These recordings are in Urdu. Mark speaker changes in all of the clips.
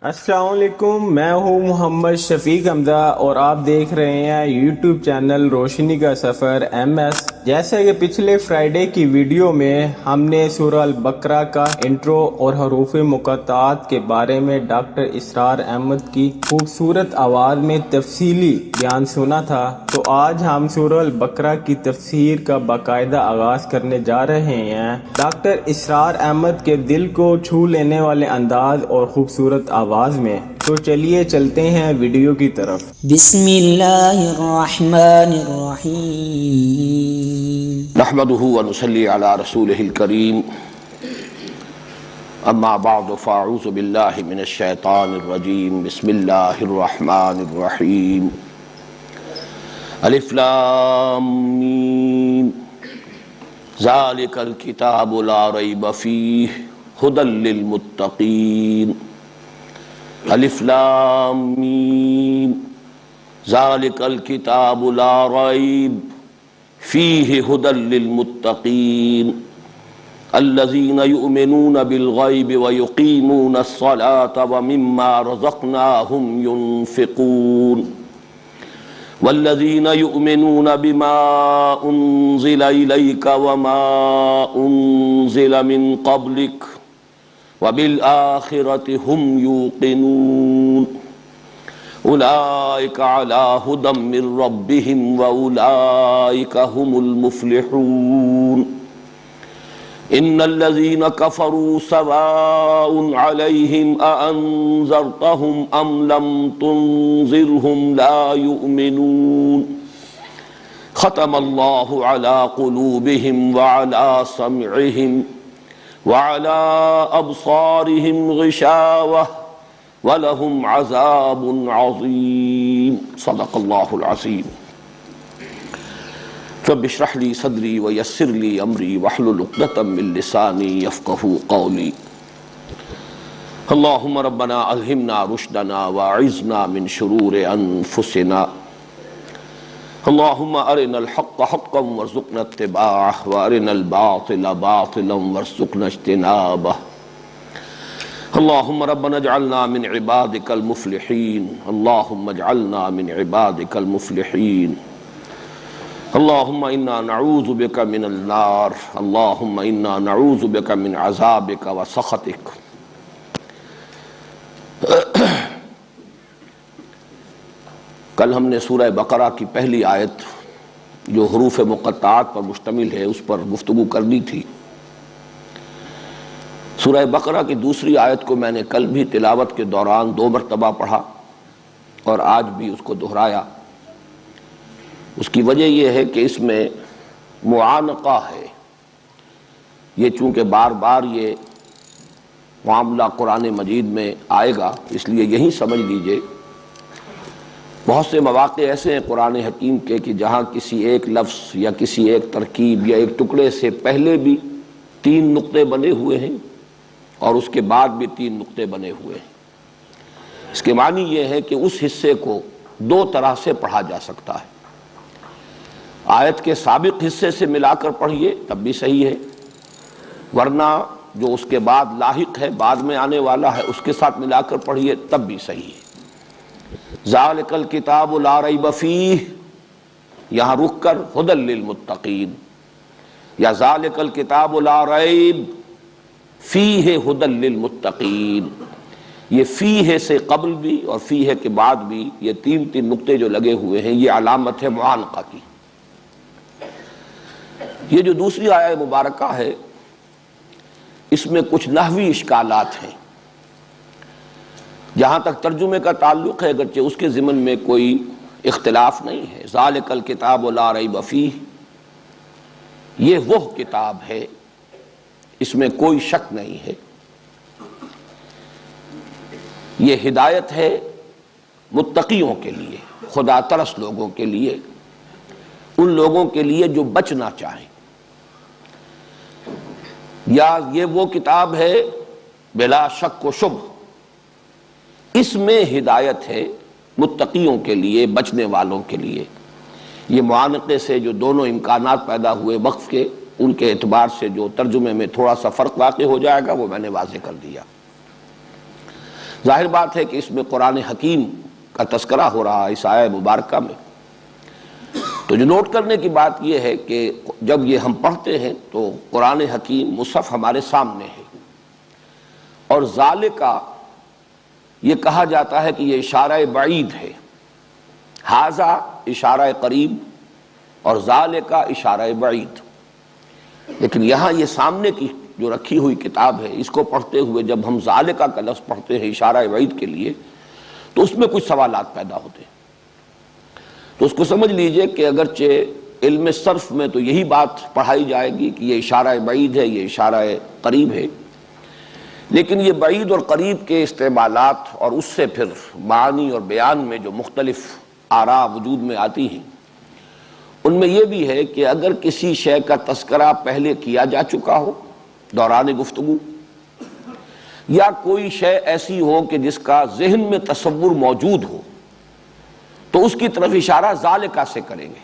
Speaker 1: السلام علیکم، میں ہوں محمد شفیق حمزہ اور آپ دیکھ رہے ہیں یوٹیوب چینل روشنی کا سفر MS۔ جیسا کہ پچھلے فرائیڈے کی ویڈیو میں ہم نے سورہ البقرہ کا انٹرو اور حروف مقطعات کے بارے میں ڈاکٹر اسرار احمد کی خوبصورت آواز میں تفصیلی بیان سنا تھا، تو آج ہم سورہ البقرہ کی تفسیر کا باقاعدہ آغاز کرنے جا رہے ہیں ڈاکٹر اسرار احمد کے دل کو چھو لینے والے انداز اور خوبصورت آواز میں۔ تو چلیے چلتے ہیں ویڈیو کی طرف۔
Speaker 2: بسم اللہ الرحمن الرحیم
Speaker 3: نحمده ونصلي على رسوله الكريم اما بعد فاعوذ باللہ من الشیطان الرجیم بسم اللہ الرحمن الرحیم الف لام میم ذالک الکتاب لا ریب فیہ ھدی للمتقین الف لام میم ذالک الکتاب لا ریب فیہ ھدی للمتقین الذین یؤمنون بالغیب ویقیمون الصلاة ومما رزقناہم ینفقون والذین یؤمنون بما انزل الیک وما انزل من قبلک وبالآخرۃ ھم یوقنون اولئک علی ھدی من ربہم واولئک ھم المفلحون ان الذین کفروا سواء علیہم اانذرتہم ام لم تنذرہم لا یؤمنون ختم اللہ علی قلوبہم وعلی سمعہم وعلی ابصارہم غشاوہ وَلَهُمْ عَذَابٌ عَظِيمٌ صدق اللہ العظیم رب اشرح لي صدری ویسر لي امری واحلل عقدۃ من لسانی یفقہوا قولی اللہم ربنا الہمنا رشدنا واعذنا من شرور انفسنا اللہم ارنا الحق حقا وارزقنا اتباعہ وارنا الباطل باطلا وارزقنا اجتنابہ اللہم ربنا اجعلنا من عبادک المفلحین اللہم اجعلنا من عبادک المفلحین اللہم انا نعوذ بک من النار اللہم انا نعوذ بک من عذابک و سخطک۔ کل ہم نے سورہ بقرہ کی پہلی آیت جو حروف مقطعات پر مشتمل ہے اس پر گفتگو کرنی تھی۔ سورہ بقرہ کی دوسری آیت کو میں نے کل بھی تلاوت کے دوران 2 مرتبہ پڑھا اور آج بھی اس کو دہرایا۔ اس کی وجہ یہ ہے کہ اس میں معانقہ ہے، یہ چونکہ بار بار یہ معاملہ قرآن مجید میں آئے گا اس لیے یہی سمجھ لیجئے۔ بہت سے مواقع ایسے ہیں قرآن حکیم کے کہ جہاں کسی ایک لفظ یا کسی ایک ترکیب یا ایک ٹکڑے سے پہلے بھی 3 نقطے بنے ہوئے ہیں اور اس کے بعد بھی 3 نقطے بنے ہوئے ہیں۔ اس کے معنی یہ ہے کہ اس حصے کو 2 طرح سے پڑھا جا سکتا ہے۔ آیت کے سابق حصے سے ملا کر پڑھیے تب بھی صحیح ہے، ورنہ جو اس کے بعد لاحق ہے بعد میں آنے والا ہے اس کے ساتھ ملا کر پڑھیے تب بھی صحیح ہے۔ ذالک الکتاب لا ریب فیہ، یہاں رک کر ھدی للمتقین، یا ذالک الکتاب لا ریب فیہ ھدی للمتقین۔ یہ فیہ سے قبل بھی اور فیہ کے بعد بھی یہ 3 نقطے جو لگے ہوئے ہیں یہ علامت ہے معانقہ کی۔ یہ جو دوسری آیہ مبارکہ ہے اس میں کچھ نحوی اشکالات ہیں۔ جہاں تک ترجمے کا تعلق ہے اگرچہ اس کے ضمن میں کوئی اختلاف نہیں ہے۔ ذالک الکتاب لا ریب فیہ، یہ وہ کتاب ہے، اس میں کوئی شک نہیں ہے، یہ ہدایت ہے متقیوں کے لیے، خدا ترس لوگوں کے لیے، ان لوگوں کے لیے جو بچنا چاہیں، یا یہ وہ کتاب ہے بلا شک و شبہ، اس میں ہدایت ہے متقیوں کے لیے، بچنے والوں کے لیے۔ یہ معانقے سے جو دونوں امکانات پیدا ہوئے وقف کے، ان کے اعتبار سے جو ترجمے میں تھوڑا سا فرق واقع ہو جائے گا وہ میں نے واضح کر دیا۔ ظاہر بات ہے کہ اس میں قرآن حکیم کا تذکرہ ہو رہا ہے اس آیہ مبارکہ میں. تو جو نوٹ کرنے کی بات یہ ہے کہ جب یہ ہم پڑھتے ہیں تو قرآن حکیم مصحف ہمارے سامنے ہے، اور ذالکا یہ کہا جاتا ہے کہ یہ اشارہ بعید ہے، ھذا اشارہ قریب اور ذالکا اشارہ بعید. لیکن یہاں یہ سامنے کی جو رکھی ہوئی کتاب ہے، اس کو پڑھتے ہوئے جب ہم ذالکا کا لفظ پڑھتے ہیں اشارہ بعید کے لیے تو اس میں کچھ سوالات پیدا ہوتے ہیں. تو اس کو سمجھ لیجئے کہ اگرچہ علم صرف میں تو یہی بات پڑھائی جائے گی کہ یہ اشارہ بعید ہے، یہ اشارہ قریب ہے، لیکن یہ بعید اور قریب کے استعمالات اور اس سے پھر معنی اور بیان میں جو مختلف آراء وجود میں آتی ہیں، ان میں یہ بھی ہے کہ اگر کسی شے کا تذکرہ پہلے کیا جا چکا ہو دوران گفتگو، یا کوئی شے ایسی ہو کہ جس کا ذہن میں تصور موجود ہو، تو اس کی طرف اشارہ ذالکا سے کریں گے.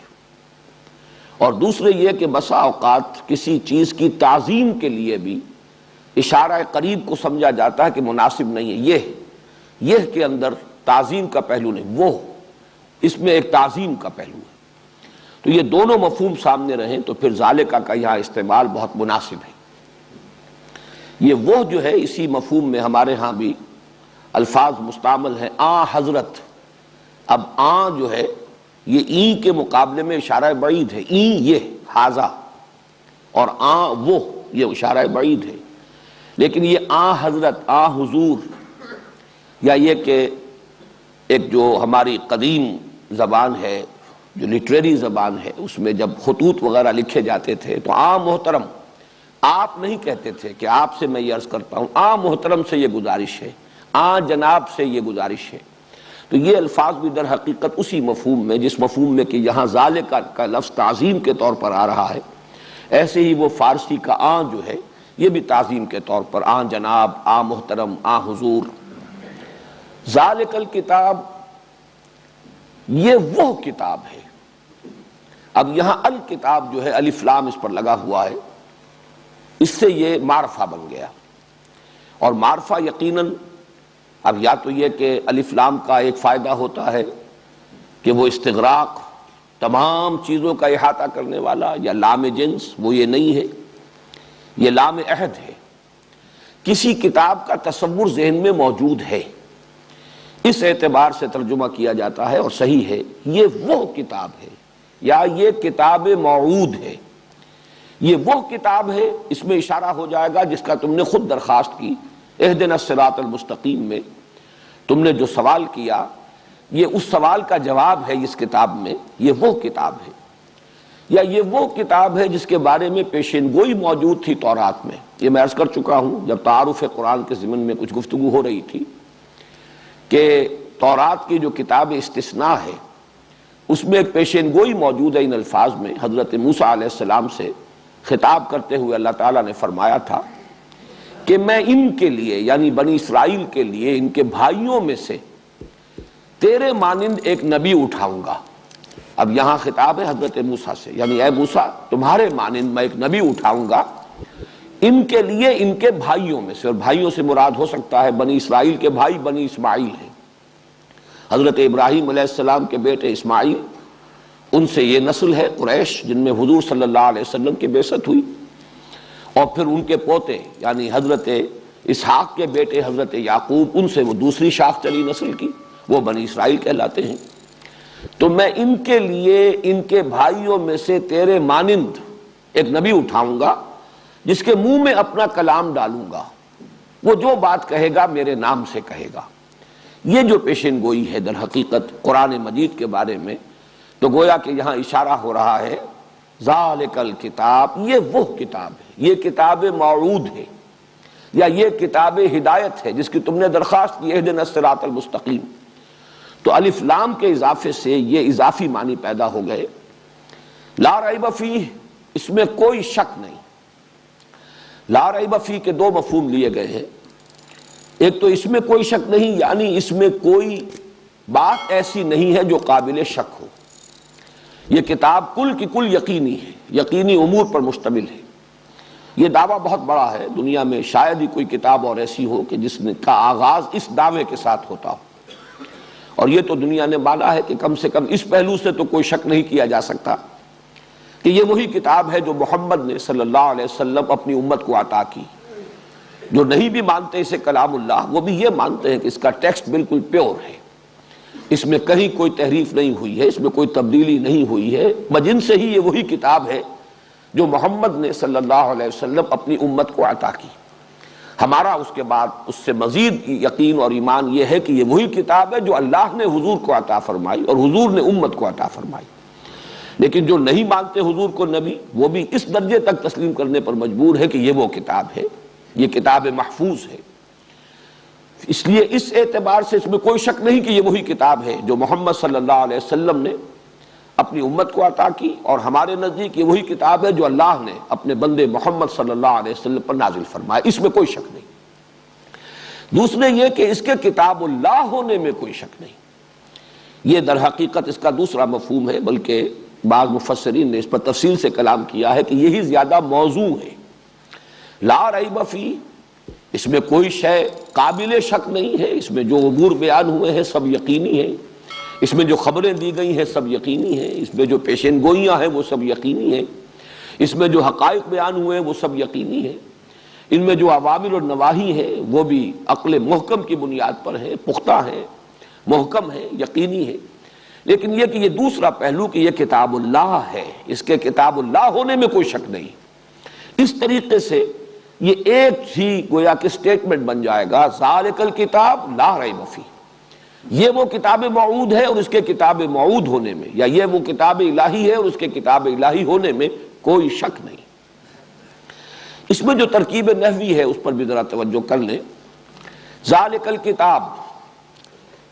Speaker 3: اور دوسرے یہ کہ بسا اوقات کسی چیز کی تعظیم کے لیے بھی اشارہ قریب کو سمجھا جاتا ہے کہ مناسب نہیں ہے، یہ کے اندر تعظیم کا پہلو نہیں، وہ اس میں ایک تعظیم کا پہلو ہے. تو یہ دونوں مفہوم سامنے رہیں تو پھر ذالکا کا یہاں استعمال بہت مناسب ہے. یہ وہ جو ہے اسی مفہوم میں ہمارے ہاں بھی الفاظ مستعمل ہیں آ حضرت. اب آ جو ہے یہ این کے مقابلے میں اشارہ بعید ہے، این یہ ھذا اور آ وہ یہ اشارہ بعید ہے. لیکن یہ آ حضرت، آ حضور، یا یہ کہ ایک جو ہماری قدیم زبان ہے، جو لٹریری زبان ہے، اس میں جب خطوط وغیرہ لکھے جاتے تھے تو آ محترم آپ نہیں کہتے تھے کہ آپ سے میں یہ عرض کرتا ہوں، آ محترم سے یہ گزارش ہے، آ جناب سے یہ گزارش ہے. تو یہ الفاظ بھی در حقیقت اسی مفہوم میں، جس مفہوم میں کہ یہاں ذالکا کا لفظ تعظیم کے طور پر آ رہا ہے، ایسے ہی وہ فارسی کا آ جو ہے یہ بھی تعظیم کے طور پر آ جناب، آ محترم، آ حضور. ذالک الکتاب یہ وہ کتاب ہے. اب یہاں الکتاب جو ہے الف لام اس پر لگا ہوا ہے، اس سے یہ معرفہ بن گیا. اور معرفہ یقیناً اب یا تو یہ کہ الف لام کا ایک فائدہ ہوتا ہے کہ وہ استغراق، تمام چیزوں کا احاطہ کرنے والا، یا لام جنس وہ یہ نہیں ہے، یہ لام عہد ہے. کسی کتاب کا تصور ذہن میں موجود ہے، اس اعتبار سے ترجمہ کیا جاتا ہے اور صحیح ہے یہ وہ کتاب ہے، یا یہ کتاب موعود ہے. یہ وہ کتاب ہے، اس میں اشارہ ہو جائے گا جس کا تم نے خود درخواست کی اہدنا الصراط المستقیم میں. تم نے جو سوال کیا یہ اس سوال کا جواب ہے اس کتاب میں. یہ وہ کتاب ہے، یا یہ وہ کتاب ہے جس کے بارے میں پیشین گوئی موجود تھی تورات میں. یہ میں عرض کر چکا ہوں جب تعارف قرآن کے ضمن میں کچھ گفتگو ہو رہی تھی کہ تورات کی جو کتاب استثناء ہے اس میں ایک پیشین گوئی موجود ہے ان الفاظ میں. حضرت موسیٰ علیہ السلام سے خطاب کرتے ہوئے اللہ تعالیٰ نے فرمایا تھا کہ میں ان کے لیے یعنی بنی اسرائیل کے لیے ان کے بھائیوں میں سے تیرے مانند ایک نبی اٹھاؤں گا. اب یہاں خطاب ہے حضرت موسیٰ سے، یعنی اے موسیٰ تمہارے مانند میں ایک نبی اٹھاؤں گا ان کے لیے ان کے بھائیوں میں سے. اور بھائیوں سے مراد ہو سکتا ہے بنی اسرائیل کے بھائی بنی اسماعیل ہیں. حضرت ابراہیم علیہ السلام کے بیٹے اسماعیل، ان سے یہ نسل ہے قریش جن میں حضور صلی اللہ علیہ وسلم کی بعثت ہوئی. اور پھر ان کے پوتے یعنی حضرت اسحاق کے بیٹے حضرت یعقوب، ان سے وہ دوسری شاخ چلی نسل کی، وہ بنی اسرائیل کہلاتے ہیں. تو میں ان کے لیے ان کے بھائیوں میں سے تیرے مانند ایک نبی اٹھاؤں گا جس کے منہ میں اپنا کلام ڈالوں گا، وہ جو بات کہے گا میرے نام سے کہے گا. یہ جو پیشین گوئی ہے در حقیقت قرآن مجید کے بارے میں، تو گویا کہ یہاں اشارہ ہو رہا ہے ذالک الکتاب یہ وہ کتاب ہے، یہ کتاب موعود ہے، یا یہ کتاب ہدایت ہے جس کی تم نے درخواست کی اہدنا الصراط المستقیم. تو الف لام کے اضافے سے یہ اضافی معنی پیدا ہو گئے. لا ریب فیہ اس میں کوئی شک نہیں. لا ریب فیہ کے دو مفہوم لیے گئے ہیں. ایک تو اس میں کوئی شک نہیں یعنی اس میں کوئی بات ایسی نہیں ہے جو قابل شک ہو. یہ کتاب کل کی کل یقینی ہے، یقینی امور پر مشتمل ہے. یہ دعویٰ بہت بڑا ہے، دنیا میں شاید ہی کوئی کتاب اور ایسی ہو کہ جس کا آغاز اس دعوے کے ساتھ ہوتا ہو، اور یہ تو دنیا نے مانا ہے کہ کم سے کم اس پہلو سے تو کوئی شک نہیں کیا جا سکتا کہ یہ وہی کتاب ہے جو محمد نے صلی اللہ علیہ وسلم اپنی امت کو عطا کی۔ جو نہیں بھی مانتے اسے کلام اللہ، وہ بھی یہ مانتے ہیں کہ اس کا ٹیکسٹ بالکل پیور ہے، اس میں کہیں کوئی تحریف نہیں ہوئی ہے، اس میں کوئی تبدیلی نہیں ہوئی ہے، بجن سے ہی یہ وہی کتاب ہے جو محمد نے صلی اللہ علیہ وسلم اپنی امت کو عطا کی۔ ہمارا اس کے بعد اس سے مزید یقین اور ایمان یہ ہے کہ یہ وہی کتاب ہے جو اللہ نے حضور کو عطا فرمائی اور حضور نے امت کو عطا فرمائی۔ لیکن جو نہیں مانتے حضور کو نبی، وہ بھی اس درجے تک تسلیم کرنے پر مجبور ہے کہ یہ وہ کتاب ہے، یہ کتاب محفوظ ہے۔ اس لیے اس اعتبار سے اس میں کوئی شک نہیں کہ یہ وہی کتاب ہے جو محمد صلی اللہ علیہ وسلم نے اپنی امت کو عطا کی، اور ہمارے نزدیک یہ وہی کتاب ہے جو اللہ نے اپنے بندے محمد صلی اللہ علیہ وسلم پر نازل فرمایا، اس میں کوئی شک نہیں۔ دوسرے یہ کہ اس کے کتاب اللہ ہونے میں کوئی شک نہیں، یہ در حقیقت اس کا دوسرا مفہوم ہے، بلکہ بعض مفسرین نے اس پر تفصیل سے کلام کیا ہے کہ یہی زیادہ موضوع ہے۔ لا ریب فی، اس میں کوئی شے قابل شک نہیں ہے، اس میں جو امور بیان ہوئے ہیں سب یقینی ہیں، اس میں جو خبریں دی گئی ہیں سب یقینی ہیں، اس میں جو پیشین گوئیاں ہیں وہ سب یقینی ہیں، اس میں جو حقائق بیان ہوئے ہیں وہ سب یقینی ہیں، ان میں جو اوامر اور نواہی ہیں وہ بھی عقل محکم کی بنیاد پر ہیں، پختہ ہیں، محکم ہیں، یقینی ہیں۔ لیکن یہ کہ یہ دوسرا پہلو کہ یہ کتاب اللہ ہے، اس کے کتاب اللہ ہونے میں کوئی شک نہیں۔ اس طریقے سے یہ ایک ہی گویا کہ سٹیٹمنٹ بن جائے گا، ذالک الکتاب لا ریب فیہ، یہ وہ کتاب موعود ہے اور اس کے کتاب موعود ہونے میں، یا یہ وہ کتاب الہی ہے اور اس کے کتاب الہی ہونے میں کوئی شک نہیں۔ اس میں جو ترکیب نحوی ہے اس پر بھی ذرا توجہ کر لیں۔ ذالک الکتاب،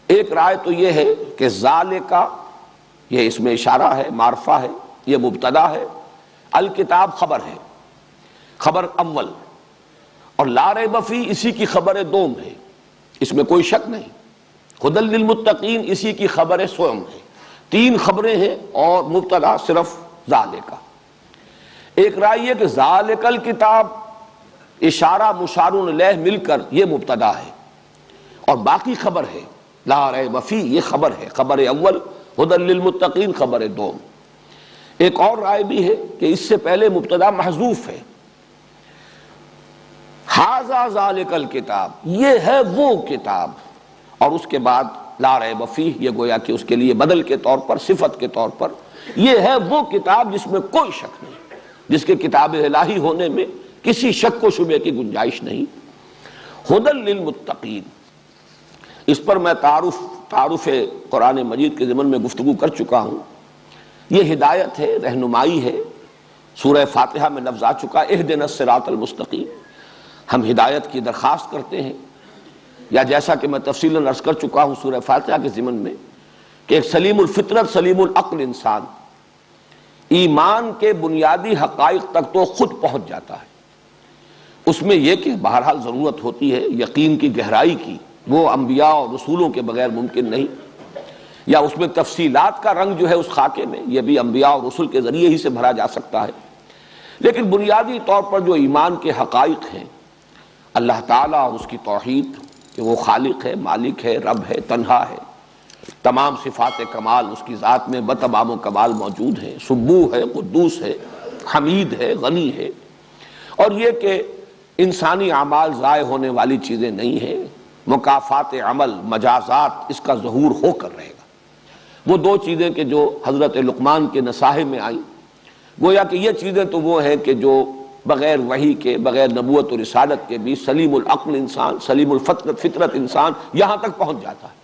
Speaker 3: ایک رائے تو یہ ہے کہ ذالکا یہ اس میں اشارہ ہے، معرفہ ہے، یہ مبتدا ہے، الکتاب خبر ہے، خبر اول، اور لا ریب فیہ اسی کی خبر دوم ہے، اس میں کوئی شک نہیں۔ ھدی للمتقین اسی کی خبر سوم ہے، تین خبریں ہیں اور مبتدا صرف ذالکا۔ ایک رائے یہ کہ ذالک الکتاب اشارہ مشار الیہ مل کر یہ مبتدا ہے اور باقی خبر ہے، لا ریب فیہ یہ خبر ہے، خبر اول، ھدی للمتقین خبر دوم۔ ایک اور رائے بھی ہے کہ اس سے پہلے مبتدا محذوف ہے، ھذا ذالک الکتاب، یہ ہے وہ کتاب، اور اس کے بعد لا ریب فیہ یہ گویا کہ اس کے لیے بدل کے طور پر، صفت کے طور پر، یہ ہے وہ کتاب جس میں کوئی شک نہیں، جس کے کتاب الہی ہونے میں کسی شک و شبے کی گنجائش نہیں۔ ھدی للمتقین، اس پر میں تعارف قرآن مجید کے ضمن میں گفتگو کر چکا ہوں۔ یہ ہدایت ہے، رہنمائی ہے، سورہ فاتحہ میں لفظ آ چکا اہدنا الصراط المستقیم، ہم ہدایت کی درخواست کرتے ہیں، یا جیسا کہ میں تفصیلاً عرض کر چکا ہوں سورہ فاتحہ کے ضمن میں کہ ایک سلیم الفطرت سلیم العقل انسان ایمان کے بنیادی حقائق تک تو خود پہنچ جاتا ہے، اس میں یہ کہ بہرحال ضرورت ہوتی ہے یقین کی گہرائی کی، وہ انبیاء اور رسولوں کے بغیر ممکن نہیں، یا اس میں تفصیلات کا رنگ جو ہے اس خاکے میں یہ بھی انبیاء اور رسول کے ذریعے ہی سے بھرا جا سکتا ہے۔ لیکن بنیادی طور پر جو ایمان کے حقائق ہیں، اللہ تعالیٰ اور اس کی توحید کہ وہ خالق ہے، مالک ہے، رب ہے، تنہا ہے، تمام صفات کمال اس کی ذات میں بتمام و کمال موجود ہیں، سبوح ہے، قدوس ہے، حمید ہے، غنی ہے، اور یہ کہ انسانی اعمال ضائع ہونے والی چیزیں نہیں ہیں، مکافات عمل، مجازات اس کا ظہور ہو کر رہے گا۔ وہ دو چیزیں کہ جو حضرت لقمان کے نصاحے میں آئیں، گویا کہ یہ چیزیں تو وہ ہیں کہ جو بغیر وحی کے، بغیر نبوت و رسالت کے بھی سلیم العقل انسان، سلیم فطرت انسان یہاں تک پہنچ جاتا ہے۔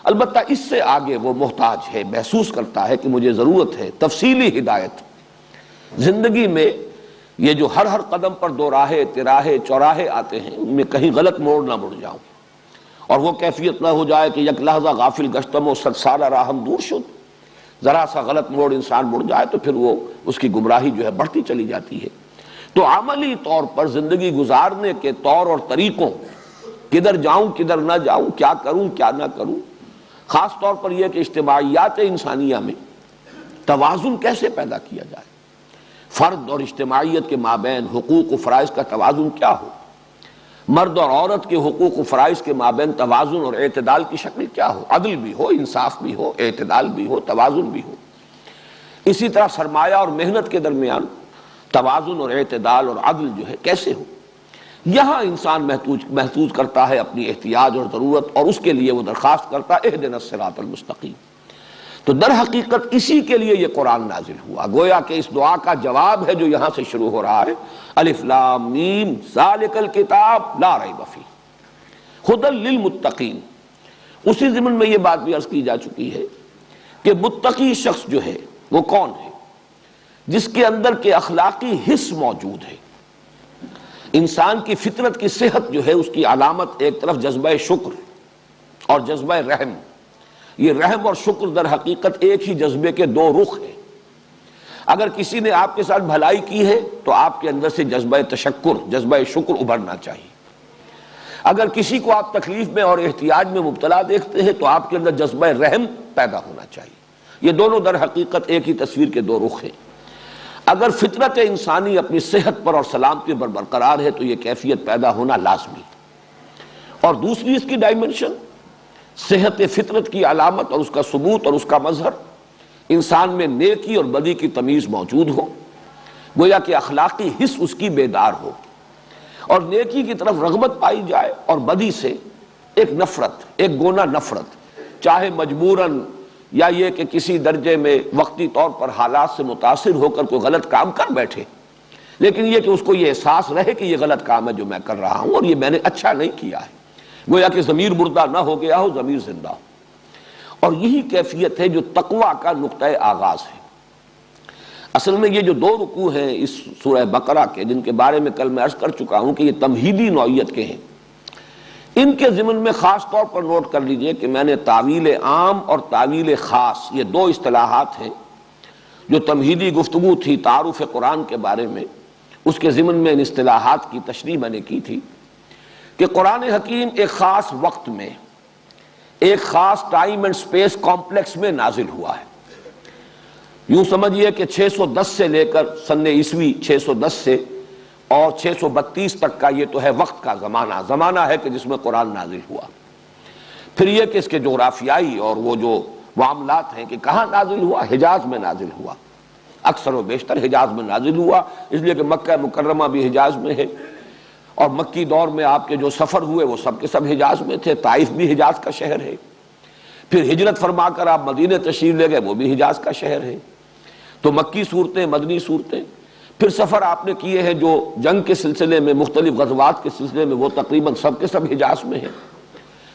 Speaker 3: البتہ اس سے آگے وہ محتاج ہے، محسوس کرتا ہے کہ مجھے ضرورت ہے تفصیلی ہدایت، زندگی میں یہ جو ہر قدم پر دو راہے، تراہے، چوراہے آتے ہیں، ان میں کہیں غلط موڑ نہ مڑ جاؤں، اور وہ کیفیت نہ ہو جائے کہ یک لحظہ غافل گشتم و صد سالہ راہم دور شد، ذرا سا غلط موڑ انسان مڑ جائے تو پھر وہ اس کی گمراہی جو ہے بڑھتی چلی جاتی ہے۔ تو عملی طور پر زندگی گزارنے کے طور اور طریقوں، کدھر جاؤں کدھر نہ جاؤں، کیا کروں کیا نہ کروں، خاص طور پر یہ کہ اجتماعیات انسانیہ میں توازن کیسے پیدا کیا جائے، فرد اور اجتماعیت کے مابین حقوق و فرائض کا توازن کیا ہو، مرد اور عورت کے حقوق و فرائض کے مابین توازن اور اعتدال کی شکل کیا ہو، عدل بھی ہو، انصاف بھی ہو، اعتدال بھی ہو، توازن بھی ہو۔ اسی طرح سرمایہ اور محنت کے درمیان توازن اور اعتدال اور عدل جو ہے کیسے ہو، یہاں انسان محسوس کرتا ہے اپنی احتیاج اور ضرورت، اور اس کے لیے وہ درخواست کرتا ہے اہدنا الصراط المستقیم۔ تو در حقیقت اسی کے لیے یہ قرآن نازل ہوا، گویا کہ اس دعا کا جواب ہے جو یہاں سے شروع ہو رہا ہے، الف لام میم ذالک الکتاب لا ریب فیہ ھدی للمتقین۔ اسی ضمن میں یہ بات بھی عرض کی جا چکی ہے کہ متقی شخص جو ہے وہ کون ہے؟ جس کے اندر کے اخلاقی حس موجود ہے۔ انسان کی فطرت کی صحت جو ہے اس کی علامت ایک طرف جذبہ شکر اور جذبہ رحم، یہ رحم اور شکر در حقیقت ایک ہی جذبے کے دو رخ ہیں۔ اگر کسی نے آپ کے ساتھ بھلائی کی ہے تو آپ کے اندر سے جذبہ تشکر، جذبہ شکر ابھرنا چاہیے۔ اگر کسی کو آپ تکلیف میں اور احتیاج میں مبتلا دیکھتے ہیں تو آپ کے اندر جذبہ رحم پیدا ہونا چاہیے۔ یہ دونوں در حقیقت ایک ہی تصویر کے دو رخ ہیں۔ اگر فطرت انسانی اپنی صحت پر اور سلامتی پر برقرار ہے تو یہ کیفیت پیدا ہونا لازمی۔ اور دوسری اس کی ڈائمنشن، صحت فطرت کی علامت اور اس کا ثبوت اور اس کا مظہر، انسان میں نیکی اور بدی کی تمیز موجود ہو، گویا کہ اخلاقی حس اس کی بیدار ہو، اور نیکی کی طرف رغبت پائی جائے اور بدی سے ایک نفرت، ایک گونا نفرت، چاہے مجبوراً یا یہ کہ کسی درجے میں وقتی طور پر حالات سے متاثر ہو کر کوئی غلط کام کر بیٹھے، لیکن یہ کہ اس کو یہ احساس رہے کہ یہ غلط کام ہے جو میں کر رہا ہوں اور یہ میں نے اچھا نہیں کیا ہے، گویا کہ ضمیر مردہ نہ ہو گیا ہو، ضمیر زندہ ہو۔ اور یہی کیفیت ہے جو تقویٰ کا نقطہ آغاز ہے۔ اصل میں یہ جو دو رکوع ہیں اس سورہ بقرہ کے، جن کے بارے میں کل میں عرض کر چکا ہوں کہ یہ تمہیدی نوعیت کے ہیں، ان کے ضمن میں خاص طور پر نوٹ کر لیجئے کہ میں نے تعویل عام اور تعویل خاص، یہ دو اصطلاحات ہیں جو تمہیدی گفتگو تھی تعارف قرآن کے بارے میں، اس کے ضمن میں ان اصطلاحات کی تشریح میں نے کی تھی کہ قرآن حکیم ایک خاص وقت میں، ایک خاص ٹائم اینڈ سپیس کمپلیکس میں نازل ہوا ہے۔ یوں سمجھیے کہ 610 سے لے کر سن عیسوی 610 سے اور 632 تک کا یہ تو ہے وقت کا زمانہ ہے کہ جس میں قرآن نازل ہوا۔ پھر یہ کہ اس کے جغرافیائی اور وہ جو معاملات ہیں کہ کہاں نازل ہوا، حجاز میں نازل ہوا، اکثر و بیشتر حجاز میں نازل ہوا، اس لیے کہ مکہ مکرمہ بھی حجاز میں ہے، اور مکی دور میں آپ کے جو سفر ہوئے وہ سب کے سب حجاز میں تھے، طائف بھی حجاز کا شہر ہے، پھر ہجرت فرما کر آپ مدینہ تشریف لے گئے، وہ بھی حجاز کا شہر ہے۔ تو مکی صورتیں، مدنی صورتیں، پھر سفر آپ نے کیے ہیں جو جنگ کے سلسلے میں، مختلف غزوات کے سلسلے میں، وہ تقریباً سب کے سب حجاز میں ہیں۔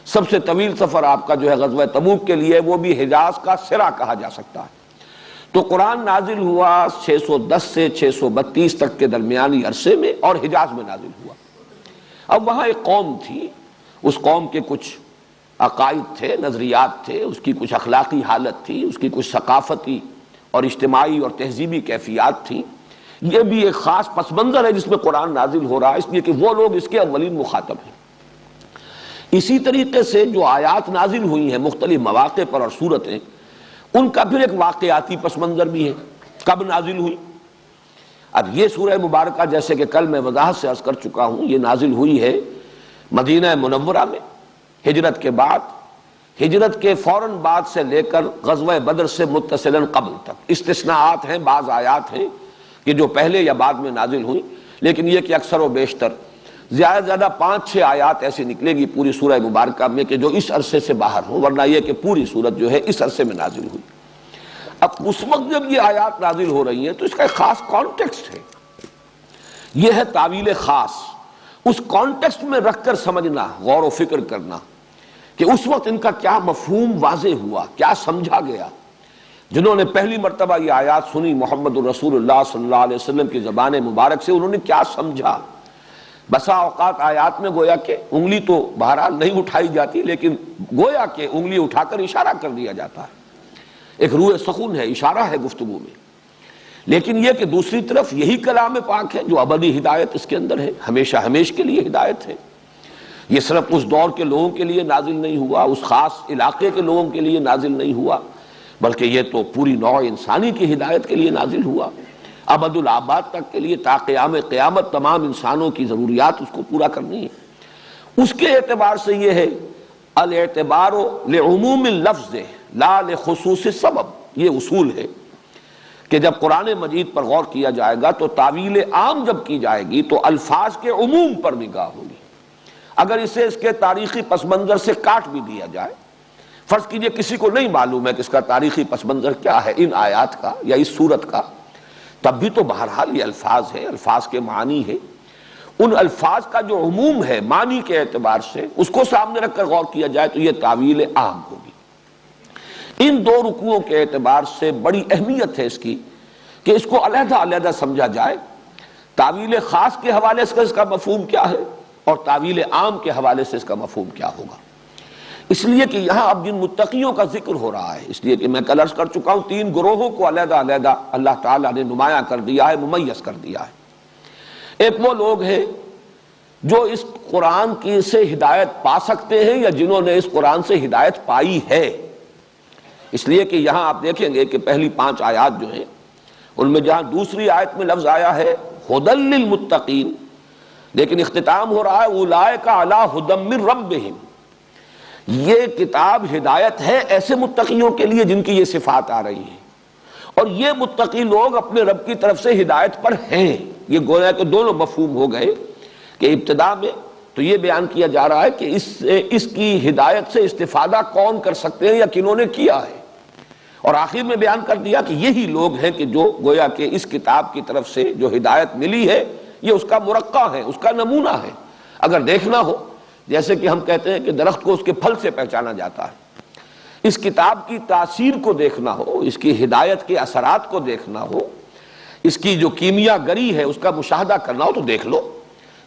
Speaker 3: سب سے طویل سفر آپ کا جو ہے غزوہ تبوک کے لیے، وہ بھی حجاز کا سرا کہا جا سکتا ہے۔ تو قرآن نازل ہوا 610 سے 632 تک کے درمیانی عرصے میں، اور حجاز میں نازل ہوا۔ اب وہاں ایک قوم تھی، اس قوم کے کچھ عقائد تھے، نظریات تھے، اس کی کچھ اخلاقی حالت تھی، اس کی کچھ ثقافتی اور اجتماعی اور تہذیبی کیفیات تھیں۔ یہ بھی ایک خاص پس منظر ہے جس میں قرآن نازل ہو رہا ہے، اس لیے کہ وہ لوگ اس کے اولین مخاطب ہیں۔ اسی طریقے سے جو آیات نازل ہوئی ہیں مختلف مواقع پر اور صورتیں، ان کا پھر ایک واقعاتی پس منظر بھی ہے، کب نازل ہوئی۔ اب یہ سورہ مبارکہ جیسے کہ کل میں وضاحت سے عرض کر چکا ہوں، یہ نازل ہوئی ہے مدینہ منورہ میں ہجرت کے بعد، ہجرت کے فوراً بعد سے لے کر غزوہ بدر سے متصلاً قبل تک۔ استثناءات ہیں، بعض آیات ہیں کہ جو پہلے یا بعد میں نازل ہوئی، لیکن یہ کہ اکثر و بیشتر زیادہ سے زیادہ 5-6 آیات ایسی نکلے گی پوری سورہ مبارکہ میں کہ جو اس عرصے سے باہر ہوں، ورنہ یہ کہ پوری سورت جو ہے اس عرصے میں نازل ہوئی۔ اب اس وقت جب یہ آیات نازل ہو رہی ہیں تو اس کا ایک خاص کانٹیکسٹ ہے، یہ ہے تعویل خاص۔ اس کانٹیکسٹ میں رکھ کر سمجھنا، غور و فکر کرنا کہ اس وقت ان کا کیا مفہوم واضح ہوا، کیا سمجھا گیا۔ جنہوں نے پہلی مرتبہ یہ آیات سنی محمد الرسول اللہ صلی اللہ علیہ وسلم کی زبان مبارک سے، انہوں نے کیا سمجھا۔ بسا اوقات آیات میں گویا کہ انگلی تو بہرحال نہیں اٹھائی جاتی، لیکن گویا کہ انگلی اٹھا کر اشارہ کر دیا جاتا ہے، ایک روح سخن ہے، اشارہ ہے گفتگو میں۔ لیکن یہ کہ دوسری طرف یہی کلام پاک ہے جو ابدی ہدایت اس کے اندر ہے، ہمیشہ ہمیش کے لیے ہدایت ہے۔ یہ صرف اس دور کے لوگوں کے لیے نازل نہیں ہوا، اس خاص علاقے کے لوگوں کے لیے نازل نہیں ہوا، بلکہ یہ تو پوری نوع انسانی کی ہدایت کے لیے نازل ہوا۔ ابد الآباد تک کے لیے، تا قیام قیامت تمام انسانوں کی ضروریات اس کو پورا کرنی ہے۔ اس کے اعتبار سے یہ ہے الاعتبار لعموم اللفظ لا لخصوص السبب، یہ اصول ہے کہ جب قرآن مجید پر غور کیا جائے گا تو تعویل عام جب کی جائے گی تو الفاظ کے عموم پر نگاہ ہوگی۔ اگر اسے اس کے تاریخی پس منظر سے کاٹ بھی دیا جائے، فرض کیجئے کسی کو نہیں معلوم ہے کہ اس کا تاریخی پس منظر کیا ہے ان آیات کا یا اس صورت کا، تب بھی تو بہرحال یہ الفاظ ہے، الفاظ کے معنی ہے، ان الفاظ کا جو عموم ہے معنی کے اعتبار سے اس کو سامنے رکھ کر غور کیا جائے تو یہ تعویل عام ہوگی۔ ان دو رکوعوں کے اعتبار سے بڑی اہمیت ہے اس کی کہ اس کو علیحدہ علیحدہ سمجھا جائے، تعویل خاص کے حوالے سے اس کا مفہوم کیا ہے اور تعویل عام کے حوالے سے اس کا مفہوم کیا ہوگا۔ اس لیے کہ یہاں اب جن متقیوں کا ذکر ہو رہا ہے، اس لیے کہ میں کل عرض کر چکا ہوں 3 گروہوں کو علیحدہ علیحدہ اللہ تعالیٰ نے نمایاں کر دیا ہے، ممیز کر دیا ہے۔ ایک وہ لوگ ہیں جو اس قرآن کی سے ہدایت پا سکتے ہیں یا جنہوں نے اس قرآن سے ہدایت پائی ہے، اس لیے کہ یہاں آپ دیکھیں گے کہ پہلی 5 آیات جو ہیں ان میں جہاں دوسری آیت میں لفظ آیا ہے ھدی للمتقین، لیکن اختتام ہو رہا ہے اولئک علی ھدی من ربہم، یہ کتاب ہدایت ہے ایسے متقیوں کے لیے جن کی یہ صفات آ رہی ہیں، اور یہ متقی لوگ اپنے رب کی طرف سے ہدایت پر ہیں۔ یہ گویا کہ دونوں مفہوم ہو گئے کہ ابتدا میں تو یہ بیان کیا جا رہا ہے کہ اس کی ہدایت سے استفادہ کون کر سکتے ہیں یا کنہوں نے کیا ہے، اور آخر میں بیان کر دیا کہ یہی لوگ ہیں کہ جو گویا کہ اس کتاب کی طرف سے جو ہدایت ملی ہے یہ اس کا مرقع ہے، اس کا نمونہ ہے۔ اگر دیکھنا ہو جیسے کہ ہم کہتے ہیں کہ درخت کو اس کے پھل سے پہچانا جاتا ہے، اس کتاب کی تاثیر کو دیکھنا ہو، اس کی ہدایت کے اثرات کو دیکھنا ہو، اس کی جو کیمیا گری ہے اس کا مشاہدہ کرنا ہو تو دیکھ لو،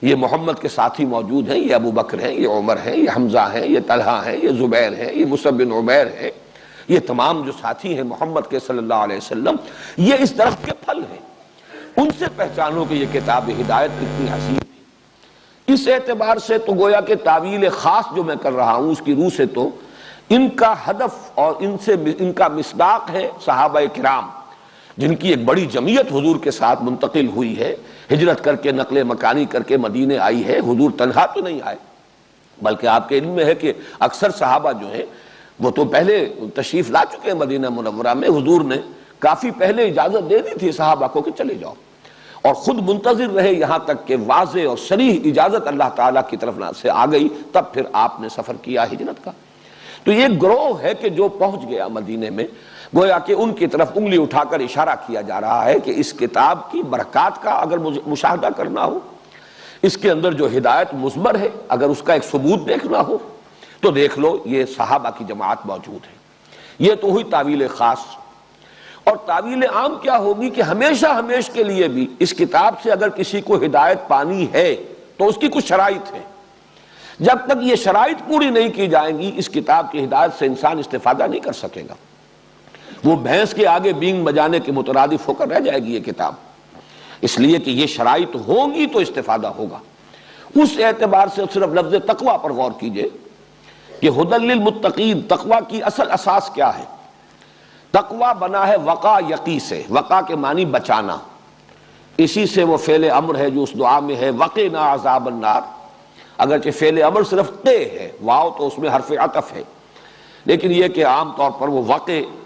Speaker 3: یہ محمد کے ساتھی موجود ہیں، یہ ابو بکر ہیں، یہ عمر ہیں، یہ حمزہ ہیں، یہ طلحہ ہیں، یہ زبیر ہیں، یہ مصعب بن عمیر ہیں، یہ تمام جو ساتھی ہیں محمد کے صلی اللہ علیہ وسلم، یہ اس درخت کے پھل ہیں، ان سے پہچانو کہ یہ کتاب ہدایت کتنی حسین ہے۔ اس اعتبار سے تو گویا کہ تعویل خاص جو میں کر رہا ہوں اس کی روح سے تو ان کا ہدف اور ان کا مصداق ہے صحابہ کرام، جن کی ایک بڑی جمعیت حضور کے ساتھ منتقل ہوئی ہے، ہجرت کر کے نقل مکانی کر کے مدینے آئی ہے۔ حضور تنہا تو نہیں آئے، بلکہ آپ کے علم میں ہے کہ اکثر صحابہ جو ہیں وہ تو پہلے تشریف لا چکے ہیں مدینہ منورہ میں، حضور نے کافی پہلے اجازت دے دی تھی صحابہ کو کہ چلے جاؤ، اور خود منتظر رہے یہاں تک کہ واضح اور صریح اجازت اللہ تعالیٰ کی طرف سے آ گئی، تب پھر آپ نے سفر کیا ہجرت کا۔ تو یہ گروہ ہے کہ جو پہنچ گیا مدینے میں، گویا کہ ان کی طرف انگلی اٹھا کر اشارہ کیا جا رہا ہے کہ اس کتاب کی برکات کا اگر مشاہدہ کرنا ہو، اس کے اندر جو ہدایت مضمر ہے اگر اس کا ایک ثبوت دیکھنا ہو تو دیکھ لو یہ صحابہ کی جماعت موجود ہے۔ یہ تو ہوئی تعویل خاص، اور تعویل عام کیا ہوگی کہ ہمیشہ ہمیش کے لیے بھی اس کتاب سے اگر کسی کو ہدایت پانی ہے تو اس کی کچھ شرائط ہے، جب تک یہ شرائط پوری نہیں کی جائیں گی اس کتاب کی ہدایت سے انسان استفادہ نہیں کر سکے گا، وہ بھینس کے آگے بینگ بجانے کے مترادف ہو کر رہ جائے گی یہ کتاب، اس لیے کہ یہ شرائط ہوں گی تو استفادہ ہوگا۔ اس اعتبار سے صرف لفظ تقوی پر غور کیجئے کہ ھدی للمتقین، تقوی کی اصل اساس کیا ہے؟ تقوی بنا ہے وقا یقی سے، وقا کے معنی بچانا، اسی سے وہ فعل امر ہے جو اس دعا میں ہے وقنا عذاب النار، اگرچہ فعل امر صرف قے ہے، واو تو اس میں حرف عطف ہے، لیکن یہ کہ عام طور پر وہ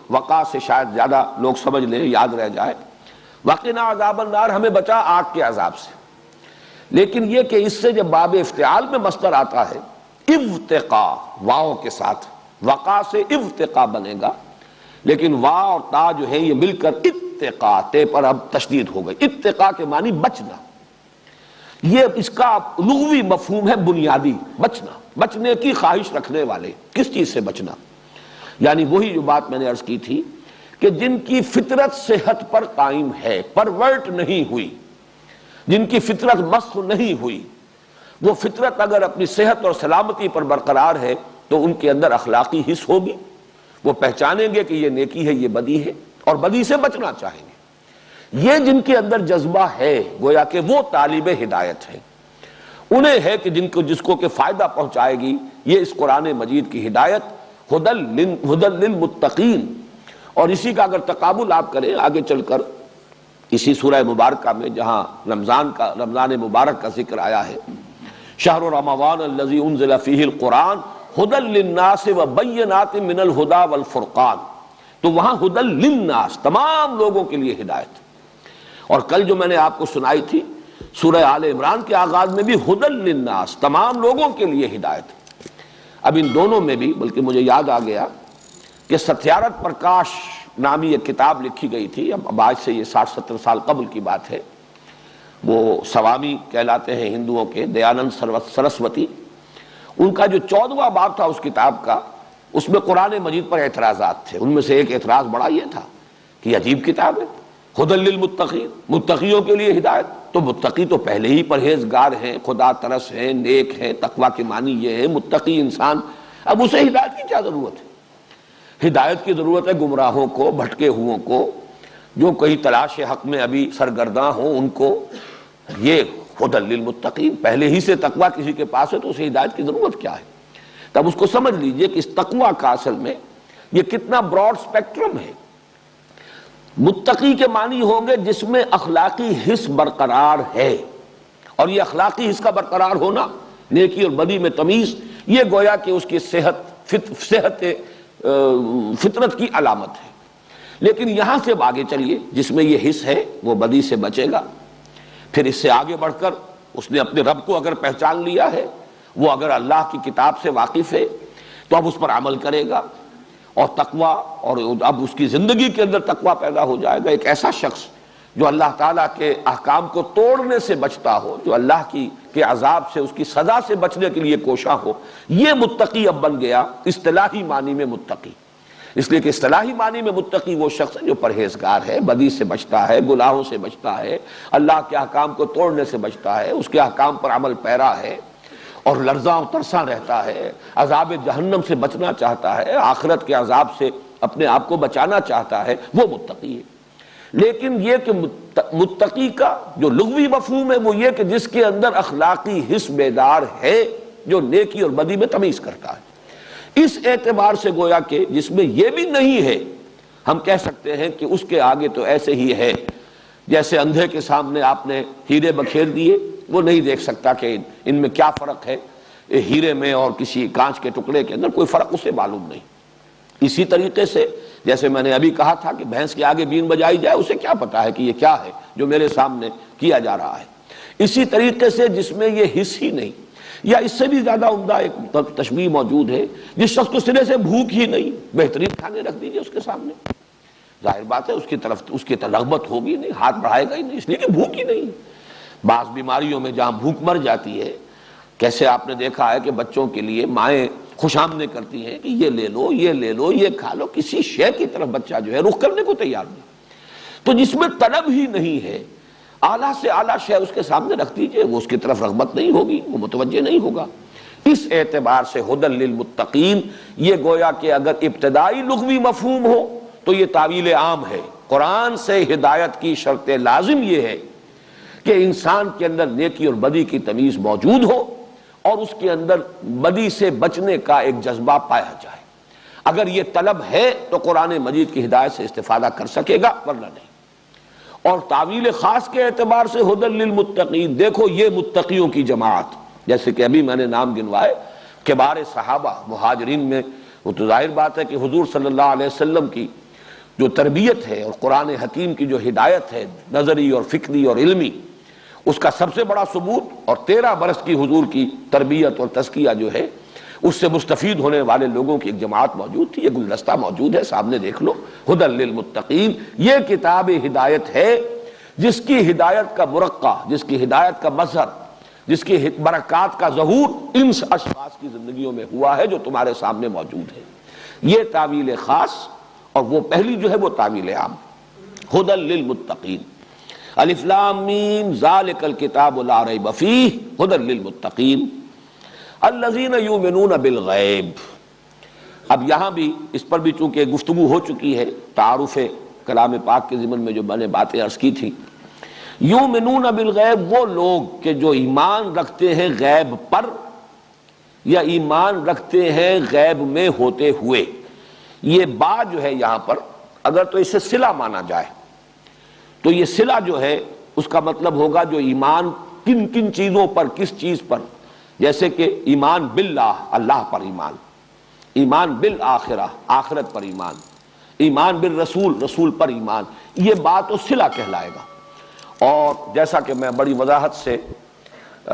Speaker 3: وقا سے شاید زیادہ لوگ سمجھ لیں، یاد رہ جائے، وقنا عذاب النار ہمیں بچا آگ کے عذاب سے۔ لیکن یہ کہ اس سے جب باب افتعال میں مصدر آتا ہے ابتقا واو کے ساتھ، وقا سے ابتقا بنے گا، لیکن وا اور تا جو ہے یہ مل کر اتقا، تے پر اب تشدید ہو گئی، اتقا کے معنی بچنا، یہ اس کا لغوی مفہوم ہے بنیادی، بچنا، بچنے کی خواہش رکھنے والے، کس چیز سے بچنا؟ یعنی وہی جو بات میں نے عرض کی تھی کہ جن کی فطرت صحت پر قائم ہے، پرورٹ نہیں ہوئی، جن کی فطرت مسخ نہیں ہوئی، وہ فطرت اگر اپنی صحت اور سلامتی پر برقرار ہے تو ان کے اندر اخلاقی حس ہوگی، وہ پہچانیں گے کہ یہ نیکی ہے، یہ بدی ہے، اور بدی سے بچنا چاہیں گے۔ یہ جن کے اندر جذبہ ہے گویا کہ وہ طالب ہدایت ہے، انہیں ہے کہ جس کو کہ فائدہ پہنچائے گی یہ اس قرآن مجید کی ہدایت، ھدی للمتقین۔ اور اسی کا اگر تقابل آپ کریں آگے چل کر اسی سورہ مبارکہ میں جہاں رمضان مبارک کا ذکر آیا ہے، شہر رمضان الذی انزل فیہ القرآن ھدی للناس وبینات من الھدی والفرقان، تو وہاں ھدی للناس، تمام لوگوں کے لیے ہدایت۔ اور کل جو میں نے آپ کو سنائی تھی سورہ آل عمران کے آغاز میں بھی ھدی للناس، تمام لوگوں کے لیے ہدایت۔ اب ان دونوں میں بھی بلکہ مجھے یاد آ گیا کہ ستیارتھ پرکاش نامی ایک کتاب لکھی گئی تھی، اب آج سے یہ 60-70 سال قبل کی بات ہے، وہ سوامی کہلاتے ہیں ہندوؤں کے، دیانند سرسوتی، ان کا جو 14واں باب تھا اس کتاب کا، اس میں قرآن مجید پر اعتراضات تھے۔ ان میں سے ایک اعتراض بڑا یہ تھا کہ یہ عجیب کتاب ہے، ھدی للمتقین، متقیوں کے لیے ہدایت، تو متقی تو پہلے ہی پرہیزگار ہیں، خدا ترس ہیں، نیک ہیں، تقویٰ کے معنی یہ ہے متقی انسان، اب اسے ہدایت کی کیا ضرورت ہے؟ ہدایت کی ضرورت ہے گمراہوں کو، بھٹکے ہوئوں کو، جو کہیں تلاش حق میں ابھی سرگرداں ہوں ان کو۔ یہ ھدی للمتقین، پہلے ہی سے تقویٰ کسی کے پاس ہے تو اسے ہدایت کی ضرورت کیا ہے؟ تب اس کو سمجھ لیجئے کہ اس تقویٰ کا اصل میں یہ کتنا براڈ سپیکٹرم ہے۔ متقی کے معنی ہوں گے جس میں اخلاقی حس برقرار ہے، اور یہ اخلاقی حس کا برقرار ہونا، نیکی اور بدی میں تمیز، یہ گویا کہ اس کی صحت فطرت کی علامت ہے۔ لیکن یہاں سے آگے چلیے، جس میں یہ حس ہے وہ بدی سے بچے گا، پھر اس سے آگے بڑھ کر اس نے اپنے رب کو اگر پہچان لیا ہے، وہ اگر اللہ کی کتاب سے واقف ہے تو اب اس پر عمل کرے گا، اور تقویٰ، اور اب اس کی زندگی کے اندر تقویٰ پیدا ہو جائے گا۔ ایک ایسا شخص جو اللہ تعالیٰ کے احکام کو توڑنے سے بچتا ہو، جو اللہ کے عذاب سے، اس کی سزا سے بچنے کے لیے کوشاں ہو، یہ متقی اب بن گیا اصطلاحی معنی میں متقی۔ اس لیے کہ اصطلاحی معنی میں متقی وہ شخص ہے جو پرہیزگار ہے، بدی سے بچتا ہے، گناہوں سے بچتا ہے، اللہ کے احکام کو توڑنے سے بچتا ہے، اس کے احکام پر عمل پیرا ہے، اور لرزاں و ترساں رہتا ہے، عذاب جہنم سے بچنا چاہتا ہے، آخرت کے عذاب سے اپنے آپ کو بچانا چاہتا ہے، وہ متقی ہے۔ لیکن یہ کہ متقی کا جو لغوی مفہوم ہے وہ یہ کہ جس کے اندر اخلاقی حس بیدار ہے، جو نیکی اور بدی میں تمیز کرتا ہے۔ اس اعتبار سے گویا کہ جس میں یہ بھی نہیں ہے، ہم کہہ سکتے ہیں کہ اس کے آگے تو ایسے ہی ہے جیسے اندھے کے سامنے آپ نے ہیرے بکھیر دیے، وہ نہیں دیکھ سکتا کہ ان میں کیا فرق ہے، ہیرے میں اور کسی کانچ کے ٹکڑے کے اندر کوئی فرق اسے معلوم نہیں۔ اسی طریقے سے جیسے میں نے ابھی کہا تھا کہ بھینس کے آگے بین بجائی جائے، اسے کیا پتا ہے کہ یہ کیا ہے جو میرے سامنے کیا جا رہا ہے۔ اسی طریقے سے جس میں یہ حس ہی نہیں، یا اس سے بھی زیادہ عمدہ ایک تشبیہ موجود ہے، جس شخص کو سرے سے بھوک ہی نہیں، بہترین کھانے رکھ دیجئے اس کے سامنے، ظاہر بات ہے اس کی رغبت ہوگی نہیں، ہاتھ بڑھائے گا ہی نہیں، اس لیے کہ بھوک ہی نہیں۔ بعض بیماریوں میں جہاں بھوک مر جاتی ہے، کیسے آپ نے دیکھا ہے کہ بچوں کے لیے مائیں خوش آمدید کرتی ہیں کہ یہ لے لو، یہ لے لو، یہ کھا لو، کسی شے کی طرف بچہ جو ہے رخ کرنے کو تیار نہیں۔ تو جس میں طلب ہی نہیں ہے، اعلیٰ سے اعلیٰ شے اس کے سامنے رکھ دیجئے، وہ اس کی طرف رغبت نہیں ہوگی، وہ متوجہ نہیں ہوگا۔ اس اعتبار سے ھدی للمتقین، یہ گویا کہ اگر ابتدائی لغوی مفہوم ہو تو یہ تعویل عام ہے۔ قرآن سے ہدایت کی شرط لازم یہ ہے کہ انسان کے اندر نیکی اور بدی کی تمیز موجود ہو، اور اس کے اندر بدی سے بچنے کا ایک جذبہ پایا جائے۔ اگر یہ طلب ہے تو قرآن مجید کی ہدایت سے استفادہ کر سکے گا، ورنہ نہیں۔ اور تعویل خاص کے اعتبار سے ھدی للمتقین، دیکھو یہ متقیوں کی جماعت، جیسے کہ ابھی میں نے نام گنوائے، کبار صحابہ مہاجرین میں، وہ تو ظاہر بات ہے کہ حضور صلی اللہ علیہ وسلم کی جو تربیت ہے اور قرآن حکیم کی جو ہدایت ہے نظری اور فکری اور علمی، اس کا سب سے بڑا ثبوت، اور 13 برس کی حضور کی تربیت اور تزکیہ جو ہے اس سے مستفید ہونے والے لوگوں کی ایک جماعت موجود تھی، یہ گلدستہ موجود ہے، سامنے دیکھ لو، ھدی للمتقین۔ یہ کتاب ہدایت ہے جس کی ہدایت کا مرقع، جس کی ہدایت کا مظہر، جس کی برکات کا ظہور ان اشخاص کی زندگیوں میں ہوا ہے جو تمہارے سامنے موجود ہے۔ یہ تعویل خاص، اور وہ پہلی جو ہے وہ تعویل عام، ھدی للمتقین۔ الف لام میم ذالک الکتاب لا ریب فیہ ھدی للمتقین الذین یؤمنون بالغیب۔ اب یہاں بھی اس پر بھی چونکہ گفتگو ہو چکی ہے تعارف کلام پاک کے ضمن میں جو میں نے باتیں عرض کی تھی، یؤمنون بالغیب، وہ لوگ کہ جو ایمان رکھتے ہیں غیب پر، یا ایمان رکھتے ہیں غیب میں ہوتے ہوئے۔ یہ بات جو ہے یہاں پر اگر تو اسے صلہ مانا جائے تو یہ صلہ جو ہے اس کا مطلب ہوگا جو ایمان کن کن چیزوں پر، کس چیز پر، جیسے کہ ایمان باللہ، اللہ پر ایمان، ایمان بالآخرہ، آخرت پر ایمان، ایمان بالرسول، رسول پر ایمان، یہ بات و صلہ کہلائے گا۔ اور جیسا کہ میں بڑی وضاحت سے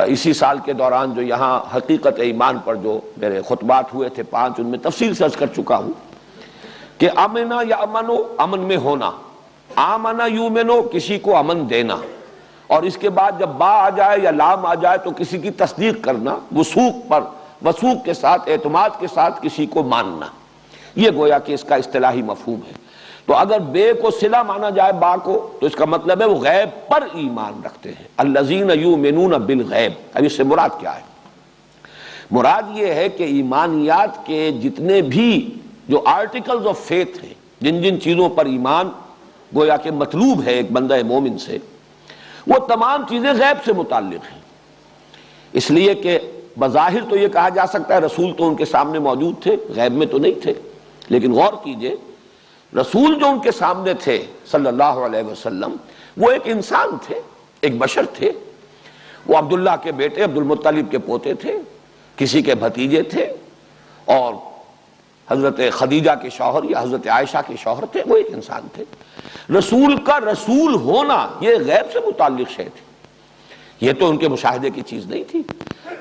Speaker 3: اسی سال کے دوران جو یہاں حقیقت ایمان پر جو میرے خطبات ہوئے تھے 5، ان میں تفصیل سے عرض کر چکا ہوں کہ امنا یا امنو، امن میں ہونا، آمنا یومنو، کسی کو امن دینا، اور اس کے بعد جب با آ جائے یا لام آ جائے تو کسی کی تصدیق کرنا، وثوق پر، وثوق کے ساتھ، اعتماد کے ساتھ کسی کو ماننا، یہ گویا کہ اس کا اصطلاحی مفہوم ہے۔ تو اگر بے کو صلہ مانا جائے با کو تو اس کا مطلب ہے وہ غیب پر ایمان رکھتے ہیں، الذین یؤمنون بالغیب۔ اب اس سے مراد کیا ہے؟ مراد یہ ہے کہ ایمانیات کے جتنے بھی جو آرٹیکلز آف فیتھ ہیں، جن جن چیزوں پر ایمان گویا کہ مطلوب ہے ایک بندہ مومن سے، وہ تمام چیزیں غیب سے متعلق ہیں۔ اس لیے کہ بظاہر تو یہ کہا جا سکتا ہے رسول تو ان کے سامنے موجود تھے، غیب میں تو نہیں تھے، لیکن غور کیجئے رسول جو ان کے سامنے تھے صلی اللہ علیہ وسلم، وہ ایک انسان تھے، ایک بشر تھے۔ وہ عبداللہ کے بیٹے، عبد المطلب کے پوتے تھے، کسی کے بھتیجے تھے، اور حضرت خدیجہ کے شوہر یا حضرت عائشہ کے شوہر تھے، وہ ایک انسان تھے۔ رسول کا رسول ہونا یہ غیب سے متعلق شے تھی، یہ تو ان کے مشاہدے کی چیز نہیں تھی۔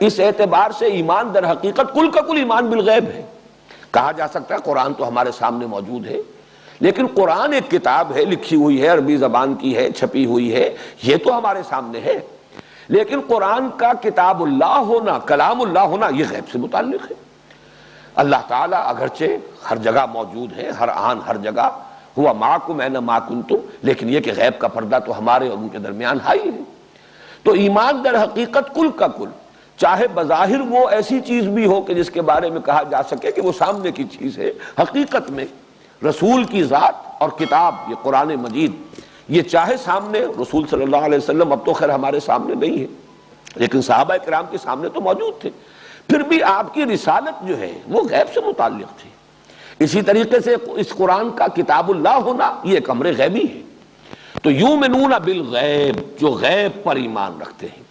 Speaker 3: اس اعتبار سے ایمان در حقیقت کل کا کل ایمان بالغیب ہے۔ کہا جا سکتا ہے قرآن تو ہمارے سامنے موجود ہے، لیکن قرآن ایک کتاب ہے، لکھی ہوئی ہے، عربی زبان کی ہے، چھپی ہوئی ہے، یہ تو ہمارے سامنے ہے، لیکن قرآن کا کتاب اللہ ہونا، کلام اللہ ہونا، یہ غیب سے متعلق ہے۔ اللہ تعالیٰ اگرچہ ہر جگہ موجود ہے، ہر آن ہر جگہ، ہوا معکم اینما کنتم، لیکن یہ کہ غیب کا پردہ تو ہمارے اور ان کے درمیان ہائی ہے۔ تو ایمان در حقیقت کل کا کل، چاہے بظاہر وہ ایسی چیز بھی ہو کہ جس کے بارے میں کہا جا سکے کہ وہ سامنے کی چیز ہے، حقیقت میں رسول کی ذات اور کتاب یہ قرآن مجید، یہ چاہے سامنے رسول صلی اللہ علیہ وسلم، اب تو خیر ہمارے سامنے نہیں ہے، لیکن صحابہ کرام کے سامنے تو موجود تھے، پھر بھی آپ کی رسالت جو ہے وہ غیب سے متعلق تھی۔ اسی طریقے سے اس قرآن کا کتاب اللہ ہونا یہ ایک امر غیبی ہے۔ تو یؤمنون بالغیب، جو غیب پر ایمان رکھتے ہیں۔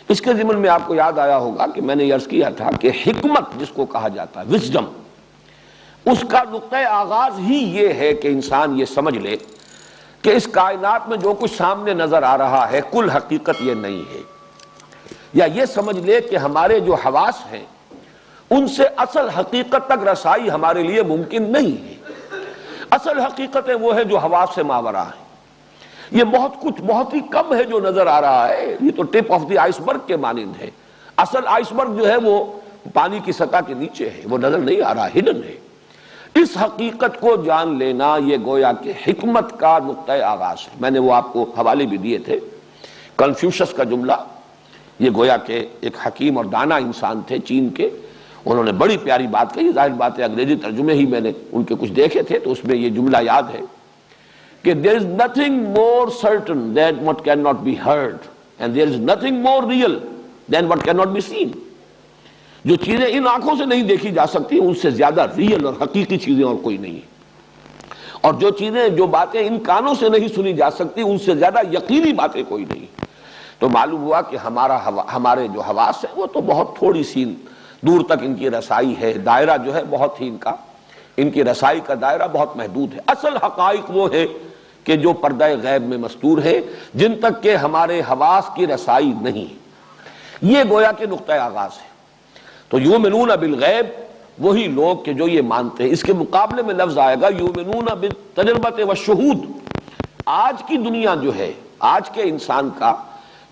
Speaker 3: اس کے ضمن میں آپ کو یاد آیا ہوگا کہ میں نے عرض کیا تھا کہ حکمت جس کو کہا جاتا ہے، وزڈم، اس کا نقطہ آغاز ہی یہ ہے کہ انسان یہ سمجھ لے کہ اس کائنات میں جو کچھ سامنے نظر آ رہا ہے کل حقیقت یہ نہیں ہے، یا یہ سمجھ لے کہ ہمارے جو حواس ہیں ان سے اصل حقیقت تک رسائی ہمارے لیے ممکن نہیں ہے۔ اصل حقیقتیں وہ ہے جو حواس سے ماورا ہے۔ یہ بہت کچھ بہت ہی کم ہے جو نظر آ رہا ہے، یہ تو ٹپ آف دی آئس برگ کے مانند ہے۔ اصل آئس برگ جو ہے وہ پانی کی سطح کے نیچے ہے، وہ نظر نہیں آ رہا، ہڈن ہے۔ اس حقیقت کو جان لینا یہ گویا کہ حکمت کا نقطۂ آغاز ہے۔ میں نے وہ آپ کو حوالے بھی دیے تھے، کنفیوشس کا جملہ، یہ گویا کہ ایک حکیم اور دانا انسان تھے چین کے، انہوں نے بڑی پیاری بات کہی، ظاہر بات ہے انگریزی ترجمے ہی میں نے ان کے کچھ دیکھے تھے تو اس میں یہ جملہ یاد ہے کہ there is nothing more certain than what cannot be heard and there is nothing more real than what cannot be seen۔ جو چیزیں ان آنکھوں سے نہیں دیکھی جا سکتی ان سے زیادہ ریئل اور حقیقی چیزیں اور کوئی نہیں ہے، اور جو چیزیں جو باتیں ان کانوں سے نہیں سنی جا سکتی ان سے زیادہ یقینی باتیں کوئی نہیں۔ تو معلوم ہوا کہ ہمارے جو حواس ہیں وہ تو بہت تھوڑی سی دور تک ان کی رسائی ہے، دائرہ جو ہے بہت ہی ان کی رسائی کا دائرہ بہت محدود ہے۔ اصل حقائق وہ ہے کہ جو پردہ غیب میں مستور ہے، جن تک کہ ہمارے حواس کی رسائی نہیں، یہ گویا کہ نقطہ آغاز ہے۔ تو یؤمنون بالغیب وہی لوگ کہ جو یہ مانتے ہیں۔ اس کے مقابلے میں لفظ آئے گا یؤمنون بالتجربۃ والشہود۔ آج کی دنیا جو ہے، آج کے انسان کا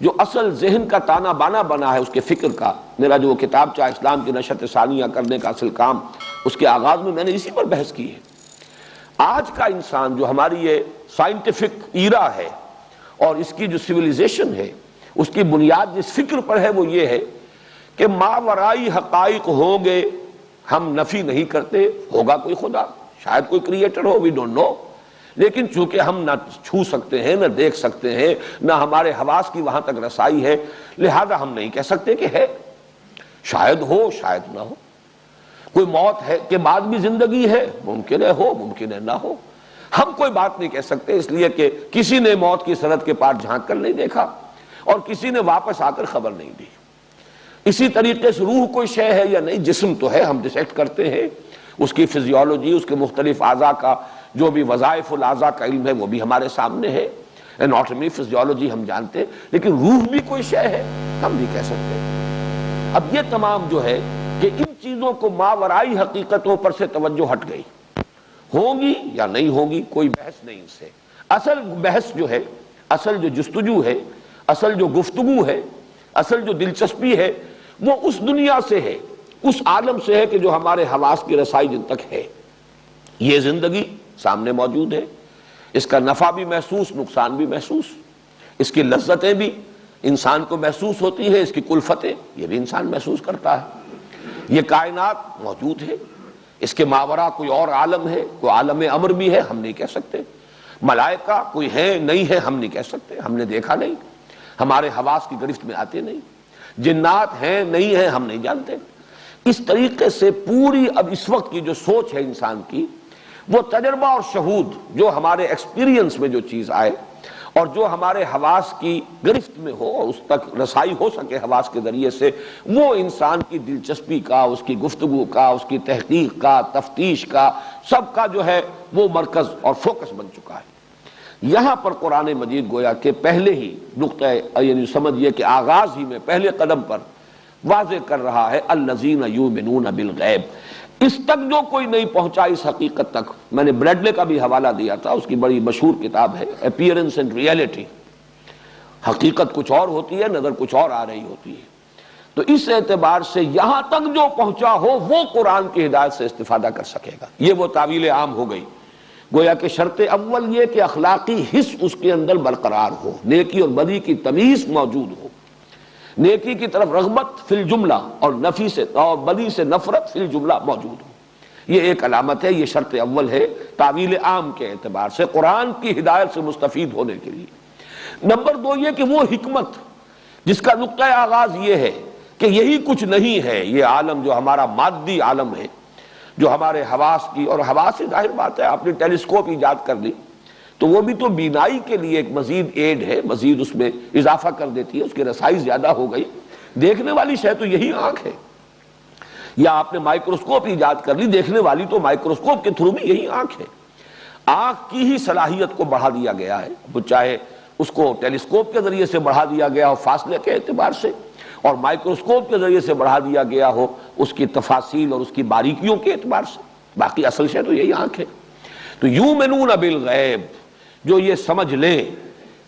Speaker 3: جو اصل ذہن کا تانا بانا بنا ہے اس کے فکر کا، میرا جو کتاب چاہ اسلام کی نشت ثانیہ کرنے کا اصل کام، اس کے آغاز میں میں نے اسی پر بحث کی ہے۔ آج کا انسان جو ہماری یہ سائنٹیفک ایرا ہے اور اس کی جو سویلائزیشن ہے، اس کی بنیاد جس فکر پر ہے وہ یہ ہے کہ ماورائی حقائق ہوں گے، ہم نفی نہیں کرتے، ہوگا کوئی خدا، شاید کوئی creator who, we don't know, لیکن چونکہ ہم نہ چھو سکتے ہیں، نہ دیکھ سکتے ہیں، نہ ہمارے حواس کی وہاں تک رسائی ہے، لہذا ہم نہیں کہہ سکتے کہ ہے، شاید ہو شاید نہ ہو۔ کوئی موت ہے کہ بعد بھی زندگی ہے، ممکن ہے ہو ممکن ہے نہ ہو۔ ہم کوئی بات نہیں کہہ سکتے، اس لیے کہ کسی نے موت کی سرحد کے پار جھانک کر نہیں دیکھا اور کسی نے واپس آ کر خبر نہیں دی۔ اسی طریقے سے روح کوئی شے ہے یا نہیں، جسم تو ہے، ہم ڈسیکٹ کرتے ہیں، اس کی فزیولوجی، اس کے مختلف اعضاء کا جو بھی وظائف الاعضاء کا علم ہے وہ بھی ہمارے سامنے ہے، اناٹمی فزیولوجی ہم جانتے ہیں، لیکن روح بھی کوئی شے ہے ہم نہیں کہہ سکتے۔ اب یہ تمام جو ہے کہ ان چیزوں کو ماورائی حقیقتوں پر سے توجہ ہٹ گئی، ہوگی یا نہیں ہوگی کوئی بحث نہیں ان سے۔ اصل بحث جو ہے، اصل جو جستجو ہے، اصل جو گفتگو ہے، اصل جو دلچسپی ہے، وہ اس دنیا سے ہے، اس عالم سے ہے کہ جو ہمارے حواس کی رسائی جن تک ہے۔ یہ زندگی سامنے موجود ہے، اس کا نفع بھی محسوس، نقصان بھی محسوس، اس کی لذتیں بھی انسان کو محسوس ہوتی ہے، اس کی کلفتیں یہ بھی انسان محسوس کرتا ہے۔ یہ کائنات موجود ہے، اس کے ماورا کوئی اور عالم ہے، کوئی عالم امر بھی ہے، ہم نہیں کہہ سکتے۔ ملائکہ کوئی ہے نہیں ہے، ہم نہیں کہہ سکتے، ہم نے دیکھا نہیں، ہمارے حواس کی گرفت میں آتے نہیں۔ جنات ہیں نہیں ہیں، ہم نہیں جانتے۔ اس طریقے سے پوری اب اس وقت کی جو سوچ ہے انسان کی، وہ تجربہ اور شہود جو ہمارے ایکسپیرینس میں جو چیز آئے اور جو ہمارے حواس کی گرفت میں ہو اور اس تک رسائی ہو سکے حواس کے ذریعے سے، وہ انسان کی دلچسپی کا، اس کی گفتگو کا، اس کی تحقیق کا، تفتیش کا، سب کا جو ہے وہ مرکز اور فوکس بن چکا ہے۔ یہاں پر قرآن مجید گویا کہ پہلے ہی نقطہ، یعنی سمجھیے کہ آغاز ہی میں پہلے قدم پر واضح کر رہا ہے الذین یؤمنون بالغیب۔ اس تک جو کوئی نہیں پہنچا، اس حقیقت تک، میں نے بریڈلے کا بھی حوالہ دیا تھا، اس کی بڑی مشہور کتاب ہے اپیئرنس اینڈ ریئلٹی، حقیقت کچھ اور ہوتی ہے، نظر کچھ اور آ رہی ہوتی ہے۔ تو اس اعتبار سے یہاں تک جو پہنچا ہو وہ قرآن کی ہدایت سے استفادہ کر سکے گا، یہ وہ تعویل عام ہو گئی۔ گویا کہ شرط اول یہ کہ اخلاقی حس اس کے اندر برقرار ہو، نیکی اور بدی کی تمیز موجود ہو، نیکی کی طرف رغبت فی الجملہ اور نفی سے اور بدی سے نفرت فی الجملہ موجود ہو۔ یہ ایک علامت ہے، یہ شرط اول ہے تعویل عام کے اعتبار سے قرآن کی ہدایت سے مستفید ہونے کے لیے۔ نمبر دو یہ کہ وہ حکمت جس کا نقطہ آغاز یہ ہے کہ یہی کچھ نہیں ہے، یہ عالم جو ہمارا مادی عالم ہے، جو ہمارے حواس کی، اور حواس سے ظاہر بات ہے آپ نے ٹیلیسکوپ ایجاد کر لی تو وہ بھی تو بینائی کے لیے ایک مزید ایڈ ہے، مزید اس میں اضافہ کر دیتی ہے، اس کی رسائی زیادہ ہو گئی۔ دیکھنے والی شے تو یہی آنکھ ہے، یا آپ نے مائکروسکوپ ایجاد کر لی، دیکھنے والی تو مائکروسکوپ کے تھرو بھی یہی آنکھ ہے۔ آنکھ کی ہی صلاحیت کو بڑھا دیا گیا ہے، وہ چاہے اس کو ٹیلیسکوپ کے ذریعے سے بڑھا دیا گیا ہو فاصلے کے اعتبار سے، اور مائکروسکوپ کے ذریعے سے بڑھا دیا گیا ہو اس کی تفاصیل اور اس کی باریکیوں کے اعتبار سے، باقی اصل شے تو یہی آنکھ ہے۔ تو یؤمنون بالغیب، جو یہ سمجھ لیں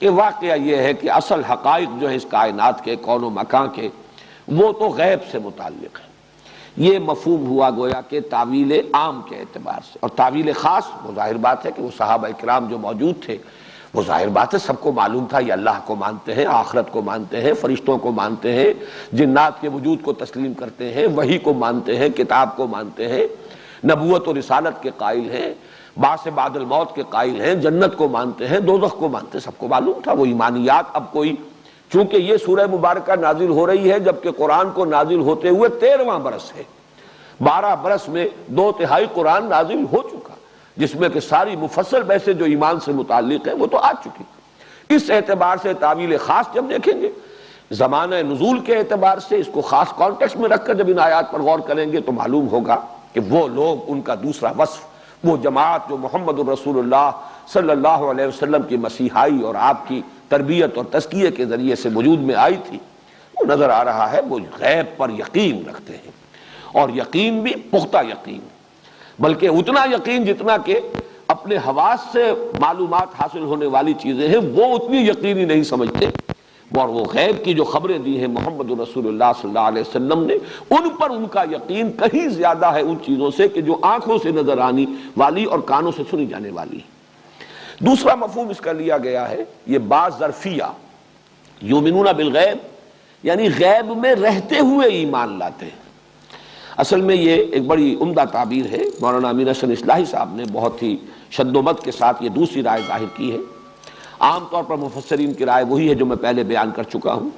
Speaker 3: کہ واقعہ یہ ہے کہ اصل حقائق جو ہے اس کائنات کے، کون و مکان کے، وہ تو غیب سے متعلق ہے۔ یہ مفہوم ہوا گویا کہ تعویل عام کے اعتبار سے، اور تعویل خاص وہ ظاہر بات ہے کہ وہ صحابہ کرام جو موجود تھے، وہ ظاہر بات ہے سب کو معلوم تھا یہ اللہ کو مانتے ہیں، آخرت کو مانتے ہیں، فرشتوں کو مانتے ہیں، جنات کے وجود کو تسلیم کرتے ہیں، وحی کو مانتے ہیں، کتاب کو مانتے ہیں، نبوت و رسالت کے قائل ہیں، بعث بعد الموت کے قائل ہیں، جنت کو مانتے ہیں، دوزخ کو مانتے ہیں، سب کو معلوم تھا وہ ایمانیات۔ اب کوئی، چونکہ یہ سورہ مبارکہ نازل ہو رہی ہے جبکہ قرآن کو نازل ہوتے ہوئے 13واں برس ہے، 12 برس میں 2/3 قرآن نازل ہو چکا، جس میں کہ ساری مفصل بحثیں جو ایمان سے متعلق ہیں وہ تو آ چکی۔ اس اعتبار سے تعویل خاص جب دیکھیں گے، زمانہ نزول کے اعتبار سے اس کو خاص کانٹیکسٹ میں رکھ کر جب ان آیات پر غور کریں گے تو معلوم ہوگا کہ وہ لوگ، ان کا دوسرا وصف، وہ جماعت جو محمد رسول اللہ صلی اللہ علیہ وسلم کی مسیحائی اور آپ کی تربیت اور تزکیے کے ذریعے سے وجود میں آئی تھی، وہ نظر آ رہا ہے وہ غیب پر یقین رکھتے ہیں، اور یقین بھی پختہ یقین، بلکہ اتنا یقین جتنا کہ اپنے حواس سے معلومات حاصل ہونے والی چیزیں ہیں وہ اتنی یقینی نہیں سمجھتے، اور وہ غیب کی جو خبریں دی ہیں محمد رسول اللہ صلی اللہ علیہ وسلم نے، ان پر ان کا یقین کہیں زیادہ ہے ان چیزوں سے کہ جو آنکھوں سے نظر آنے والی اور کانوں سے سنی جانے والی۔ دوسرا مفہوم اس کا لیا گیا ہے یہ بعض ظرفیہ، یؤمنون بالغیب یعنی غیب میں رہتے ہوئے ایمان لاتے ہیں۔ اصل میں یہ ایک بڑی عمدہ تعبیر ہے، مولانا امین حسن اصلاحی صاحب نے بہت ہی شد و مد کے ساتھ یہ دوسری رائے ظاہر کی ہے۔ عام طور پر مفسرین کی رائے وہی ہے جو میں پہلے بیان کر چکا ہوں،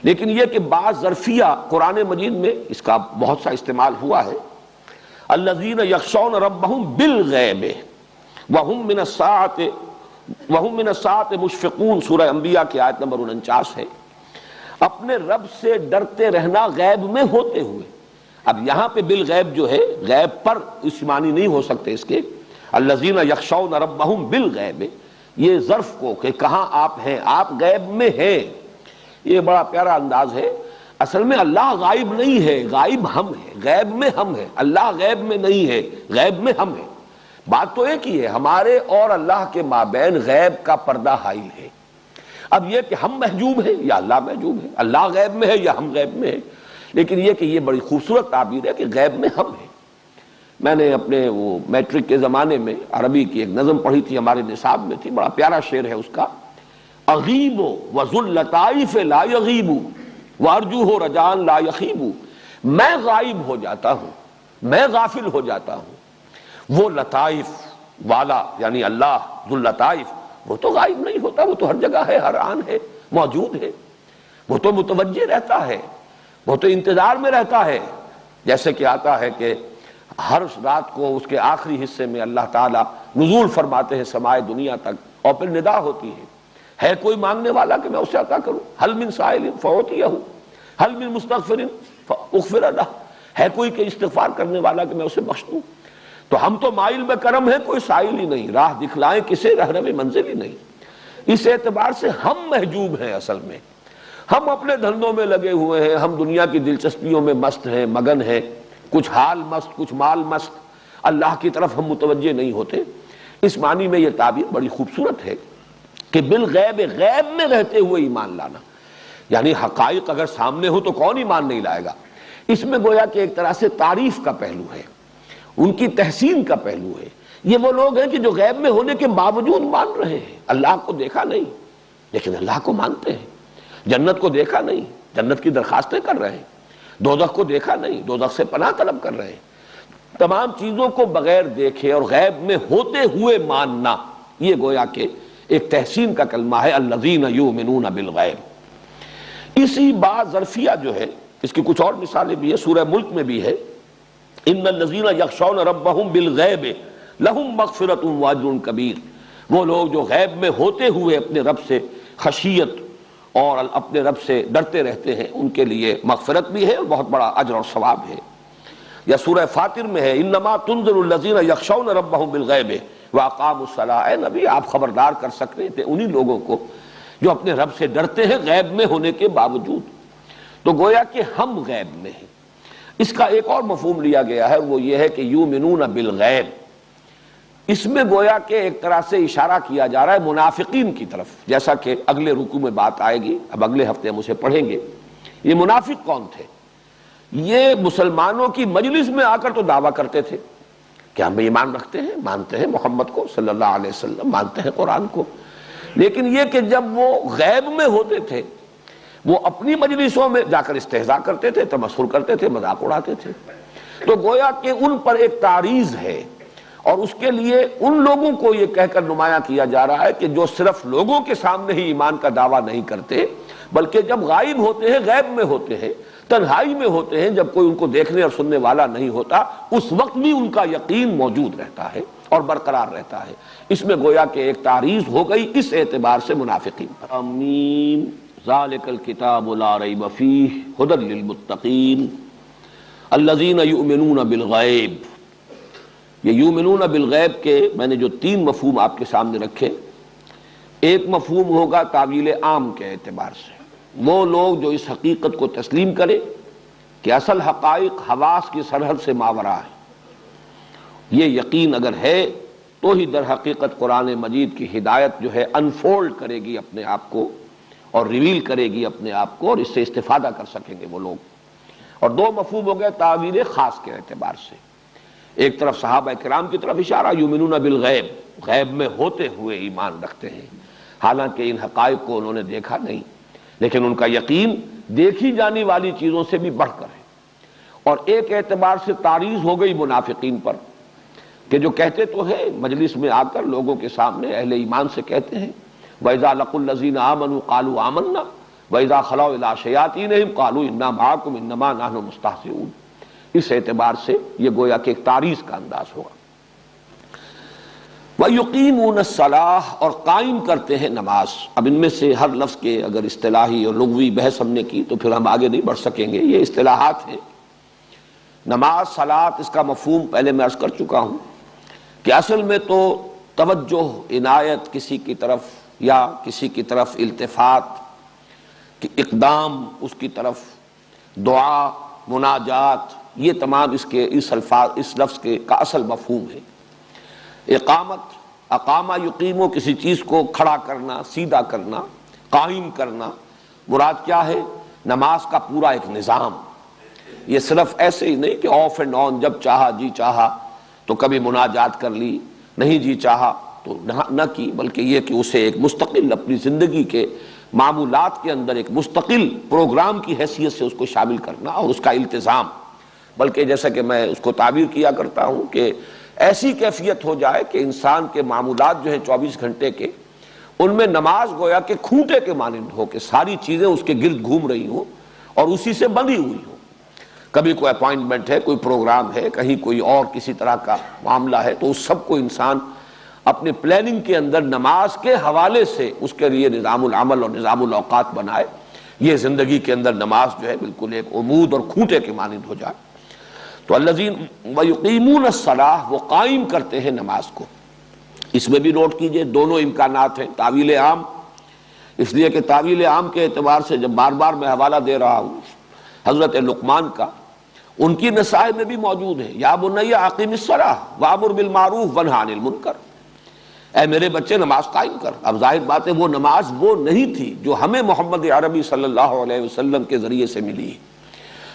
Speaker 3: لیکن یہ کہ بعض ظرفیہ قرآن مجید میں اس کا بہت سا استعمال ہوا ہے۔ الذین یخشون ربہم بالغیب، وَهُمْ مِنَ السَّاعَةِ مُشْفِقُونَ سورہ انبیاء کی آیت نمبر 49 ہے۔ اپنے رب سے ڈرتے رہنا غیب میں ہوتے ہوئے۔ اب یہاں پہ بالغیب جو ہے، غیب پر اس معنی نہیں ہو سکتے اس کے، الذین یخشون ربہم بالغیب، یہ ظرف کو کہ کہاں آپ ہیں، آپ غیب میں ہیں، یہ بڑا پیارا انداز ہے۔ اصل میں اللہ غائب نہیں ہے، غائب ہم ہیں، غیب میں ہم ہیں، اللہ غیب میں نہیں ہے، غیب میں ہم ہیں۔ بات تو ایک ہی ہے، ہمارے اور اللہ کے مابین غیب کا پردہ حائل ہے۔ اب یہ کہ ہم محجوب ہیں یا اللہ محجوب ہے، اللہ غیب میں ہے یا ہم غیب میں ہے، لیکن یہ کہ یہ بڑی خوبصورت تعبیر ہے کہ غیب میں ہم ہیں۔ میں نے اپنے وہ میٹرک کے زمانے میں عربی کی ایک نظم پڑھی تھی، ہمارے نصاب میں تھی، بڑا پیارا شعر ہے اس کا، اغیب وذو اللطائف لا یغیب وارجوہ رجان لا یخیب، میں غائب ہو جاتا ہوں، میں غافل ہو جاتا ہوں، وہ لطائف والا یعنی اللہ ذو اللطائف وہ تو غائب نہیں ہوتا، وہ تو ہر جگہ ہے، ہر آن ہے، موجود ہے، وہ تو متوجہ رہتا ہے، وہ تو انتظار میں رہتا ہے۔ جیسے کہ آتا ہے کہ ہر رات کو اس کے آخری حصے میں اللہ تعالیٰ نزول فرماتے ہیں سمائے دنیا تک، اور پھر ندا ہوتی ہے کوئی مانگنے والا کہ میں اسے عطا کروں، حل من سائل فأعطیہ، حل من مستغفر فاغفر لہ، ہے کوئی کہ استغفار کرنے والا کہ میں اسے بخش دوں۔ تو ہم تو مائل میں کرم ہے، کوئی سائل ہی نہیں، راہ دکھلائیں کسے رہنم منزل ہی نہیں۔ اس اعتبار سے ہم محجوب ہیں، اصل میں ہم اپنے دھندوں میں لگے ہوئے ہیں، ہم دنیا کی دلچسپیوں میں مست ہیں، مگن ہیں، کچھ حال مست کچھ مال مست، اللہ کی طرف ہم متوجہ نہیں ہوتے۔ اس معنی میں یہ تعبیر بڑی خوبصورت ہے کہ بالغیب، غیب میں رہتے ہوئے ایمان لانا، یعنی حقائق اگر سامنے ہو تو کون ایمان نہیں لائے گا۔ اس میں گویا کہ ایک طرح سے تعریف کا پہلو ہے، ان کی تحسین کا پہلو ہے۔ یہ وہ لوگ ہیں کہ جو غیب میں ہونے کے باوجود مان رہے ہیں، اللہ کو دیکھا نہیں لیکن اللہ کو مانتے ہیں، جنت کو دیکھا نہیں جنت کی درخواستیں کر رہے ہیں، دوزخ کو دیکھا نہیں دوزخ سے پناہ طلب کر رہے ہیں۔ تمام چیزوں کو بغیر دیکھے اور غیب میں ہوتے ہوئے ماننا، یہ گویا کہ ایک تحسین کا کلمہ ہے، الذین یؤمنون بالغیب۔ اسی بات ظرفیہ جو ہے، اس کی کچھ اور مثالیں بھی ہیں، سورہ ملک میں بھی ہے، ان الذین یخشون ربہم بالغیب لہم مغفرۃ واجر کبیر، وہ لوگ جو غیب میں ہوتے ہوئے اپنے رب سے خشیت اور اپنے رب سے ڈرتے رہتے ہیں، ان کے لیے مغفرت بھی ہے اور بہت بڑا اجر اور ثواب ہے۔ یا سورہ فاطر میں ہے، انما تنذر الذین یخشون ربہم بالغیب واقاموا الصلاۃ، اے نبی آپ خبردار کر سکتے تھے انہی لوگوں کو جو اپنے رب سے ڈرتے ہیں غیب میں ہونے کے باوجود۔ تو گویا کہ ہم غیب میں ہیں۔ اس کا ایک اور مفہوم لیا گیا ہے، وہ یہ ہے کہ یؤمنون بالغیب، اس میں گویا کہ ایک طرح سے اشارہ کیا جا رہا ہے منافقین کی طرف، جیسا کہ اگلے رکوع میں بات آئے گی، اب اگلے ہفتے ہم اسے پڑھیں گے۔ یہ منافق کون تھے؟ یہ مسلمانوں کی مجلس میں آ کر تو دعویٰ کرتے تھے کہ ہم ایمان رکھتے ہیں، مانتے ہیں محمد کو صلی اللہ علیہ وسلم، مانتے ہیں قرآن کو، لیکن یہ کہ جب وہ غیب میں ہوتے تھے وہ اپنی مجلسوں میں جا کر استہزاء کرتے تھے، تمسخر کرتے تھے، مذاق اڑاتے تھے۔ تو گویا کہ ان پر ایک تعریض ہے، اور اس کے لیے ان لوگوں کو یہ کہہ کر نمایاں کیا جا رہا ہے کہ جو صرف لوگوں کے سامنے ہی ایمان کا دعویٰ نہیں کرتے، بلکہ جب غائب ہوتے ہیں، غیب میں ہوتے ہیں، تنہائی میں ہوتے ہیں، جب کوئی ان کو دیکھنے اور سننے والا نہیں ہوتا، اس وقت بھی ان کا یقین موجود رہتا ہے اور برقرار رہتا ہے۔ اس میں گویا کہ ایک تعریض ہو گئی اس اعتبار سے منافقین پر۔ آمین۔ ذالک الکتاب لا ریب فیہ ھدی للمتقین الذین یؤمنون بالغیب۔ یہ یؤمنون بالغیب کے میں نے جو 3 مفہوم آپ کے سامنے رکھے، ایک مفہوم ہوگا تعویل عام کے اعتبار سے، وہ لوگ جو اس حقیقت کو تسلیم کرے کہ اصل حقائق حواس کی سرحد سے ماورا ہے، یہ یقین اگر ہے تو ہی در حقیقت قرآن مجید کی ہدایت جو ہے انفولڈ کرے گی اپنے آپ کو اور ریویل کرے گی اپنے آپ کو، اور اس سے استفادہ کر سکیں گے وہ لوگ۔ اور 2 مفہوم ہو گئے تعویل خاص کے اعتبار سے، ایک طرف صحابہ کرام کی طرف اشارہ، یؤمنون بالغیب، غیب میں ہوتے ہوئے ایمان رکھتے ہیں، حالانکہ ان حقائق کو انہوں نے دیکھا نہیں، لیکن ان کا یقین دیکھی جانے والی چیزوں سے بھی بڑھ کر ہے۔ اور ایک اعتبار سے تعریض ہو گئی منافقین پر کہ جو کہتے تو ہیں مجلس میں آ کر لوگوں کے سامنے اہل ایمان سے کہتے ہیں، وَإِذَا لَقُوا الَّذِينَ آمَنُوا قَالُوا آمَنَّا وَإِذَا خَلَوْا إِلَىٰ شَيَاطِينِهِمْ قَالُوا إِنَّا مَعَكُمْ إِنَّمَا نَحْنُ مُسْتَهْزِئُونَ۔ اس اعتبار سے یہ گویا کہ ایک تعریض کا انداز ہوگا۔ وَيُقِيمُونَ الصَّلَاةَ، اور قائم کرتے ہیں نماز۔ اب ان میں سے ہر لفظ کے اگر اصطلاحی اور لغوی بحث ہم نے کی تو پھر ہم آگے نہیں بڑھ سکیں گے، یہ اصطلاحات ہیں۔ نماز، صلاۃ، اس کا مفہوم پہلے میں عرض کر چکا ہوں کہ اصل میں تو توجہ، عنایت کسی کی طرف یا کسی کی طرف التفات، اقدام اس کی طرف، دعا، مناجات، یہ تمام اس لفظ کے کا اصل مفہوم ہے۔ اقامت، اقامہ یقیمو، کسی چیز کو کھڑا کرنا، سیدھا کرنا، قائم کرنا، مراد کیا ہے؟ نماز کا پورا ایک نظام۔ یہ صرف ایسے ہی نہیں کہ آف اینڈ آن، جب چاہا جی چاہا تو کبھی مناجات کر لی، نہیں جی چاہا تو نہ کی، بلکہ یہ کہ اسے ایک مستقل اپنی زندگی کے معمولات کے اندر ایک مستقل پروگرام کی حیثیت سے اس کو شامل کرنا اور اس کا التزام، بلکہ جیسا کہ میں اس کو تعبیر کیا کرتا ہوں کہ ایسی کیفیت ہو جائے کہ انسان کے معمولات جو ہیں 24 گھنٹے کے، ان میں نماز گویا کہ کھوٹے کے مانند ہو کہ ساری چیزیں اس کے گرد گھوم رہی ہوں اور اسی سے بندھی ہوئی ہوں۔ کبھی کوئی اپوائنٹمنٹ ہے، کوئی پروگرام ہے، کہیں کوئی اور کسی طرح کا معاملہ ہے، تو اس سب کو انسان اپنے پلاننگ کے اندر نماز کے حوالے سے اس کے لیے نظام العمل اور نظام الاوقات بنائے۔ یہ زندگی کے اندر نماز جو ہے بالکل ایک عمود اور کھوٹے کے مانند ہو جائے۔ تو الذین ویقیمون الصلاۃ، وہ قائم کرتے ہیں نماز کو۔ اس میں بھی نوٹ کیجئے دونوں امکانات ہیں، تعویل عام، اس لیے کہ تعویل عام کے اعتبار سے جب بار بار میں حوالہ دے رہا ہوں حضرت لقمان کا، ان کی نصائح میں بھی موجود ہے، یا بنی اقیم الصلاۃ وامر بالمعروف وانہی عن المنکر، اے میرے بچے نماز قائم کر۔ اب ظاہر بات ہے وہ نماز وہ نہیں تھی جو ہمیں محمد عربی صلی اللہ علیہ وسلم کے ذریعے سے ملی۔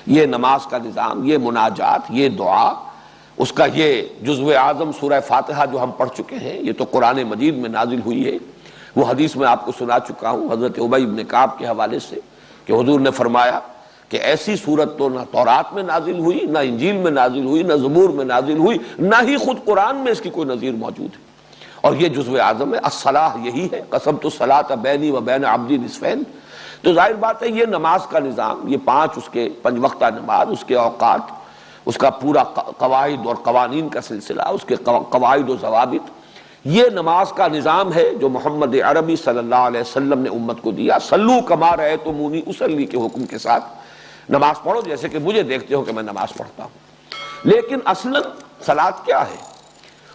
Speaker 3: یہ نماز کا نظام، یہ مناجات، یہ دعا، اس کا یہ جزو اعظم سورہ فاتحہ جو ہم پڑھ چکے ہیں، یہ تو قرآن مجید میں نازل ہوئی ہے۔ وہ حدیث میں آپ کو سنا چکا ہوں حضرت ابی بن کعب کے حوالے سے کہ حضور نے فرمایا کہ ایسی صورت تو نہ تورات میں نازل ہوئی، نہ انجیل میں نازل ہوئی، نہ زبور میں نازل ہوئی، نہ ہی خود قرآن میں اس کی کوئی نظیر موجود ہے۔ اور یہ جزو اعظم ہے، الصلاۃ یہی ہے، قسمت الصلاۃ بینی و بین عبدی نصفین۔ تو ظاہر بات ہے یہ نماز کا نظام، یہ اس کے 5 وقتہ نماز، اس کے اوقات، اس کا پورا قواعد اور قوانین کا سلسلہ، اس کے قواعد و ضوابط، یہ نماز کا نظام ہے جو محمد عربی صلی اللہ علیہ وسلم نے امت کو دیا۔ صلو کما رأیتمونی اصلی کے حکم کے ساتھ نماز پڑھو جیسے کہ مجھے دیکھتے ہو کہ میں نماز پڑھتا ہوں۔ لیکن اصلاً صلاۃ کیا ہے؟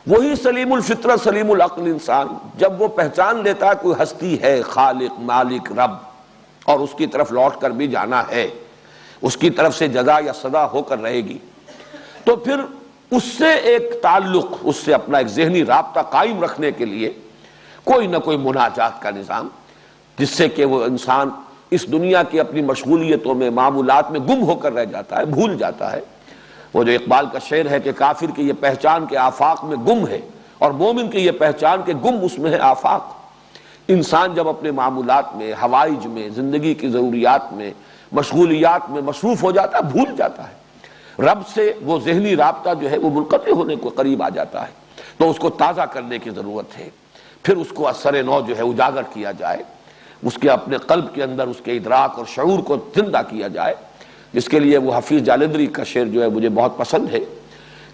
Speaker 3: وہی سلیم الفطرت سلیم العقل انسان جب وہ پہچان لیتا ہے کوئی ہستی ہے، خالق، مالک، رب، اور اس کی طرف لوٹ کر بھی جانا ہے، اس کی طرف سے جزا یا سزا ہو کر رہے گی، تو پھر اس سے ایک تعلق، اس سے اپنا ایک ذہنی رابطہ قائم رکھنے کے لیے کوئی نہ کوئی مناجات کا نظام، جس سے کہ وہ انسان اس دنیا کی اپنی مشغولیتوں میں، معمولات میں گم ہو کر رہ جاتا ہے، بھول جاتا ہے۔ وہ جو اقبال کا شعر ہے کہ کافر کی یہ پہچان کے آفاق میں گم ہے اور مومن کی یہ پہچان کے گم اس میں ہے آفاق۔ انسان جب اپنے معمولات میں، حوائج میں، زندگی کی ضروریات میں، مشغولیات میں مصروف ہو جاتا ہے، بھول جاتا ہے، رب سے وہ ذہنی رابطہ جو ہے وہ منقطع ہونے کو قریب آ جاتا ہے۔ تو اس کو تازہ کرنے کی ضرورت ہے، پھر اس کو اثر نو جو ہے اجاگر کیا جائے، اس کے اپنے قلب کے اندر اس کے ادراک اور شعور کو زندہ کیا جائے، جس کے لیے وہ حفیظ جالندری کا شعر جو ہے مجھے بہت پسند ہے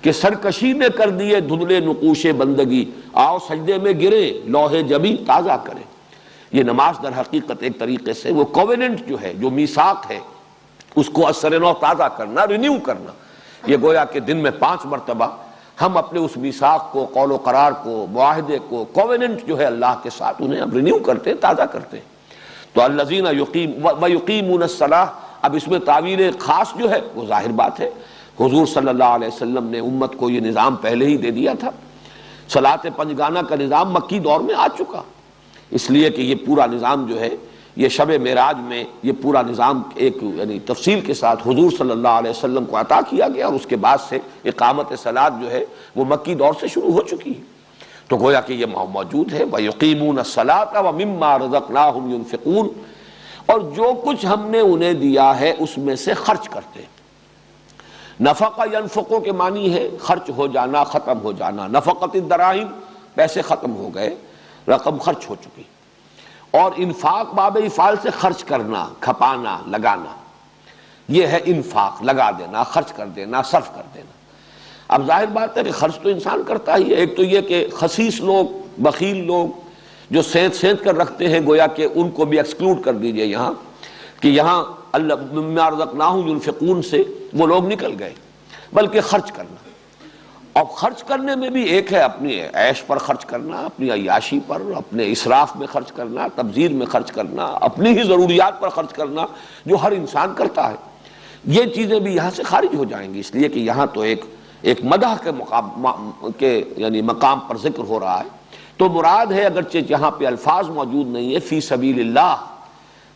Speaker 3: کہ سرکشی نے کر دیے دھندلے نقوش بندگی، آؤ سجدے میں گرے لوح جبیں تازہ کرے۔ یہ نماز در حقیقت ایک طریقے سے وہ کووننٹ جو ہے، جو میثاق ہے، اس کو اثر نو تازہ کرنا، رینیو کرنا۔ یہ گویا کہ دن میں 5 مرتبہ ہم اپنے اس میثاق کو، قول و قرار کو، معاہدے کو، کووننٹ جو ہے اللہ کے ساتھ، انہیں ہم رینیو کرتے ہیں، تازہ کرتے ہیں۔ تو الذین یقیمون الصلاۃ، اب اس میں تعویل خاص جو ہے وہ ظاہر بات ہے، حضور صلی اللہ علیہ وسلم نے امت کو یہ نظام پہلے ہی دے دیا تھا۔ صلاۃ پنجگانہ کا نظام مکی دور میں آ چکا، اس لیے کہ یہ پورا نظام جو ہے یہ شب معراج میں یہ پورا نظام ایک یعنی تفصیل کے ساتھ حضور صلی اللہ علیہ وسلم کو عطا کیا گیا، اور اس کے بعد سے اقامت صلاۃ جو ہے وہ مکی دور سے شروع ہو چکی ہے۔ تو گویا کہ یہ موجود ہے، وَيُقِيمُونَ الصَّلَاةَ وَمِمَّا رَزَقْنَاهُمْ يُنْفِقُونَ، اور جو کچھ ہم نے انہیں دیا ہے اس میں سے خرچ کرتے ہیں۔ نفقہ ینفقو کے معنی ہے خرچ ہو جانا، ختم ہو جانا، نفقت الدراہم، پیسے ختم ہو گئے، رقم خرچ ہو چکی، اور انفاق باب افعال سے خرچ کرنا، کھپانا، لگانا، یہ ہے انفاق، لگا دینا، خرچ کر دینا، صرف کر دینا۔ اب ظاہر بات ہے کہ خرچ تو انسان کرتا ہی ہے. ایک تو یہ کہ خسیس لوگ، بخیل لوگ جو سینت کر رکھتے ہیں، گویا کہ ان کو بھی ایکسکلوڈ کر دیجئے یہاں، کہ یہاں اللہ مما رزقناہم ینفقون سے وہ لوگ نکل گئے، بلکہ خرچ کرنا. اور خرچ کرنے میں بھی ایک ہے اپنی عیش پر خرچ کرنا، اپنی عیاشی پر، اپنے اسراف میں خرچ کرنا، تبذیر میں خرچ کرنا، اپنی ہی ضروریات پر خرچ کرنا جو ہر انسان کرتا ہے. یہ چیزیں بھی یہاں سے خارج ہو جائیں گی، اس لیے کہ یہاں تو ایک مدح کے یعنی مقام پر ذکر ہو رہا ہے. تو مراد ہے، اگرچہ یہاں پہ الفاظ موجود نہیں ہے فی سبیل اللہ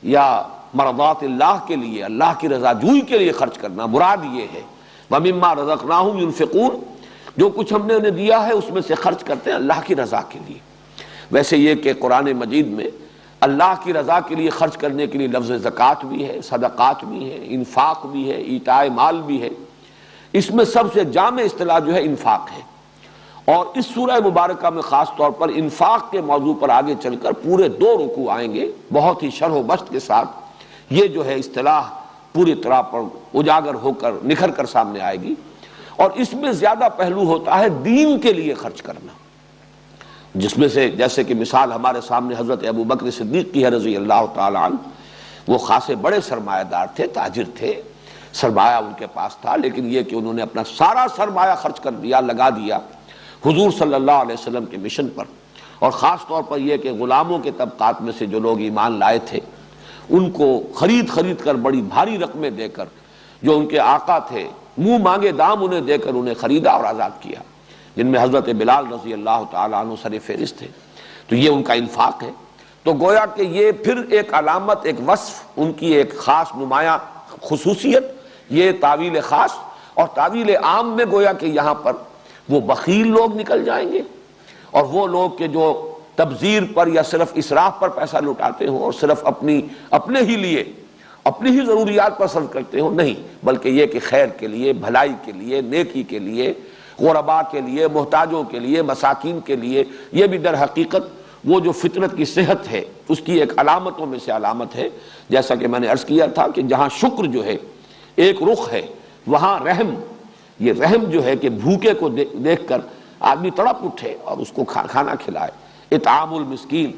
Speaker 3: یا مرضات اللہ کے لیے، اللہ کی رضا جوئی کے لیے خرچ کرنا، مراد یہ ہے وَمِمَّا رَزَقْنَاهُمْ يُنْفِقُونَ، جو کچھ ہم نے انہیں دیا ہے اس میں سے خرچ کرتے ہیں اللہ کی رضا کے لیے. ویسے یہ کہ قرآن مجید میں اللہ کی رضا کے لیے خرچ کرنے کے لیے لفظ زکوٰۃ بھی ہے، صدقات بھی ہے، انفاق بھی ہے، ایتاء مال بھی ہے. اس میں سب سے جامع اصطلاح جو ہے انفاق ہے. اور اس سورہ مبارکہ میں خاص طور پر انفاق کے موضوع پر آگے چل کر پورے 2 رکوع آئیں گے، بہت ہی شرح و بسط کے ساتھ یہ جو ہے اصطلاح پوری طرح پر اجاگر ہو کر نکھر کر سامنے آئے گی. اور اس میں زیادہ پہلو ہوتا ہے دین کے لیے خرچ کرنا، جس میں سے جیسے کہ مثال ہمارے سامنے حضرت ابو بکر صدیق کی ہے رضی اللہ تعالی عنہ. وہ خاصے بڑے سرمایہ دار تھے، تاجر تھے، سرمایہ ان کے پاس تھا، لیکن یہ کہ انہوں نے اپنا سارا سرمایہ خرچ کر دیا، لگا دیا حضور صلی اللہ علیہ وسلم کے مشن پر. اور خاص طور پر یہ کہ غلاموں کے طبقات میں سے جو لوگ ایمان لائے تھے ان کو خرید کر بڑی بھاری رقمیں دے کر، جو ان کے آقا تھے منہ مانگے دام انہیں دے کر انہیں خریدا اور آزاد کیا، جن میں حضرت بلال رضی اللہ تعالیٰ عنہ سر فہرست تھے. تو یہ ان کا انفاق ہے. تو گویا کہ یہ پھر ایک علامت، ایک وصف، ان کی ایک خاص نمایاں خصوصیت، یہ تعویل خاص. اور تعویل عام میں گویا کہ یہاں پر وہ بخیل لوگ نکل جائیں گے، اور وہ لوگ کہ جو تبذیر پر یا صرف اسراف پر پیسہ لٹاتے ہوں اور صرف اپنے ہی لیے، اپنی ہی ضروریات پر صرف کرتے ہوں، نہیں، بلکہ یہ کہ خیر کے لیے، بھلائی کے لیے، نیکی کے لیے، غرباء کے لیے، محتاجوں کے لیے، مساکین کے لیے. یہ بھی در حقیقت وہ جو فطرت کی صحت ہے اس کی ایک علامتوں میں سے علامت ہے. جیسا کہ میں نے عرض کیا تھا کہ جہاں شکر جو ہے ایک رخ ہے، وہاں رحم، یہ رحم جو ہے کہ بھوکے کو دیکھ کر آدمی تڑپ اٹھے اور اس کو کھانا کھلائے. اطعام المسکین،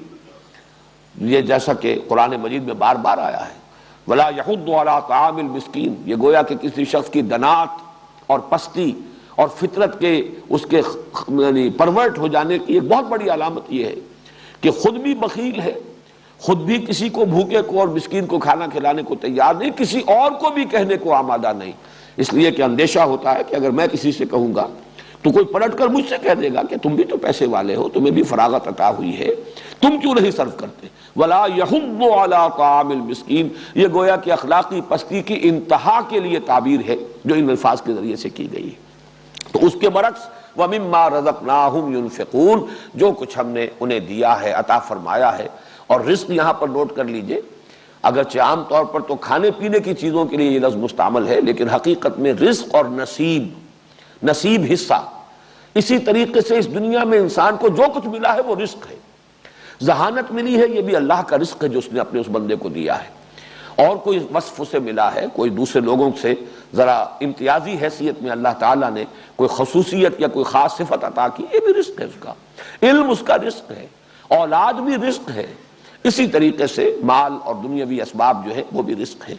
Speaker 3: یہ جیسا کہ قرآن مجید میں بار بار آیا ہے وَلَا يَحُضُّ عَلَىٰ طَعَامِ الْمِسْكِينِ، یہ گویا کہ کسی شخص کی دنات اور پستی اور فطرت کے اس کے یعنی پرورٹ ہو جانے کی ایک بہت بڑی علامت یہ ہے کہ خود بھی بخیل ہے، خود بھی کسی کو بھوکے کو اور مسکین کو کھانا کھلانے کو تیار نہیں، کسی اور کو بھی کہنے کو آمادہ نہیں. اس لیے کہ اندیشہ ہوتا ہے کہ اگر میں کسی سے کہوں گا تو کوئی پلٹ کر مجھ سے کہہ دے گا کہ تم بھی تو پیسے والے ہو، تمہیں بھی فراغت عطا ہوئی ہے، تم کیوں نہیں صرف کرتے. وَلَا يَحُضُّ عَلَىٰ طَعَامِ الْمِسْكِينِ، یہ گویا کہ اخلاقی پستی کی انتہا کے لیے تعبیر ہے جو ان الفاظ کے ذریعے سے کی گئی ہے. تو اس کے برعکس وَمِمَّا رَزَقْنَاهُمْ يُنْفِقُونَ، جو کچھ ہم نے انہیں دیا ہے، عطا فرمایا ہے. اور رزق یہاں پر نوٹ کر لیجئے، اگرچہ عام طور پر تو کھانے پینے کی چیزوں کے لیے یہ لفظ مستعمل ہے، لیکن حقیقت میں رزق اور نصیب حصہ، اسی طریقے سے اس دنیا میں انسان کو جو کچھ ملا ہے وہ رزق ہے. ذہانت ملی ہے، یہ بھی اللہ کا رزق ہے جو اس نے اپنے اس بندے کو دیا ہے. اور کوئی وصف سے ملا ہے، کوئی دوسرے لوگوں سے ذرا امتیازی حیثیت میں اللہ تعالیٰ نے کوئی خصوصیت یا کوئی خاص صفت عطا کی، یہ بھی رزق ہے اس کا. علم اس کا رزق ہے، اولاد بھی رزق ہے. اسی طریقے سے مال اور دنیاوی اسباب جو ہے وہ بھی رزق ہے.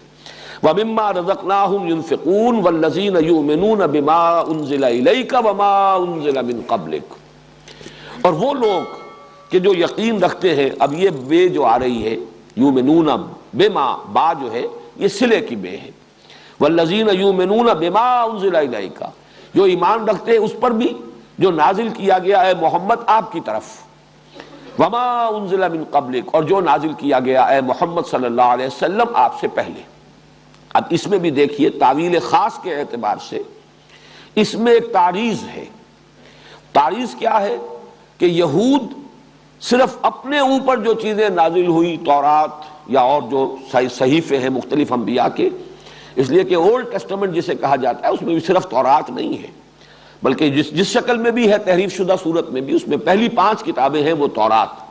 Speaker 3: وَمِمَّا رَزَقْنَاهُمْ يُنْفِقُونَ وَالَّذِينَ يُؤْمِنُونَ بِمَا أُنزِلَ إِلَيْكَ وَمَا أُنزِلَ مِن قَبْلِكَ، اور وہ لوگ کہ جو یقین رکھتے ہیں. اب یہ بے جو آ رہی ہے یؤمنون بما، با جو ہے یہ صلے کی بے ہے. والذین یؤمنون بما انزل الیک، جو ایمان رکھتے ہیں اس پر بھی جو نازل کیا گیا ہے محمد آپ کی طرف. وما انزل من قبلک، اور جو نازل کیا گیا اے محمد صلی اللہ علیہ وسلم آپ سے پہلے. اب اس میں بھی دیکھیے تعویل خاص کے اعتبار سے اس میں ایک تعریض ہے. تعریض کیا ہے کہ یہود صرف اپنے اوپر جو چیزیں نازل ہوئی، تورات یا اور جو صحیفے ہیں مختلف انبیاء کے، اس لیے کہ اولڈ ٹیسٹمنٹ جسے کہا جاتا ہے اس میں بھی صرف تورات نہیں ہے، بلکہ جس شکل میں بھی ہے تحریف شدہ صورت میں بھی، اس میں پہلی 5 کتابیں ہیں وہ تورات.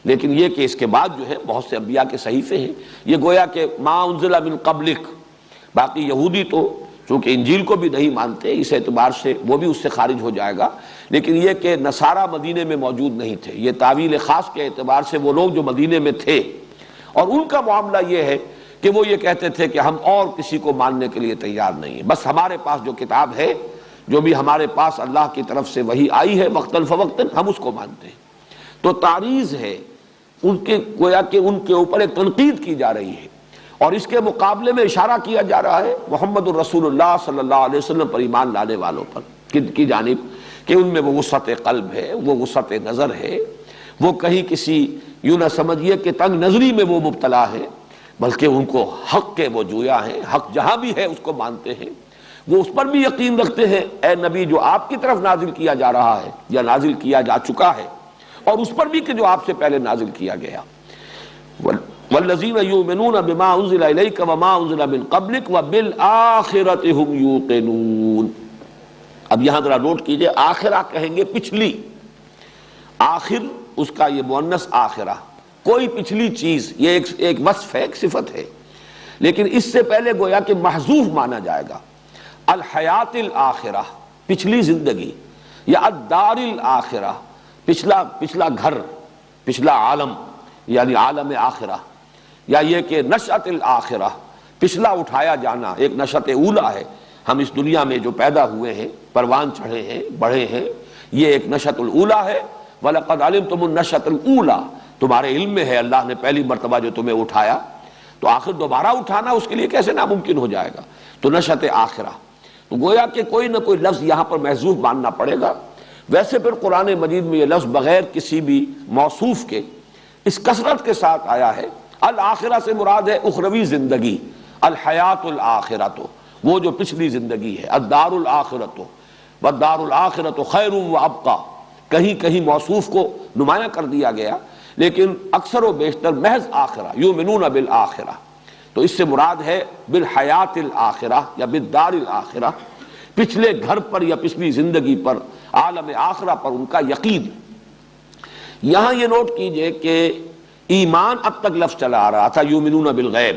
Speaker 3: لیکن یہ کہ اس کے بعد جو ہے بہت سے انبیاء کے صحیفے ہیں. یہ گویا کہ ما انزل من قبلک. باقی یہودی تو چونکہ انجیل کو بھی نہیں مانتے، اس اعتبار سے وہ بھی اس سے خارج ہو جائے گا۔ لیکن یہ کہ نصارہ مدینے میں موجود نہیں تھے، یہ تعویل خاص کے اعتبار سے وہ لوگ جو مدینے میں تھے، اور ان کا معاملہ یہ ہے کہ وہ یہ کہتے تھے کہ ہم اور کسی کو ماننے کے لیے تیار نہیں ہیں، بس ہمارے پاس جو کتاب ہے، جو بھی ہمارے پاس اللہ کی طرف سے وحی آئی ہے وقتاً فوقتاً، ہم اس کو مانتے ہیں۔ تو تعریض ہے ان کے، گویا کہ ان کے اوپر ایک تنقید کی جا رہی ہے، اور اس کے مقابلے میں اشارہ کیا جا رہا ہے محمد الرسول اللہ صلی اللہ علیہ وسلم پر ایمان لانے والوں پر کی جانب، کہ ان میں وہ وسعت قلب ہے، وہ وسعت نظر ہے، وہ کہیں کسی یوں نہ سمجھیے کہ تنگ نظری میں وہ مبتلا ہے، بلکہ ان کو حق کے وہ جویا ہیں، حق جہاں بھی ہے اس کو مانتے ہیں، وہ اس پر بھی یقین رکھتے ہیں اے نبی جو آپ کی طرف نازل کیا جا رہا ہے یا نازل کیا جا چکا ہے، اور اس پر بھی کہ جو آپ سے پہلے نازل کیا گیا۔ والذین یؤمنون بما انزل الیک وما انزل من قبلک وبالآخرۃ هم یوقنون۔ اب یہاں ذرا نوٹ کیجئے، آخرہ کہیں گے پچھلی، آخر اس کا یہ مؤنث آخرہ، کوئی پچھلی چیز، یہ ایک وصف ہے، ایک صفت ہے، لیکن اس سے پہلے گویا کہ محذوف مانا جائے گا۔ الحیات الآخرہ، پچھلی زندگی، یا الدار الآخرہ، پچھلا گھر، پچھلا عالم، یعنی عالم آخرہ، یا یہ کہ نشأۃ الآخرہ، پچھلا اٹھایا جانا، ایک نشأۃ اولا ہے، ہم اس دنیا میں جو پیدا ہوئے ہیں، پروان چڑھے ہیں، بڑھے ہیں، یہ ایک نشأۃ الاولا ہے۔ وَلَقَدْ عَلِمْتُمُ النَّشْأَةَ الْأُولَى، تمہارے علم میں ہے اللہ نے پہلی مرتبہ جو تمہیں اٹھایا، تو آخر دوبارہ اٹھانا اس کے لیے کیسے ناممکن ہو جائے گا؟ تو نشأۃ آخرہ، تو گویا کہ کوئی نہ کوئی لفظ یہاں پر محذوف ماننا پڑے گا۔ ویسے پھر قرآن مجید میں یہ لفظ بغیر کسی بھی موصوف کے اس کثرت کے ساتھ آیا ہے۔ الآخرہ سے مراد ہے اخروی زندگی، الحیات الآخرہ، تو وہ جو پچھلی زندگی ہے، الدار الآخرۃ والدار الآخرۃ خیر وابقیٰ، کہیں کہیں موصوف کو نمایاں کر دیا گیا، لیکن اکثر و بیشتر محض آخرہ، یؤمنون بالآخرہ، تو اس سے مراد ہے بالحیات الآخرہ یا بالدار الآخرہ، پچھلے گھر پر یا پچھلی زندگی پر، عالم آخرہ پر ان کا یقین۔ یہاں یہ نوٹ کیجئے کہ ایمان اب تک لفظ چلا آ رہا تھا یؤمنون بالغیب،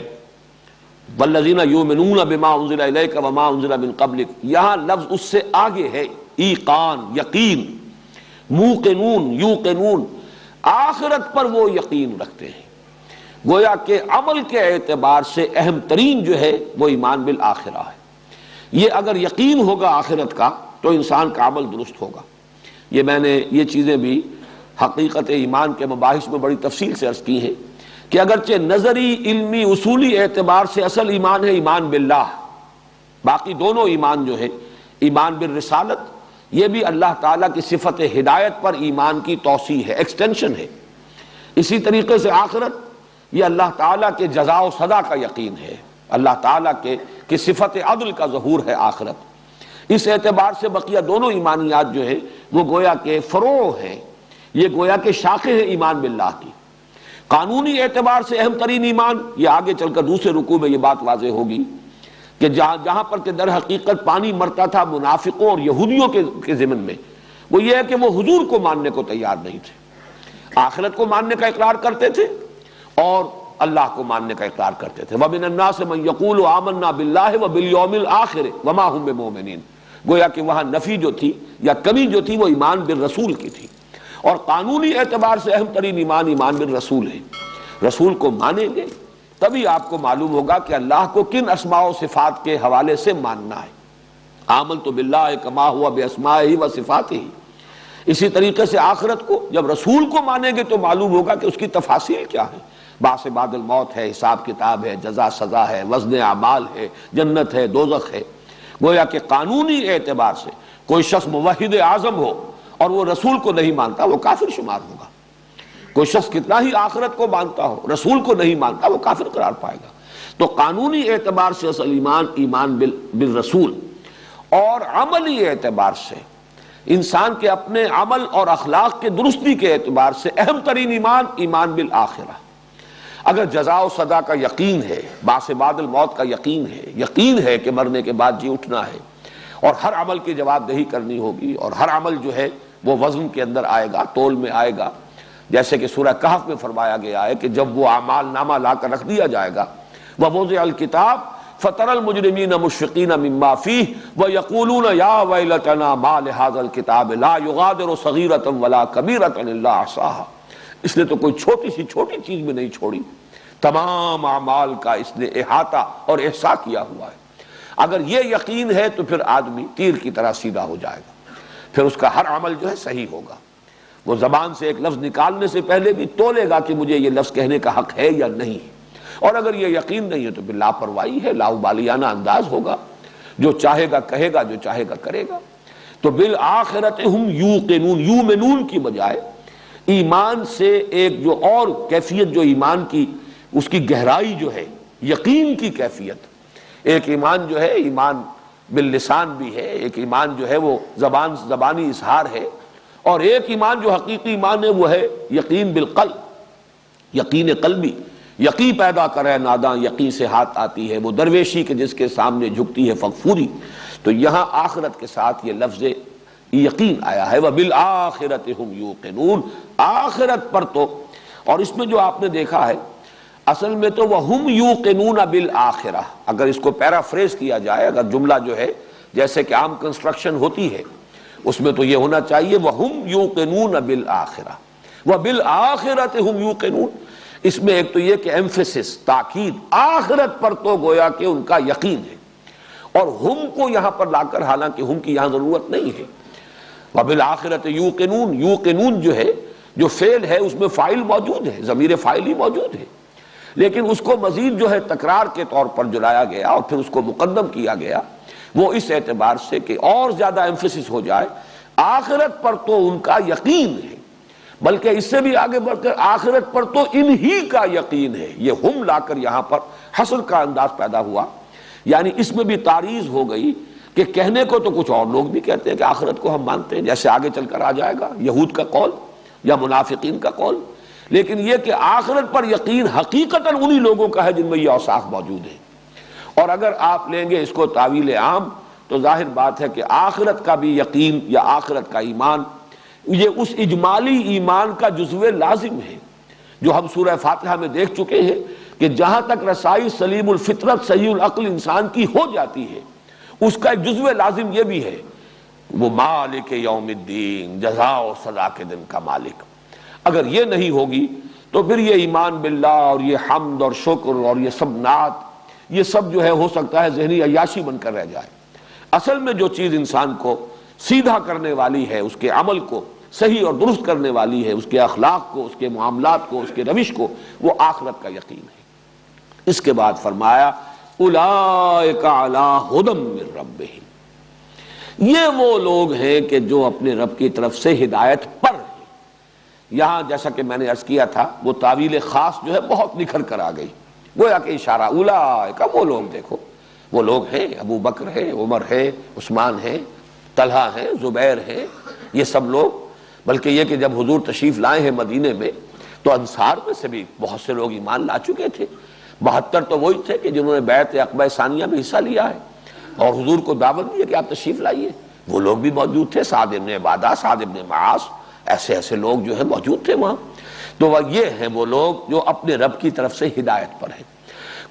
Speaker 3: والذین یؤمنون بما انزل الیک وما انزل من قبلک، یہاں لفظ اس سے آگے ہے، ایقان، یقین، موقنون، یوقنون، آخرت پر وہ یقین رکھتے ہیں۔ گویا کہ عمل کے اعتبار سے اہم ترین جو ہے وہ ایمان بالآخرہ ہے۔ یہ اگر یقین ہوگا آخرت کا تو انسان کا عمل درست ہوگا۔ یہ میں نے یہ چیزیں بھی حقیقت ایمان کے مباحث میں بڑی تفصیل سے عرض کی ہیں کہ اگرچہ نظری، علمی، اصولی اعتبار سے اصل ایمان ہے ایمان باللہ، باقی دونوں ایمان جو ہے، ایمان بالرسالت، یہ بھی اللہ تعالیٰ کی صفت ہدایت پر ایمان کی توسیع ہے، ایکسٹینشن ہے۔ اسی طریقے سے آخرت، یہ اللہ تعالیٰ کے جزا و سزا کا یقین ہے، اللہ تعالیٰ کی صفت عدل کا ظہور ہے آخرت۔ اس اعتبار سے بقیہ دونوں ایمانیات جو ہے وہ گویا کہ فروع ہیں، یہ گویا کہ شاخیں ہیں ایمان باللہ کی۔ قانونی اعتبار سے اہم ترین ایمان، یہ آگے چل کر دوسرے رکوع میں یہ بات واضح ہوگی کہ جہاں پر کہ در حقیقت پانی مرتا تھا منافقوں اور یہودیوں کے ضمن میں، وہ یہ ہے کہ وہ حضور کو ماننے کو تیار نہیں تھے، آخرت کو ماننے کا اقرار کرتے تھے اور اللہ کو ماننے کا اقرار کرتے تھے۔ وَمِنَ النَّاسِ مَن يَقُولُ آمَنَّا بِاللَّهِ وَبِالْيَوْمِ الْآخِرِ وَمَا هُمْ بِمُؤْمِنِينَ، گویا کہ وہاں نفی جو تھی یا کمی جو تھی وہ ایمان بالرسول کی تھی، اور قانونی اعتبار سے اہم ترین ایمان ایمان بالرسول ہے۔ رسول کو مانیں گے تبھی آپ کو معلوم ہوگا کہ اللہ کو کن اسماء و صفات کے حوالے سے ماننا ہے۔ آمنت باللہ کما ہوا باسمائہ و صفاتہ۔ اسی طریقے سے آخرت کو جب رسول کو مانیں گے تو معلوم ہوگا کہ اس کی تفاصیل کیا ہے، بعث بعد الموت ہے، حساب کتاب ہے، جزا سزا ہے، وزن اعمال ہے، جنت ہے، دوزخ ہے۔ گویا کہ قانونی اعتبار سے کوئی شخص موحد اعظم ہو اور وہ رسول کو نہیں مانتا وہ کافر شمار ہوگا۔ کوئی شخص کتنا ہی آخرت کو مانتا ہو رسول کو نہیں مانتا وہ کافر قرار پائے گا۔ تو قانونی اعتبار سے اصل ایمان ایمان بالرسول، اور عملی اعتبار سے انسان کے اپنے عمل اور اخلاق کے درستی کے اعتبار سے اہم ترین ایمان ایمان بالآخرہ۔ اگر جزا و سزا کا یقین ہے، بعث بعد الموت کا یقین ہے کہ مرنے کے بعد جی اٹھنا ہے، اور ہر عمل کی جواب دہی کرنی ہوگی، اور ہر عمل جو ہے وہ وزن کے اندر آئے گا، تول میں آئے گا، جیسے کہ سورہ کہف میں فرمایا گیا ہے کہ جب وہ اعمال نامہ لا کر رکھ دیا جائے گا، وَوُضِعَ الْكِتَابُ فَتَرَى الْمُجْرِمِينَ مُشْفِقِينَ مِمَّا فِيهِ وَيَقُولُونَ يَا وَيْلَتَنَا مَا لِهَذَا الْكِتَابِ لَا يُغَادِرُ صَغِيرَةً وَلَا كَبِيرَةً إِلَّا أَحْصَاهَا، اس نے تو کوئی چھوٹی چیز بھی نہیں چھوڑی، تمام اعمال کا اس نے احاطہ اور احصاء کیا ہوا ہے۔ اگر یہ یقین ہے تو پھر آدمی تیر کی طرح سیدھا ہو جائے گا، پھر اس کا ہر عمل جو ہے صحیح ہوگا۔ وہ زبان سے ایک لفظ نکالنے سے پہلے بھی تولے گا کہ مجھے یہ لفظ کہنے کا حق ہے یا نہیں، اور اگر یہ یقین نہیں ہے تو پھر لاپرواہی ہے، لاؤبالیانہ انداز ہوگا، جو چاہے گا کہے گا، جو چاہے گا کرے گا۔ تو بالآخرت ہم یوقنون، یومنون کی بجائے ایمان سے ایک جو اور کیفیت جو ایمان کی اس کی گہرائی جو ہے، یقین کی کیفیت، ایک ایمان جو ہے ایمان باللسان بھی ہے، ایک ایمان جو ہے وہ زبانی اظہار ہے، اور ایک ایمان جو حقیقی ایمان ہے وہ ہے یقین بالقلب، یقین قلبی۔ یقین پیدا کرے ناداں یقین سے ہاتھ آتی ہے، وہ درویشی کے جس کے سامنے جھکتی ہے فغفوری۔ تو یہاں آخرت کے ساتھ یہ لفظ یقین آیا ہے، وَبِالْآخِرَةِ هُمْ يُوقِنُونَ، آخرت پر تو، اور اس میں جو آپ نے دیکھا ہے اصل میں تو وَهُمْ يُوقِنُونَ بِالْآخِرَةِ، اگر اس کو پیرافریز کیا جائے، اگر جملہ جو ہے جیسے کہ عام کنسٹرکشن ہوتی ہے اس میں تو یہ ہونا چاہیے وَهُمْ يُوقِنُونَ بِالْآخِرَةِ وَبِالْآخِرَةِ هُمْ يُوقِنُونَ۔ اس میں ایک تو یہ کہ ایمفیسس، تاکید، آخرت پر تو گویا کہ ان کا یقین ہے، اور ہم کو یہاں پر لا کر، حالانکہ ہم کی یہاں ضرورت نہیں ہے، وَبِالْآخِرَةِ يُوقِنُونَ، یوقنون جو ہے، جو فعل ہے اس میں فاعل موجود ہے، ضمیر فاعل ہی موجود ہے، لیکن اس کو مزید جو ہے تکرار کے طور پر جو لایا گیا اور پھر اس کو مقدم کیا گیا، وہ اس اعتبار سے کہ اور زیادہ ایمفیسس ہو جائے، آخرت پر تو ان کا یقین ہے، بلکہ اس سے بھی آگے بڑھ کر آخرت پر تو انہی کا یقین ہے۔ یہ ہم لا کر یہاں پر حصر کا انداز پیدا ہوا، یعنی اس میں بھی تعریض ہو گئی کہ کہنے کو تو کچھ اور لوگ بھی کہتے ہیں کہ آخرت کو ہم مانتے ہیں، جیسے آگے چل کر آ جائے گا یہود کا قول یا منافقین کا قول، لیکن یہ کہ آخرت پر یقین حقیقتاً انہی لوگوں کا ہے جن میں یہ اوصاف موجود ہیں۔ اور اگر آپ لیں گے اس کو تعویل عام تو ظاہر بات ہے کہ آخرت کا بھی یقین یا آخرت کا ایمان یہ اس اجمالی ایمان کا جزو لازم ہے جو ہم سورہ فاتحہ میں دیکھ چکے ہیں کہ جہاں تک رسائی سلیم الفطرت صحیح العقل انسان کی ہو جاتی ہے، اس کا ایک جزو لازم یہ بھی ہے وہ مالک یوم الدین، جزا و سزا کے دن کا مالک۔ اگر یہ نہیں ہوگی تو پھر یہ ایمان باللہ اور یہ حمد اور شکر اور یہ سب نعت، یہ سب جو ہے ہو سکتا ہے ذہنی عیاشی بن کر رہ جائے۔ اصل میں جو چیز انسان کو سیدھا کرنے والی ہے، اس کے عمل کو صحیح اور درست کرنے والی ہے، اس کے اخلاق کو، اس کے معاملات کو، اس کے روش کو، وہ آخرت کا یقین ہے۔ اس کے بعد فرمایا اولئک علی ھدی من ربہم، یہ وہ لوگ ہیں کہ جو اپنے رب کی طرف سے ہدایت پر ہیں۔ یہاں جیسا کہ میں نے عرض کیا تھا وہ تعویل خاص جو ہے بہت نکھر کر آ گئی، گویا کہ اشارہ اولئک، وہ لوگ دیکھو، وہ لوگ ہیں، ابو بکر ہے، عمر ہے، عثمان ہے، طلحہ ہے، زبیر ہے، یہ سب لوگ، بلکہ یہ کہ جب حضور تشریف لائے ہیں مدینے میں تو انصار میں سے بھی بہت سے لوگ ایمان لا چکے تھے، 72 تو وہی تھے کہ جنہوں نے بیعت عقبہ ثانیہ میں حصہ لیا ہے اور حضور کو دعوت دی کہ آپ تشریف لائیے، وہ لوگ بھی موجود تھے، سعد بن عبادہ، سعد بن معاذ، ایسے لوگ جو ہیں موجود تھے وہاں۔ تو یہ ہیں وہ لوگ جو اپنے رب کی طرف سے ہدایت پر ہیں۔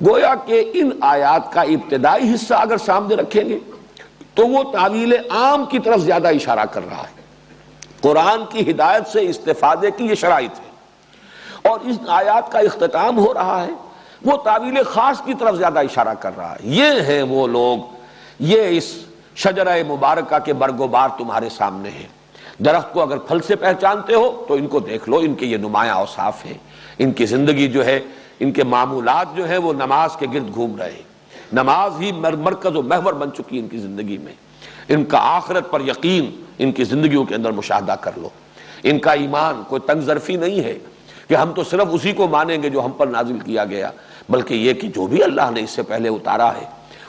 Speaker 3: گویا کہ ان آیات کا ابتدائی حصہ اگر سامنے رکھیں گے تو وہ تعویل عام کی طرف زیادہ اشارہ کر رہا ہے، قرآن کی ہدایت سے استفادے کی یہ شرائط ہے، اور اس آیات کا اختتام ہو رہا ہے وہ تعویل خاص کی طرف زیادہ اشارہ کر رہا ہے۔ یہ ہیں وہ لوگ، یہ اس شجرہ مبارکہ کے برگ و بار تمہارے سامنے ہیں، درخت کو اگر پھل سے پہچانتے ہو تو ان کو دیکھ لو، ان کے یہ نمایاں اوصاف ہیں، ان کی زندگی جو ہے، ان کے معمولات جو ہیں وہ نماز کے گرد گھوم رہے ہیں، نماز ہی مرکز و محور بن چکی ان کی زندگی میں، ان کا آخرت پر یقین ان کی زندگیوں کے اندر مشاہدہ کر لو، ان کا ایمان کوئی تنگ ظرفی نہیں ہے کہ ہم تو صرف اسی کو مانیں گے جو ہم پر نازل کیا گیا، بلکہ یہ کہ جو بھی اللہ نے اس سے پہلے اتارا ہے،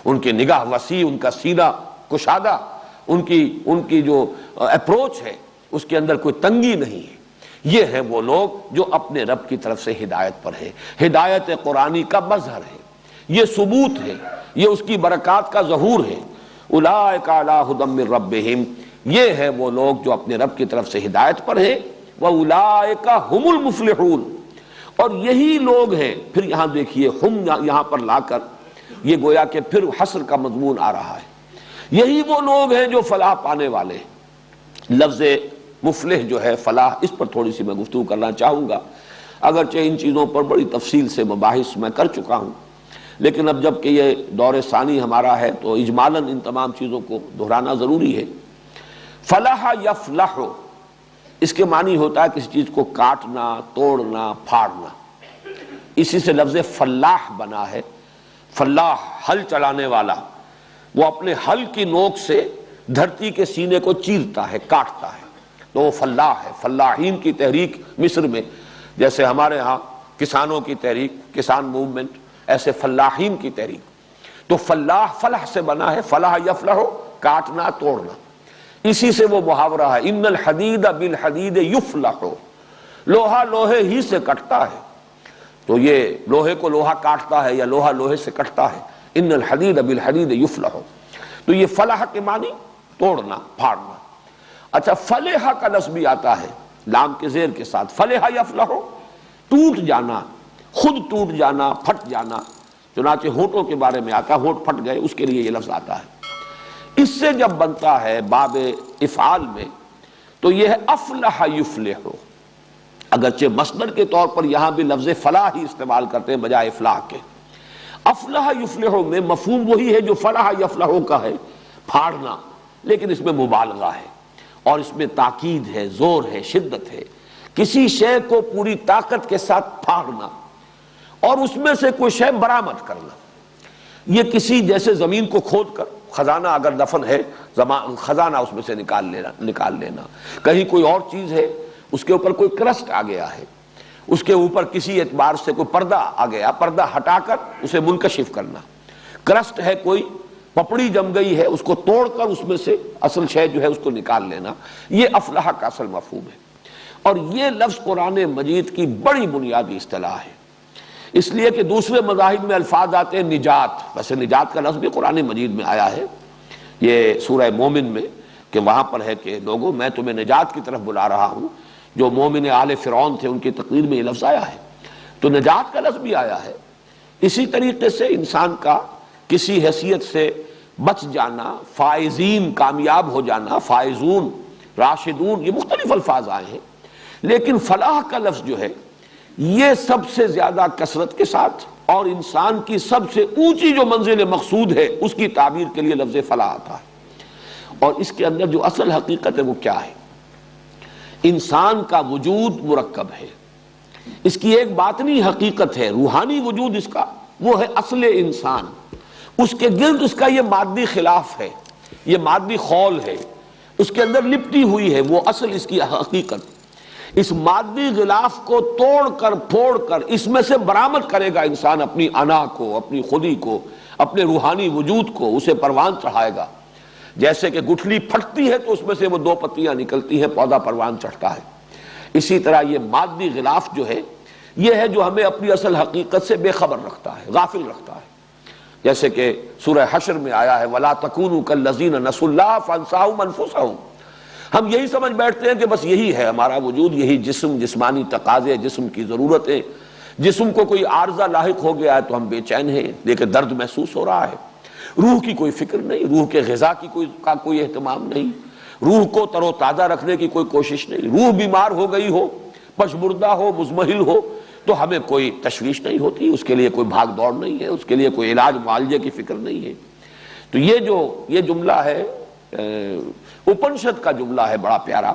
Speaker 3: ان کی نگاہ وسیع، ان کا سینہ کشادہ، ان کی جو اپروچ ہے اس کے اندر کوئی تنگی نہیں ہے۔ یہ ہیں وہ لوگ جو اپنے رب کی طرف سے ہدایت پر ہے، ہدایت قرآنی کا مظہر ہے، یہ ثبوت ہے، یہ اس کی برکات کا ظہور ہے۔ اولئک علی ھدی من ربہم، یہ ہیں وہ لوگ جو اپنے رب کی طرف سے ہدایت پر ہیں، واولئک ھم المفلحون، اور یہی لوگ ہیں۔ پھر یہاں دیکھیے ہم یہاں پر لا کر یہ گویا کہ پھر حسر کا مضمون آ رہا ہے۔ یہی وہ لوگ ہیں جو فلاح پانے والے ہیں۔ لفظ مفلح جو ہے فلاح، اس پر تھوڑی سی میں گفتگو کرنا چاہوں گا، اگرچہ ان چیزوں پر بڑی تفصیل سے مباحث میں کر چکا ہوں، لیکن اب جب کہ یہ دور ثانی ہمارا ہے تو اجمالاً ان تمام چیزوں کو دہرانا ضروری ہے۔ فلاح یفلح، اس کے معنی ہوتا ہے کسی چیز کو کاٹنا، توڑنا، پھاڑنا، اسی سے لفظ فلاح بنا ہے۔ فلاح ہل چلانے والا، وہ اپنے ہل کی نوک سے دھرتی کے سینے کو چیرتا ہے، کاٹتا ہے، تو وہ فلاح ہے۔ فلاحین کی تحریک مصر میں، جیسے ہمارے ہاں کسانوں کی تحریک، کسان موومنٹ، ایسے فلاحین کی تحریک۔ تو فلاح فلاح سے بنا ہے، فلاح یفلح، کاٹنا، توڑنا۔ اسی سے وہ محاورہ ہے، ان الحدید بالحدید یفلح، لوہا لوہے ہی سے کٹتا ہے۔ تو یہ لوہے کو لوہا کاٹتا ہے یا لوہا لوہے سے کٹتا ہے، ان الحدید بالحدید یفلح۔ تو یہ فلاح کے معنی توڑنا، پھاڑنا۔ اچھا، فلح کا لفظ بھی آتا ہے لام کے زیر کے ساتھ، فلح یفلح، ٹوٹ جانا، خود ٹوٹ جانا، پھٹ جانا۔ چنانچہ ہونٹوں کے بارے میں آتا ہے، ہونٹ پھٹ گئے، اس کے لیے یہ لفظ آتا ہے۔ اس سے جب بنتا ہے باب افعال میں تو یہ ہے افلح یفلح، اگرچہ مصدر کے طور پر یہاں بھی لفظ فلاح ہی استعمال کرتے ہیں بجائے افلاح کے۔ افلح یفلح میں مفہوم وہی ہے جو فلاح یفلح کا ہے، پھاڑنا، لیکن اس میں مبالغہ ہے اور اس میں تاکید ہے، زور ہے، شدت ہے۔ کسی شے کو پوری طاقت کے ساتھ پھاڑنا اور اس میں سے کوئی شے برآمد کرنا، یہ کسی جیسے زمین کو کھود کر خزانہ اگر دفن ہے، خزانہ اس میں سے نکال لینا، کہیں کوئی اور چیز ہے اس کے اوپر کوئی کرسٹ آ گیا ہے، اس کے اوپر کسی اعتبار سے کوئی پردہ آ گیا، پردہ ہٹا کر اسے منکشف کرنا، کرسٹ ہے کوئی پپڑی جم گئی ہے، اس کو توڑ کر اس میں سے اصل شے جو ہے اس کو نکال لینا، یہ افلاح کا اصل مفہوم ہے۔ اور یہ لفظ قرآن مجید کی بڑی بنیادی اصطلاح ہے، اس لیے کہ دوسرے مذاہب میں الفاظ آتے ہیں نجات، ویسے نجات کا لفظ بھی قرآن مجید میں آیا ہے، یہ سورہ مومن میں، کہ وہاں پر ہے کہ لوگوں میں تمہیں نجات کی طرف بلا رہا ہوں۔ جو مومن آل فرعون تھے ان کی تقریر میں یہ لفظ آیا ہے، تو نجات کا لفظ بھی آیا ہے۔ اسی طریقے سے انسان کا کسی حیثیت سے بچ جانا، فائزین کامیاب ہو جانا، فائزون، راشدون، یہ مختلف الفاظ آئے ہیں، لیکن فلاح کا لفظ جو ہے یہ سب سے زیادہ کثرت کے ساتھ اور انسان کی سب سے اونچی جو منزل مقصود ہے اس کی تعبیر کے لیے لفظ فلاح آتا ہے۔ اور اس کے اندر جو اصل حقیقت ہے وہ کیا ہے؟ انسان کا وجود مرکب ہے، اس کی ایک باطنی حقیقت ہے، روحانی وجود اس کا، وہ ہے اصل انسان، اس کے گرد اس کا یہ مادی خلاف ہے، یہ مادی خول ہے، اس کے اندر لپٹی ہوئی ہے وہ اصل اس کی حقیقت۔ اس مادی غلاف کو توڑ کر پھوڑ کر اس میں سے برآمد کرے گا انسان اپنی انا کو، اپنی خودی کو، اپنے روحانی وجود کو، اسے پروان چڑھائے گا۔ جیسے کہ گٹھلی پھٹتی ہے تو اس میں سے وہ دو پتیاں نکلتی ہیں، پودا پروان چڑھتا ہے، اسی طرح یہ مادی غلاف جو ہے یہ ہے جو ہمیں اپنی اصل حقیقت سے بے خبر رکھتا ہے، غافل رکھتا ہے۔ جیسے کہ سورہ حشر میں آیا ہے وَلَا تَكُونُوا كَالَّذِينَ نَسُوا اللَّهَ فَأَنسَاهُمْ أَنفُسَهُمْ، ہم یہی سمجھ بیٹھتے ہیں کہ بس یہی ہے ہمارا وجود، یہی جسم، جسمانی تقاضے، جسم کی ضرورتیں، جسم کو کوئی عارضہ لاحق ہو گیا ہے تو ہم بے چین ہیں، دیکھیں درد محسوس ہو رہا ہے، روح کی کوئی فکر نہیں، روح کے غذا کی کوئی اہتمام نہیں، روح کو تر و تازہ رکھنے کی کوئی کوشش نہیں، روح بیمار ہو گئی ہو، پشمردہ ہو، مزمحل ہو تو ہمیں کوئی تشویش نہیں ہوتی، اس کے لیے کوئی بھاگ دوڑ نہیں ہے، اس کے لیے کوئی علاج معالجے کی فکر نہیں ہے۔ تو یہ جملہ ہے اپنشد کا جملہ ہے بڑا پیارا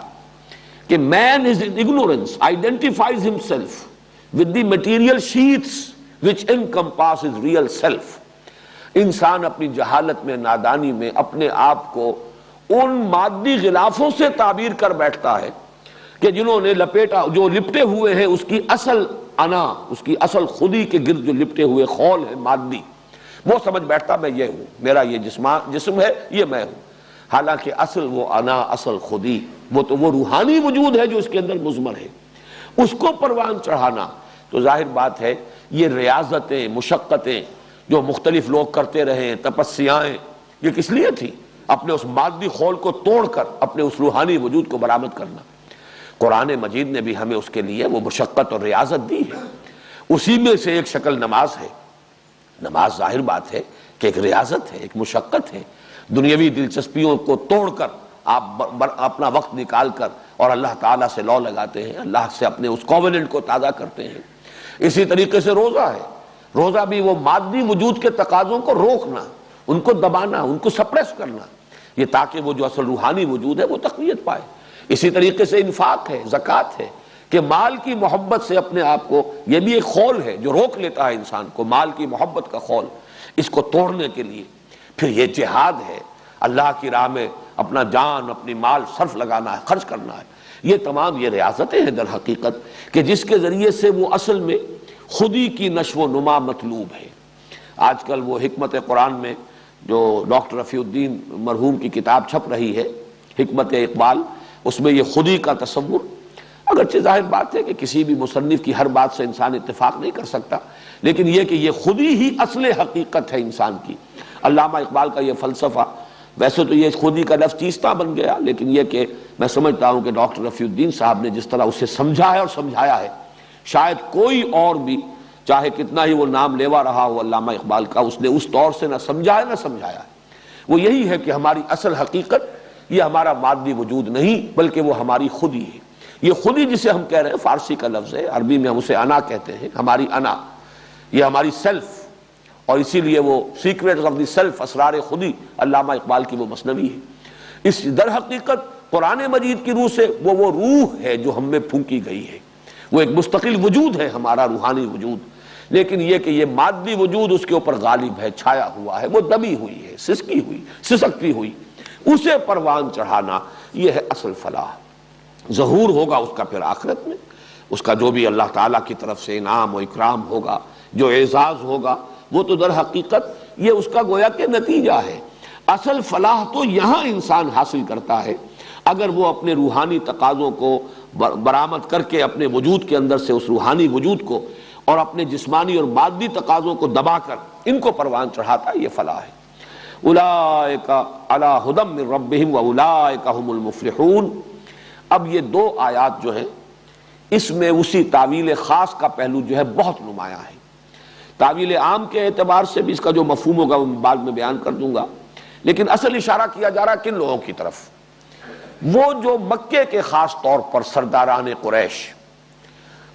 Speaker 3: کہ man is in ignorance identifies himself with the material sheaths which encompass his real self۔ انسان اپنی جہالت میں، نادانی میں اپنے آپ کو ان مادی غلافوں سے تعبیر کر بیٹھتا ہے کہ جنہوں نے جو لپٹے ہوئے ہیں اس کی اصل انا، اس کی اصل خودی کے گرد جو لپٹے ہوئے خول ہے مادی، وہ سمجھ بیٹھتا میں یہ ہوں، میرا یہ جسم ہے، یہ میں ہوں، حالانکہ اصل وہ انا، اصل خودی، وہ روحانی وجود ہے جو اس کے اندر مضمر ہے، اس کو پروان چڑھانا۔ تو ظاہر بات ہے یہ ریاضتیں، مشقتیں جو مختلف لوگ کرتے رہے، تپسیائیں، یہ کس لیے تھی؟ اپنے اس مادی خول کو توڑ کر اپنے اس روحانی وجود کو برآمد کرنا۔ قرآن مجید نے بھی ہمیں اس کے لیے وہ مشقت اور ریاضت دی ہے، اسی میں سے ایک شکل نماز ہے۔ نماز ظاہر بات ہے کہ ایک ریاضت ہے، ایک مشقت ہے، دنیاوی دلچسپیوں کو توڑ کر آپ اپنا وقت نکال کر اور اللہ تعالیٰ سے لو لگاتے ہیں، اللہ سے اپنے اس کووننٹ کو تازہ کرتے ہیں۔ اسی طریقے سے روزہ ہے، روزہ بھی وہ مادی وجود کے تقاضوں کو روکنا، ان کو دبانا، ان کو سپریس کرنا، یہ تاکہ وہ جو اصل روحانی وجود ہے وہ تقویت پائے۔ اسی طریقے سے انفاق ہے، زکوٰۃ ہے، کہ مال کی محبت سے اپنے آپ کو، یہ بھی ایک خول ہے جو روک لیتا ہے انسان کو، مال کی محبت کا خول، اس کو توڑنے کے لیے۔ پھر یہ جہاد ہے، اللہ کی راہ میں اپنا جان، اپنی مال صرف لگانا ہے، خرچ کرنا ہے۔ یہ تمام یہ ریاضتیں ہیں در حقیقت کہ جس کے ذریعے سے وہ اصل میں خودی کی نشو و نما مطلوب ہے۔ آج کل وہ حکمت قرآن میں جو ڈاکٹر رفیع الدین مرحوم کی کتاب چھپ رہی ہے، حکمت اقبال، اس میں یہ خودی کا تصور، اگرچہ ظاہر بات ہے کہ کسی بھی مصنف کی ہر بات سے انسان اتفاق نہیں کر سکتا، لیکن یہ کہ یہ خودی ہی اصل حقیقت ہے انسان کی۔ علامہ اقبال کا یہ فلسفہ، ویسے تو یہ خودی کا لفظ چیستہ بن گیا، لیکن یہ کہ میں سمجھتا ہوں کہ ڈاکٹر رفیع الدین صاحب نے جس طرح اسے سمجھا ہے اور سمجھایا ہے، شاید کوئی اور بھی چاہے کتنا ہی وہ نام لیوا رہا ہو علامہ اقبال کا، اس نے اس طور سے نہ سمجھا ہے نہ سمجھایا ہے۔ وہ یہی ہے کہ ہماری اصل حقیقت یہ ہمارا مادی وجود نہیں بلکہ وہ ہماری خودی ہے۔ یہ خودی جسے ہم کہہ رہے ہیں فارسی کا لفظ ہے، عربی میں ہم اسے انا کہتے ہیں، ہماری انا، یہ ہماری سیلف، اور اسی لیے وہ سیکریٹس آف دی سیلف، اسرار خودی، علامہ اقبال کی وہ مثنوی ہے۔ اس در حقیقت قرآن مجید کی روح سے وہ روح ہے جو ہم میں پھونکی گئی ہے، وہ ایک مستقل وجود ہے ہمارا روحانی وجود، لیکن یہ کہ یہ مادی وجود اس کے اوپر غالب ہے، چھایا ہوا ہے، وہ دبی ہوئی ہے، سسکی ہوئی، سسکتی ہوئی، اسے پروان چڑھانا یہ ہے اصل فلاح۔ ظہور ہوگا اس کا پھر آخرت میں، اس کا جو بھی اللہ تعالیٰ کی طرف سے انعام و اکرام ہوگا، جو اعزاز ہوگا، وہ تو در حقیقت یہ اس کا گویا کہ نتیجہ ہے۔ اصل فلاح تو یہاں انسان حاصل کرتا ہے اگر وہ اپنے روحانی تقاضوں کو برآمد کر کے اپنے وجود کے اندر سے اس روحانی وجود کو اور اپنے جسمانی اور مادی تقاضوں کو دبا کر ان کو پروان چڑھاتا ہے، یہ فلاح ہے۔ اولئک علی ھدی من ربہم واولئک ھم المفلحون۔ اب یہ دو آیات جو ہیں اس میں اسی تعویل خاص کا پہلو جو ہے بہت نمایاں ہے۔ تعویل عام کے اعتبار سے بھی اس کا جو مفہوم ہوگا وہ بعد میں بیان کر دوں گا، لیکن اصل اشارہ کیا جا رہا کن لوگوں کی طرف؟ وہ جو مکے کے خاص طور پر سرداران قریش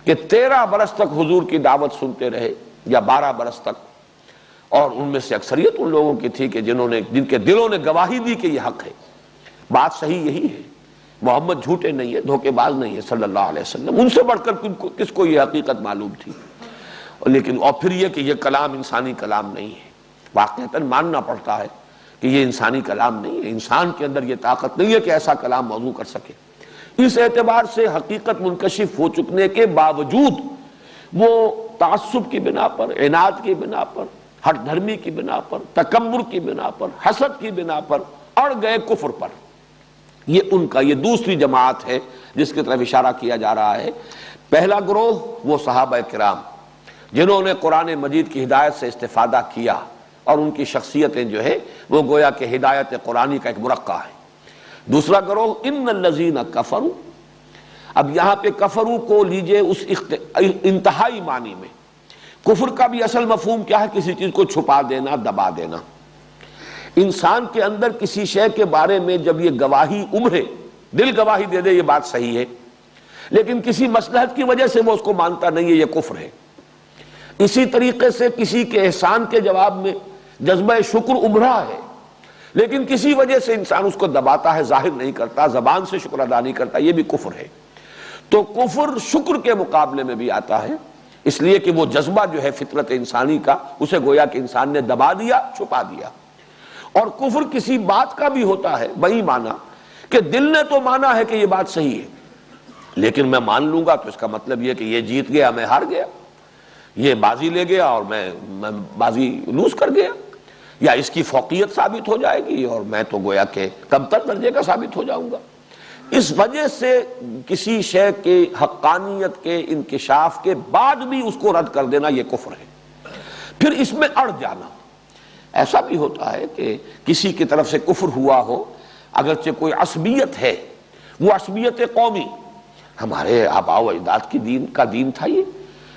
Speaker 3: کہ 13 برس تک حضور کی دعوت سنتے رہے، یا 12 برس تک، اور ان میں سے اکثریت ان لوگوں کی تھی کہ جن کے دلوں نے گواہی دی کہ یہ حق ہے، بات صحیح یہی ہے، محمد جھوٹے نہیں ہے، دھوکے باز نہیں ہے صلی اللہ علیہ وسلم، ان سے بڑھ کر کس کو یہ حقیقت معلوم تھی۔ لیکن اور پھر یہ کہ یہ کلام انسانی کلام نہیں ہے، واقعتاً ماننا پڑتا ہے کہ یہ انسانی کلام نہیں ہے، انسان کے اندر یہ طاقت نہیں ہے کہ ایسا کلام موضوع کر سکے۔ اس اعتبار سے حقیقت منکشف ہو چکنے کے باوجود وہ تعصب کی بنا پر، عناد کی بنا پر، ہٹ دھرمی کی بنا پر، تکبر کی بنا پر، حسد کی بنا پر اڑ گئے کفر پر۔ یہ ان کا یہ دوسری جماعت ہے جس کی طرف اشارہ کیا جا رہا ہے۔ پہلا گروہ وہ صحابہ کرام جنہوں نے قرآن مجید کی ہدایت سے استفادہ کیا، اور ان کی شخصیتیں جو ہے وہ گویا کہ ہدایت قرآنی کا ایک مرقع ہے۔ دوسرا گروہ ان الذین کفروا، اب یہاں پہ کفروا کو لیجئے اس انتہائی معنی میں۔ کفر کا بھی اصل مفہوم کیا ہے؟ کسی چیز کو چھپا دینا، دبا دینا۔ انسان کے اندر کسی شے کے بارے میں جب یہ گواہی ابھرے، دل گواہی دے دے یہ بات صحیح ہے، لیکن کسی مصلحت کی وجہ سے وہ اس کو مانتا نہیں ہے، یہ کفر ہے۔ اسی طریقے سے کسی کے احسان کے جواب میں جذبہ شکر ابھرا ہے، لیکن کسی وجہ سے انسان اس کو دباتا ہے، ظاہر نہیں کرتا، زبان سے شکر ادا نہیں کرتا، یہ بھی کفر ہے۔ تو کفر شکر کے مقابلے میں بھی آتا ہے، اس لیے کہ وہ جذبہ جو ہے فطرت انسانی کا، اسے گویا کہ انسان نے دبا دیا، چھپا دیا۔ اور کفر کسی بات کا بھی ہوتا ہے بئی معنی کہ دل نے تو مانا ہے کہ یہ بات صحیح ہے، لیکن میں مان لوں گا تو اس کا مطلب یہ کہ یہ جیت گیا، میں ہار گیا، یہ بازی لے گیا اور میں بازی لوز کر گیا، یا اس کی فوقیت ثابت ہو جائے گی اور میں تو گویا کہ کمتر درجے کا ثابت ہو جاؤں گا۔ اس وجہ سے کسی شے کے حقانیت کے انکشاف کے بعد بھی اس کو رد کر دینا یہ کفر ہے۔ پھر اس میں اڑ جانا، ایسا بھی ہوتا ہے کہ کسی کی طرف سے کفر ہوا ہو، اگرچہ کوئی عصبیت ہے، وہ عصبیت قومی، ہمارے آباء و اجداد کی دین کا دین تھا، یہ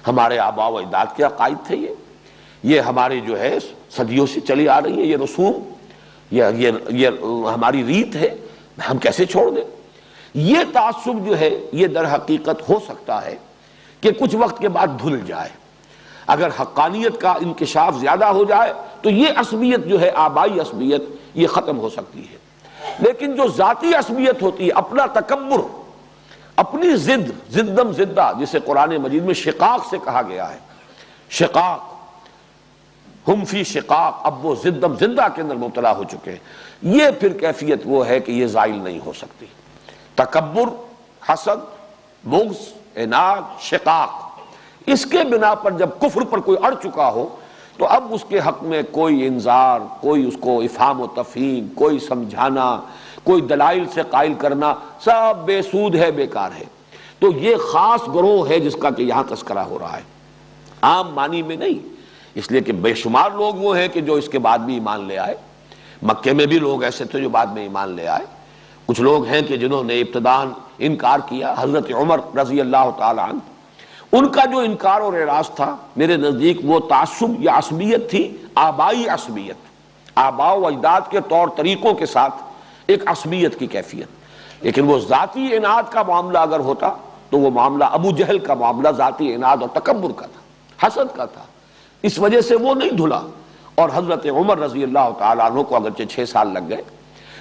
Speaker 3: ہمارے آباء و اجداد کے عقائد تھے، یہ ہماری جو ہے صدیوں سے چلی آ رہی ہے، یہ رسوم، یہ ہماری ریت ہے، ہم کیسے چھوڑ دیں؟ یہ تعصب جو ہے یہ در حقیقت ہو سکتا ہے کہ کچھ وقت کے بعد دھل جائے، اگر حقانیت کا انکشاف زیادہ ہو جائے تو یہ عصبیت جو ہے آبائی عصبیت یہ ختم ہو سکتی ہے، لیکن جو ذاتی عصبیت ہوتی ہے، اپنا تکبر، اپنی زدم زدہ، جسے قرآن مجید میں شقاق سے کہا گیا ہے، شقاق، ہم فی شقاق، اب وہ زدم زدہ کے اندر مبتلا ہو چکے ہیں، یہ پھر کیفیت وہ ہے کہ یہ زائل نہیں ہو سکتی۔ تکبر، حسد، بغض، عناد، شقاق، اس کے بنا پر جب کفر پر کوئی اڑ چکا ہو تو اب اس کے حق میں کوئی انذار، کوئی اس کو افہام و تفہیم، کوئی سمجھانا، کوئی دلائل سے قائل کرنا سب بے سود ہے، بیکار ہے۔ تو یہ خاص گروہ ہے جس کا کہ یہاں تذکرہ ہو رہا ہے، عام معنی میں نہیں، اس لیے کہ بے شمار لوگ وہ ہیں کہ جو اس کے بعد بھی ایمان لے آئے، مکے میں بھی لوگ ایسے تھے جو بعد میں ایمان لے آئے، کچھ لوگ ہیں کہ جنہوں نے ابتداً انکار کیا، حضرت عمر رضی اللہ تعالی عنہ، ان کا جو انکار اور اعراض تھا میرے نزدیک وہ تعصب یا عصبیت تھی، آبائی عصبیت، آباء و اجداد کے طور طریقوں کے ساتھ ایک عصبیت کی کیفیت، لیکن وہ ذاتی عناد کا معاملہ اگر ہوتا تو وہ معاملہ ابو جہل کا معاملہ ذاتی عناد اور تکبر کا تھا، حسد کا تھا، اس وجہ سے وہ نہیں دھلا۔ اور حضرت عمر رضی اللہ تعالیٰ عنہ کو اگرچہ 6 سال لگ گئے،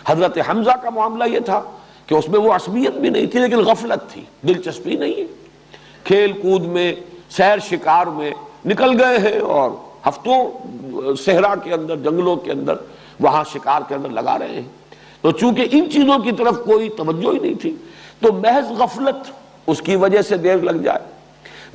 Speaker 3: حضرت حمزہ کا معاملہ یہ تھا کہ اس میں وہ عصبیت بھی نہیں تھی لیکن غفلت تھی، دلچسپی نہیں ہے، کھیل کود میں، سیر شکار میں نکل گئے ہیں اور ہفتوں صحرا کے اندر، جنگلوں کے اندر، وہاں شکار کے اندر لگا رہے ہیں، تو چونکہ ان چیزوں کی طرف کوئی توجہ ہی نہیں تھی تو محض غفلت اس کی وجہ سے دیر لگ جائے،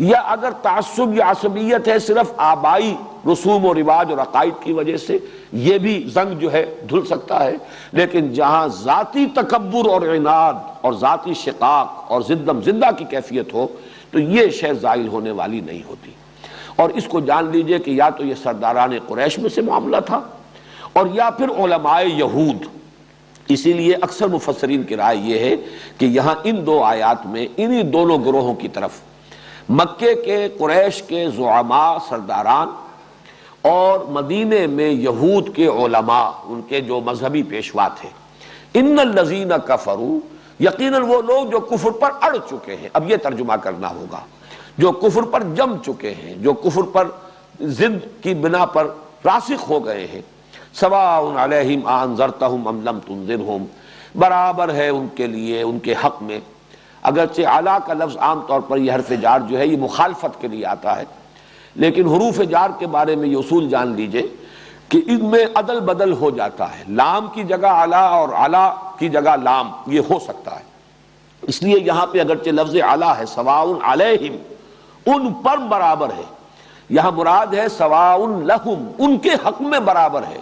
Speaker 3: یا اگر تعصب یا عصبیت ہے صرف آبائی رسوم و رواج اور عقائد کی وجہ سے، یہ بھی زنگ جو ہے دھل سکتا ہے، لیکن جہاں ذاتی تکبر اور عناد اور ذاتی شقاق اور زدم زدہ کی کیفیت ہو تو یہ شے زائل ہونے والی نہیں ہوتی۔ اور اس کو جان لیجئے کہ یا تو یہ سرداران قریش میں سے معاملہ تھا اور یا پھر علماء یہود، اسی لیے اکثر مفسرین کی رائے یہ ہے کہ یہاں ان 2 آیات میں انہی دونوں گروہوں کی طرف مکے کے قریش کے زعماء، سرداران، اور مدینے میں یہود کے علماء، ان کے جو مذہبی پیشوا تھے، ان الذین کفروا، یقیناً وہ لوگ جو کفر پر اڑ چکے ہیں، اب یہ ترجمہ کرنا ہوگا، جو کفر پر جم چکے ہیں، جو کفر پر ضد کی بنا پر راسخ ہو گئے ہیں، سواء علیہم انذرتہم ام لم تنذرہم، برابر ہے ان کے لیے، ان کے حق میں، اگرچہ اعلیٰ کا لفظ عام طور پر یہ حرف جار جو ہے یہ مخالفت کے لیے آتا ہے، لیکن حروف جار کے بارے میں یہ اصول جان لیجئے کہ ان میں عدل بدل ہو جاتا ہے، لام کی جگہ اعلیٰ اور اعلیٰ کی جگہ لام، یہ ہو سکتا ہے، اس لیے یہاں پہ اگرچہ لفظ اعلیٰ ہے سواء علیہم، ان پر برابر ہے، یہاں مراد ہے سواء لہم، ان کے حق میں برابر ہے،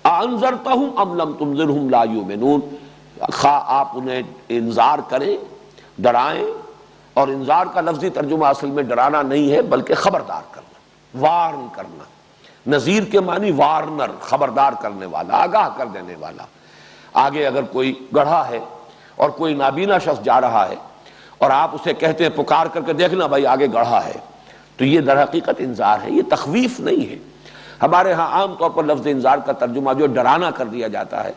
Speaker 3: انذرتہم ام لم تنذرہم لا یؤمنون، خواہ آپ انہیں انذار کریں، ڈرائیں، اور انذار کا لفظی ترجمہ اصل میں ڈرانا نہیں ہے بلکہ خبردار کرنا، وارن کرنا، نذیر کے معنی وارنر، خبردار کرنے والا، آگاہ کر دینے والا۔ آگے اگر کوئی گڑھا ہے اور کوئی نابینا شخص جا رہا ہے اور آپ اسے کہتے ہیں پکار کر کے دیکھنا بھائی آگے گڑھا ہے، تو یہ در حقیقت انذار ہے، یہ تخویف نہیں ہے۔ ہمارے ہاں عام طور پر لفظ انذار کا ترجمہ جو ڈرانا کر دیا جاتا ہے،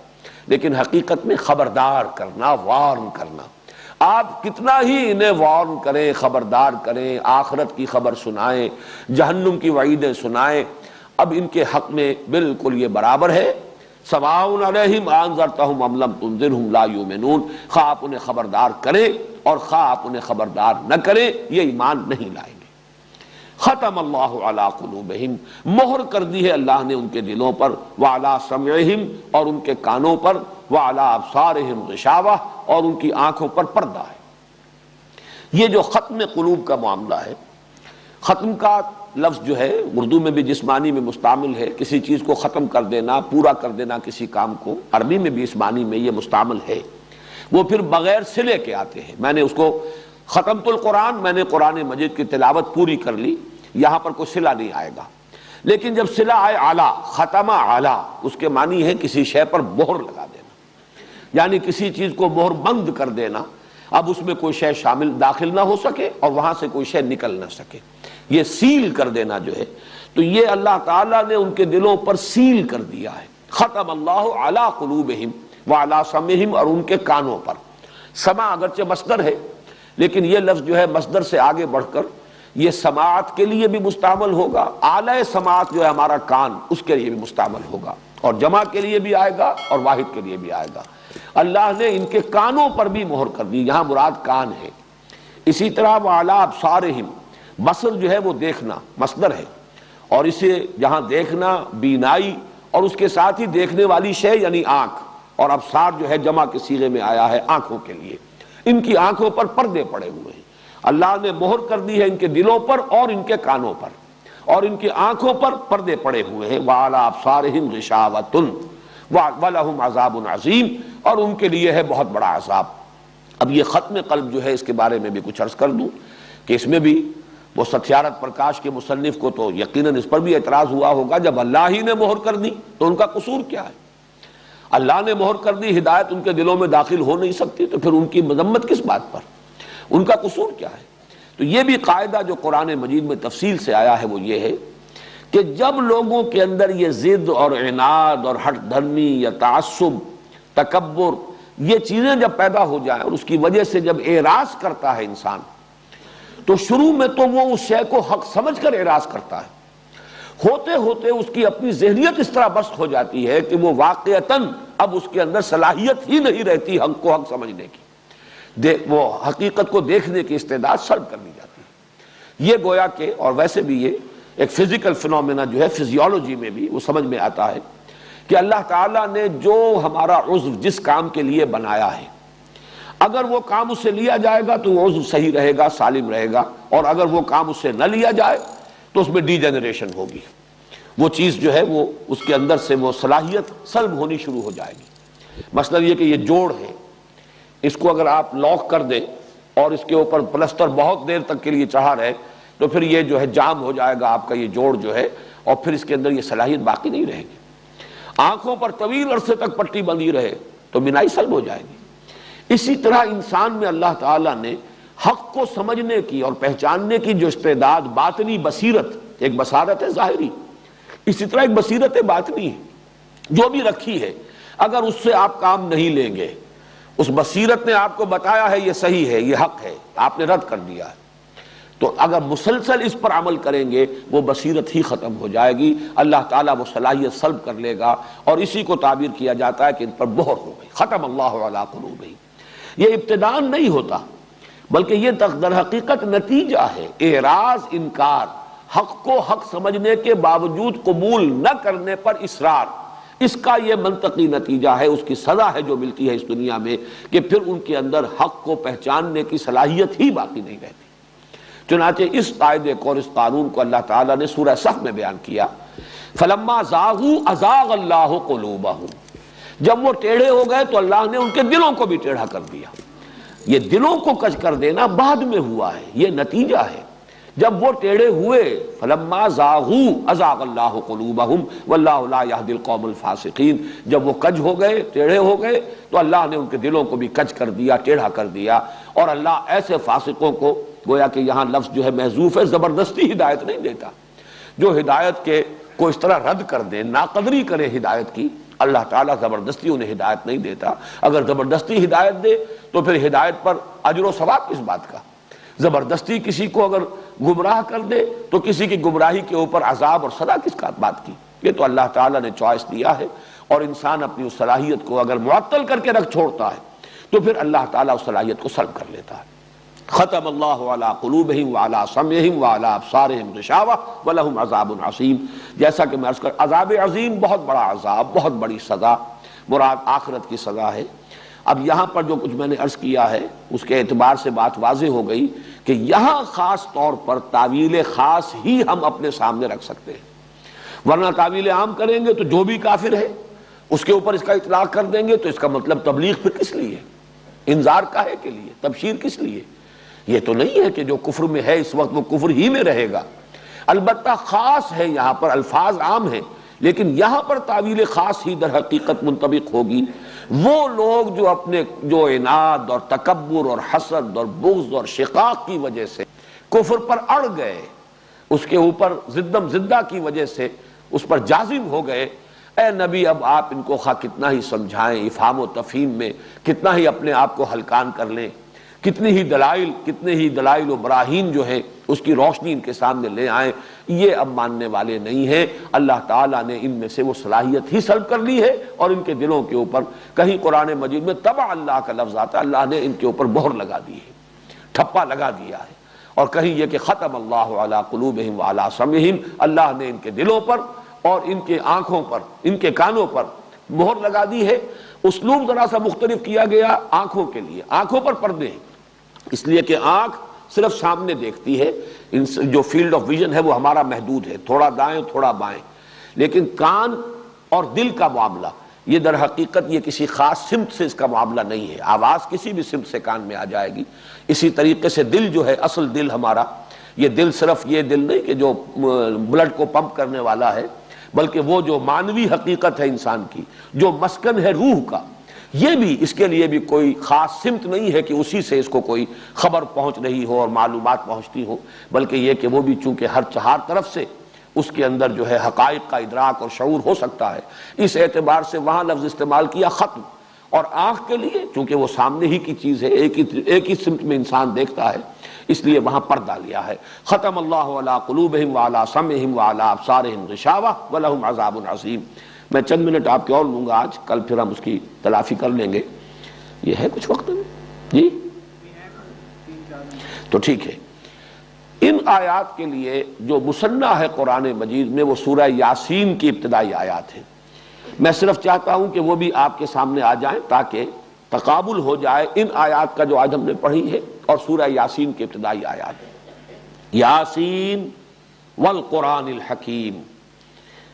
Speaker 3: لیکن حقیقت میں خبردار کرنا، وارن کرنا۔ آپ کتنا ہی انہیں وارن کریں، خبردار کریں، آخرت کی خبر سنائیں، جہنم کی وعیدیں سنائیں، اب ان کے حق میں بالکل یہ برابر ہے، سواء علیہم انذرتہم ام لم تنذرہم لا یؤمنون، خواہ آپ انہیں خبردار کریں اور خواہ آپ انہیں خبردار نہ کریں یہ ایمان نہیں لائیں گے۔ ختم اللہ علی قلوبہم، مہر کر دی ہے اللہ نے ان کے دلوں پر، وعلی سمعہم، اور ان کے کانوں پر، وعلی ابصارہم غشاوہ، اور ان کی آنکھوں پر پردہ ہے۔ یہ جو ختم قلوب کا معاملہ ہے، ختم کا لفظ جو ہے اردو میں بھی جس معنی میں مستعمل ہے، کسی چیز کو ختم کر دینا، پورا کر دینا کسی کام کو، عربی میں بھی اس معنی میں یہ مستعمل ہے، وہ پھر بغیر صلے کے آتے ہیں۔ میں نے اس کو ختمت القرآن، میں نے قرآن مجید کی تلاوت پوری کر لی، یہاں پر کوئی صلہ نہیں آئے گا، لیکن جب صلہ آئے اعلیٰ، ختم اعلیٰ، اس کے معنی ہے کسی شے پر مہر لگا دینا، یعنی کسی چیز کو مہر بند کر دینا، اب اس میں کوئی شے شامل داخل نہ ہو سکے اور وہاں سے کوئی شے نکل نہ سکے، یہ سیل کر دینا جو ہے۔ تو یہ اللہ تعالیٰ نے ان کے دلوں پر سیل کر دیا ہے. ختم اللہ علی قلوبہم وعلی سمعہم، اور ان کے کانوں پر. سمع اگرچہ مصدر ہے لیکن یہ لفظ جو ہے مصدر سے آگے بڑھ کر یہ سماعت کے لیے بھی مستعمل ہوگا، اعلی سماعت جو ہے ہمارا کان، اس کے لیے بھی مستعمل ہوگا، اور جمع کے لیے بھی آئے گا اور واحد کے لیے بھی آئے گا. اللہ نے ان کے کانوں پر بھی مہر کر دی، یہاں مراد کان ہے. اسی طرح وعلی ابصارہم، بصر جو ہے وہ دیکھنا مصدر ہے، اور اسے جہاں دیکھنا بینائی اور اس کے ساتھ ہی دیکھنے والی شے یعنی آنکھ، اور ابصار جو ہے جمع کے صیغے میں آیا ہے آنکھوں کے لیے. ان کی آنکھوں پر پردے پڑے ہوئے ہیں، اللہ نے مہر کر دی ہے ان کے دلوں پر اور ان کے کانوں پر، اور ان کی آنکھوں پر پردے پڑے ہوئے ہیں. وعلی ابصارہم غشاوۃ وَلَهُمْ عَذَابٌ عَظِيمٌ، اور ان کے لیے ہے بہت بڑا عذاب. اب یہ ختم قلب جو ہے اس کے بارے میں بھی کچھ عرض کر دوں کہ اس میں بھی وہ ستیارتھ پرکاش کے مصنف کو تو یقیناً اس پر بھی اعتراض ہوا ہوگا، جب اللہ ہی نے مہر کر دی تو ان کا قصور کیا ہے؟ اللہ نے مہر کر دی، ہدایت ان کے دلوں میں داخل ہو نہیں سکتی، تو پھر ان کی مذمت کس بات پر؟ ان کا قصور کیا ہے؟ تو یہ بھی قاعدہ جو قرآن مجید میں تفصیل سے آیا ہے وہ یہ ہے کہ جب لوگوں کے اندر یہ ضد اور عناد اور ہٹ دھرمی یا تعصب، تکبر، یہ چیزیں جب پیدا ہو جائیں اور اس کی وجہ سے جب اعراض کرتا ہے انسان، تو شروع میں تو وہ اس شے کو حق سمجھ کر اعراض کرتا ہے، ہوتے ہوتے اس کی اپنی ذہنیت اس طرح بست ہو جاتی ہے کہ وہ واقعتاً اب اس کے اندر صلاحیت ہی نہیں رہتی حق کو حق سمجھنے کی، وہ حقیقت کو دیکھنے کی استعداد سلب کر لی جاتی ہے. یہ گویا کہ، اور ویسے بھی یہ ایک فزیکل فنومینا جو ہے فزیولوجی میں بھی وہ سمجھ میں آتا ہے کہ اللہ تعالیٰ نے جو ہمارا عضو جس کام کے لیے بنایا ہے، اگر وہ کام اس سے لیا جائے گا تو وہ عضو صحیح رہے گا، سالم رہے گا، اور اگر وہ کام اس سے نہ لیا جائے تو اس میں ڈی جنریشن ہوگی، وہ چیز جو ہے وہ اس کے اندر سے وہ صلاحیت سلب ہونی شروع ہو جائے گی. مثلا یہ کہ یہ جوڑ ہے، اس کو اگر آپ لاک کر دیں اور اس کے اوپر پلسٹر بہت دیر تک کے لیے چڑھا رہے تو پھر یہ جو ہے جام ہو جائے گا آپ کا یہ جوڑ جو ہے، اور پھر اس کے اندر یہ صلاحیت باقی نہیں رہے گی. آنکھوں پر طویل عرصے تک پٹی بندھی رہے تو بینائی سلب ہو جائے گی. اسی طرح انسان میں اللہ تعالیٰ نے حق کو سمجھنے کی اور پہچاننے کی جو استعداد، باطنی بصیرت، ایک بصارت ہے ظاہری، اسی طرح ایک بصیرت باطنی ہے جو بھی رکھی ہے، اگر اس سے آپ کام نہیں لیں گے، اس بصیرت نے آپ کو بتایا ہے یہ صحیح ہے، یہ حق ہے، آپ نے رد کر دیا ہے، تو اگر مسلسل اس پر عمل کریں گے وہ بصیرت ہی ختم ہو جائے گی، اللہ تعالیٰ وہ صلاحیت سلب کر لے گا، اور اسی کو تعبیر کیا جاتا ہے کہ ان پر مہر ہو گئی. ختم اللہ علی قلوبہم. یہ ابتداء نہیں ہوتا بلکہ یہ در حقیقت نتیجہ ہے، اعراض، انکار، حق کو حق سمجھنے کے باوجود قبول نہ کرنے پر اصرار، اس کا یہ منطقی نتیجہ ہے، اس کی سزا ہے جو ملتی ہے اس دنیا میں، کہ پھر ان کے اندر حق کو پہچاننے کی صلاحیت ہی باقی نہیں رہتی. چنانچہ اس قاعدے کو اور اس قانون کو اللہ تعالیٰ نے سورہ صف میں بیان کیا، فلما زاغوا ازاغ اللہ قلوبہم. جب وہ ٹیڑھے ہو گئے تو اللہ نے ان کے دلوں کو بھی ٹیڑھا کر دیا. یہ دلوں کو کج کر دینا بعد میں ہوا ہے، یہ نتیجہ ہے. جب وہ ٹیڑھے ہوئے، فلما زاغوا ازاغ اللہ قلوبہم واللہ لا یہدی القوم الفاسقین، جب وہ کج ہو گئے، ٹیڑھے ہو گئے، تو اللہ نے ان کے دلوں کو بھی کج کر دیا، ٹیڑھا کر دیا. اور اللہ ایسے فاسقوں کو، گویا کہ یہاں لفظ جو ہے محذوف ہے، زبردستی ہدایت نہیں دیتا. جو ہدایت کے کو اس طرح رد کر دے، ناقدری کرے ہدایت کی، اللہ تعالیٰ زبردستی انہیں ہدایت نہیں دیتا. اگر زبردستی ہدایت دے تو پھر ہدایت پر اجر و ثواب کس بات کا؟ زبردستی کسی کو اگر گمراہ کر دے تو کسی کی گمراہی کے اوپر عذاب اور سزا کس بات کی؟ یہ تو اللہ تعالیٰ نے چوائس دیا ہے، اور انسان اپنی اس صلاحیت کو اگر معطل کر کے رکھ چھوڑتا ہے تو پھر اللہ تعالیٰ اس صلاحیت کو سلب کر لیتا ہے. ختم اللہ علی قلوبہم وعلی سمعہم وعلی ابصارہم غشاوۃ ولہم عذاب عظیم. جیسا کہ میں عرض کر، عذاب عظیم بہت بڑا عذاب، بہت بڑی سزا، مراد آخرت کی سزا ہے. اب یہاں پر جو کچھ میں نے عرض کیا ہے اس کے اعتبار سے بات واضح ہو گئی کہ یہاں خاص طور پر تعویل خاص ہی ہم اپنے سامنے رکھ سکتے ہیں، ورنہ تعویل عام کریں گے تو جو بھی کافر ہے اس کے اوپر اس کا اطلاق کر دیں گے، تو اس کا مطلب تبلیغ پھر کس لیے؟ انذار کاہے کے لیے؟ تبشیر کس لیے؟ یہ تو نہیں ہے کہ جو کفر میں ہے اس وقت وہ کفر ہی میں رہے گا. البتہ خاص ہے، یہاں پر الفاظ عام ہیں لیکن یہاں پر تعویل خاص ہی در حقیقت منطبق ہوگی. وہ لوگ جو اپنے جو عناد اور تکبر اور حسد اور بغض اور شقاق کی وجہ سے کفر پر اڑ گئے، اس کے اوپر زدم زدہ کی وجہ سے اس پر جازم ہو گئے، اے نبی اب آپ ان کو خواہ کتنا ہی سمجھائیں، افہام و تفہیم میں کتنا ہی اپنے آپ کو ہلکان کر لیں، کتنے ہی دلائل و براہین جو ہیں اس کی روشنی ان کے سامنے لے آئیں، یہ اب ماننے والے نہیں ہیں۔ اللہ تعالیٰ نے ان میں سے وہ صلاحیت ہی سلب کر لی ہے، اور ان کے دلوں کے اوپر کہیں قرآن مجید میں طبع اللہ کا لفظ آتا ہے، اللہ نے ان کے اوپر مہر لگا دی ہے، ٹھپا لگا دیا ہے، اور کہیں یہ کہ ختم اللہ علی قلوبہم وعلی سمعہم، اللہ نے ان کے دلوں پر اور ان کے آنکھوں پر، ان کے کانوں پر مہر لگا دی ہے۔ اسلوب ذرا سا مختلف کیا گیا آنکھوں کے لیے، آنکھوں پر پردے ہیں، اس لیے کہ آنکھ صرف سامنے دیکھتی ہے، جو فیلڈ آف ویژن ہے وہ ہمارا محدود ہے، تھوڑا دائیں تھوڑا بائیں، لیکن کان اور دل کا معاملہ یہ در حقیقت یہ کسی خاص سمت سے اس کا معاملہ نہیں ہے، آواز کسی بھی سمت سے کان میں آ جائے گی۔ اسی طریقے سے دل جو ہے، اصل دل ہمارا، یہ دل صرف یہ دل نہیں کہ جو بلڈ کو پمپ کرنے والا ہے، بلکہ وہ جو معنوی حقیقت ہے انسان کی، جو مسکن ہے روح کا، یہ بھی اس کے لیے بھی کوئی خاص سمت نہیں ہے کہ اسی سے اس کو کوئی خبر پہنچ رہی ہو اور معلومات پہنچتی ہو، بلکہ یہ کہ وہ بھی چونکہ ہر طرف سے اس کے اندر جو ہے حقائق کا ادراک اور شعور ہو سکتا ہے، اس اعتبار سے وہاں لفظ استعمال کیا ختم۔ اور آنکھ کے لیے چونکہ وہ سامنے ہی کی چیز ہے، ایک ہی سمت میں انسان دیکھتا ہے، اس لیے وہاں پردہ لیا ہے۔ ختم اللہ علی قلوبہم وعلی سمعہم وعلی ابصارہم غشاوہ ولہم عذاب عظیم۔ میں چند منٹ آپ کے اور لوں گا آج، کل پھر ہم اس کی تلافی کر لیں گے۔ یہ ہے کچھ وقت میں جی تو ٹھیک ہے۔ ان آیات کے لیے جو مصنف ہے قرآن مجید میں وہ سورہ یاسین کی ابتدائی آیات ہیں، میں صرف چاہتا ہوں کہ وہ بھی آپ کے سامنے آ جائیں تاکہ تقابل ہو جائے ان آیات کا جو آج ہم نے پڑھی ہے اور سورہ یاسین کی ابتدائی آیات۔ یاسین والقرآن الحکیم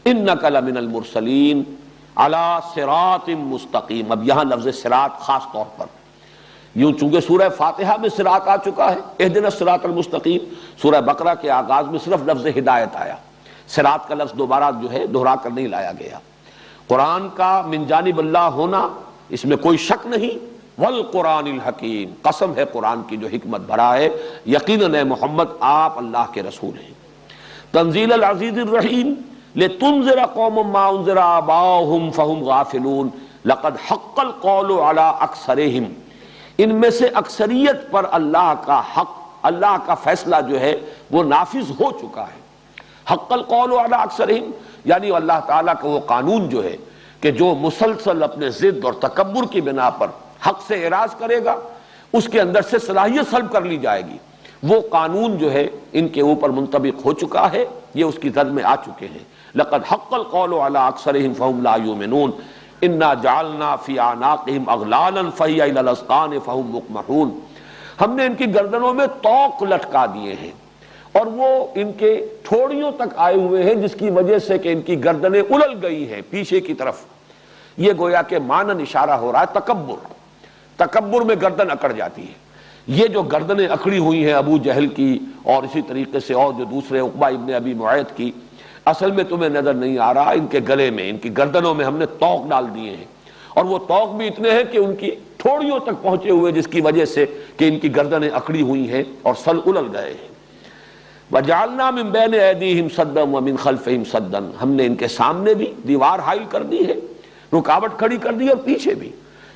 Speaker 3: انک لمن المرسلین علی صراط مستقیم۔ اب یہاں لفظ صراط خاص طور پر، یوں چونکہ سورہ فاتحہ میں صراط آ چکا ہے، اہدنا الصراط المستقیم، سورہ بقرہ کے آغاز میں صرف لفظ ہدایت آیا، صراط کا لفظ دوبارہ جو ہے دہرا کر نہیں لایا گیا۔ قرآن کا من جانب اللہ ہونا اس میں کوئی شک نہیں، والقرآن الحکیم، قسم ہے قرآن کی جو حکمت بھرا ہے، یقیناً اے محمد آپ اللہ کے رسول ہیں۔ تنزیل العزیز الرحیم لتنذر قوم ما انذر آباؤہم فہم غافلون لقد حق القول علی اکثرہم، ان میں سے اکثریت پر اللہ کا حق، اللہ کا فیصلہ جو ہے وہ نافذ ہو چکا ہے۔ حق القول علی اکثرہم یعنی اللہ تعالیٰ کا وہ قانون جو ہے کہ جو مسلسل اپنے ضد اور تکبر کی بنا پر حق سے اعراض کرے گا اس کے اندر سے صلاحیت سلب کر لی جائے گی، وہ قانون جو ہے ان کے اوپر منطبق ہو چکا ہے، یہ اس کی زد میں آ چکے ہیں۔ لقد حق القول علی اکثرہم فہم لا یؤمنون انا جعلنا فی اعناقہم اغلالا فہی الی الاذقان فہم مقمحون، ہم نے ان کی گردنوں میں طوق لٹکا دیے ہیں اور وہ ان کے ٹھوڑیوں تک آئے ہوئے ہیں، جس کی وجہ سے کہ ان کی گردنیں الل گئی ہیں پیچھے کی طرف۔ یہ گویا کہ مانن اشارہ ہو رہا ہے تکبر میں گردن اکڑ جاتی ہے۔ یہ جو گردنیں اکڑی ہوئی ہیں ابو جہل کی اور اسی طریقے سے اور جو دوسرے عقبہ ابن ابی معیط کی، اصل میں تمہیں نظر نہیں آ رہا، ان کے گلے میں، ان کی گردنوں میں ہم نے طوق ڈال دیے ہیں، اور وہ طوق بھی اتنے ہیں کہ ان کی ٹھوڑیوں تک پہنچے ہوئے، جس کی وجہ سے کہ ان کی گردنیں اکڑی ہوئی ہیں اور سل الل گئے ہیں۔ وَجَعَلْنَا مِن بَيْنِ أَيْدِيهِمْ سَدًّا وَمِن خَلْفِهِمْ سَدًّا، ہم نے ان کے سامنے بھی دیوار حائل کر دی ہے، رکاوٹ کھڑی کر دی، اور پیچھے بھی،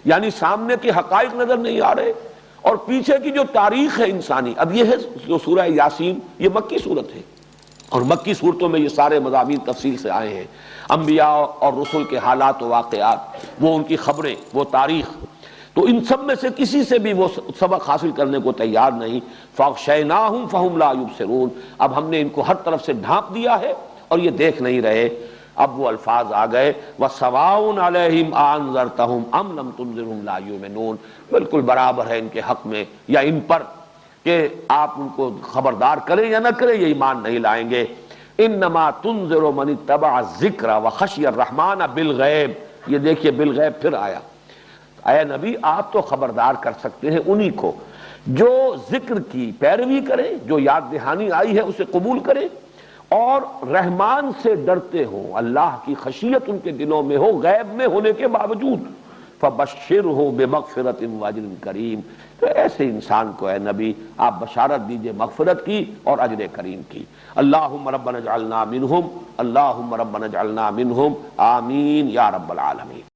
Speaker 3: یعنی سامنے کے حقائق نظر نہیں آ رہے اور پیچھے کی جو تاریخ ہے انسانی۔ اب یہ ہے جو سورہ یاسین، یہ مکی صورت ہے، اور مکی صورتوں میں یہ سارے مضامین تفصیل سے آئے ہیں، انبیاء اور رسل کے حالات و واقعات، وہ ان کی خبریں، وہ تاریخ، تو ان سب میں سے کسی سے بھی وہ سبق حاصل کرنے کو تیار نہیں۔ فَأَغْشَيْنَاهُمْ فَهُمْ لَا يُبْصِرُونَ، اب ہم نے ان کو ہر طرف سے ڈھانپ دیا ہے اور یہ دیکھ نہیں رہے۔ اب وہ الفاظ آ گئے وَسَوَاءٌ عَلَيْهِمْ أَأَنذَرْتَهُمْ أَمْ لَمْ تُنذِرْهُمْ لَا يُؤْمِنُونَ، بالکل برابر ہے ان کے حق میں یا ان پر کہ آپ ان کو خبردار کریں یا نہ کریں، یہ ایمان نہیں لائیں گے۔ انما تنذر من اتبع الذکر وخشی الرحمن بالغیب، یہ دیکھیے بالغیب پھر آیا۔ اے نبی آپ تو خبردار کر سکتے ہیں انہی کو جو ذکر کی پیروی کرے، جو یاد دہانی آئی ہے اسے قبول کرے اور رحمان سے ڈرتے ہوں، اللہ کی خشیت ان کے دلوں میں ہو غیب میں ہونے کے باوجود، فبشرہ بمغفرۃ واجر کریم، تو ایسے انسان کو اے نبی آپ بشارت دیجئے مغفرت کی اور اجر کریم کی۔ اللہم ربنا اجعلنا منہم، اللہم ربنا اجعلنا منہم، آمین یا رب العالمین۔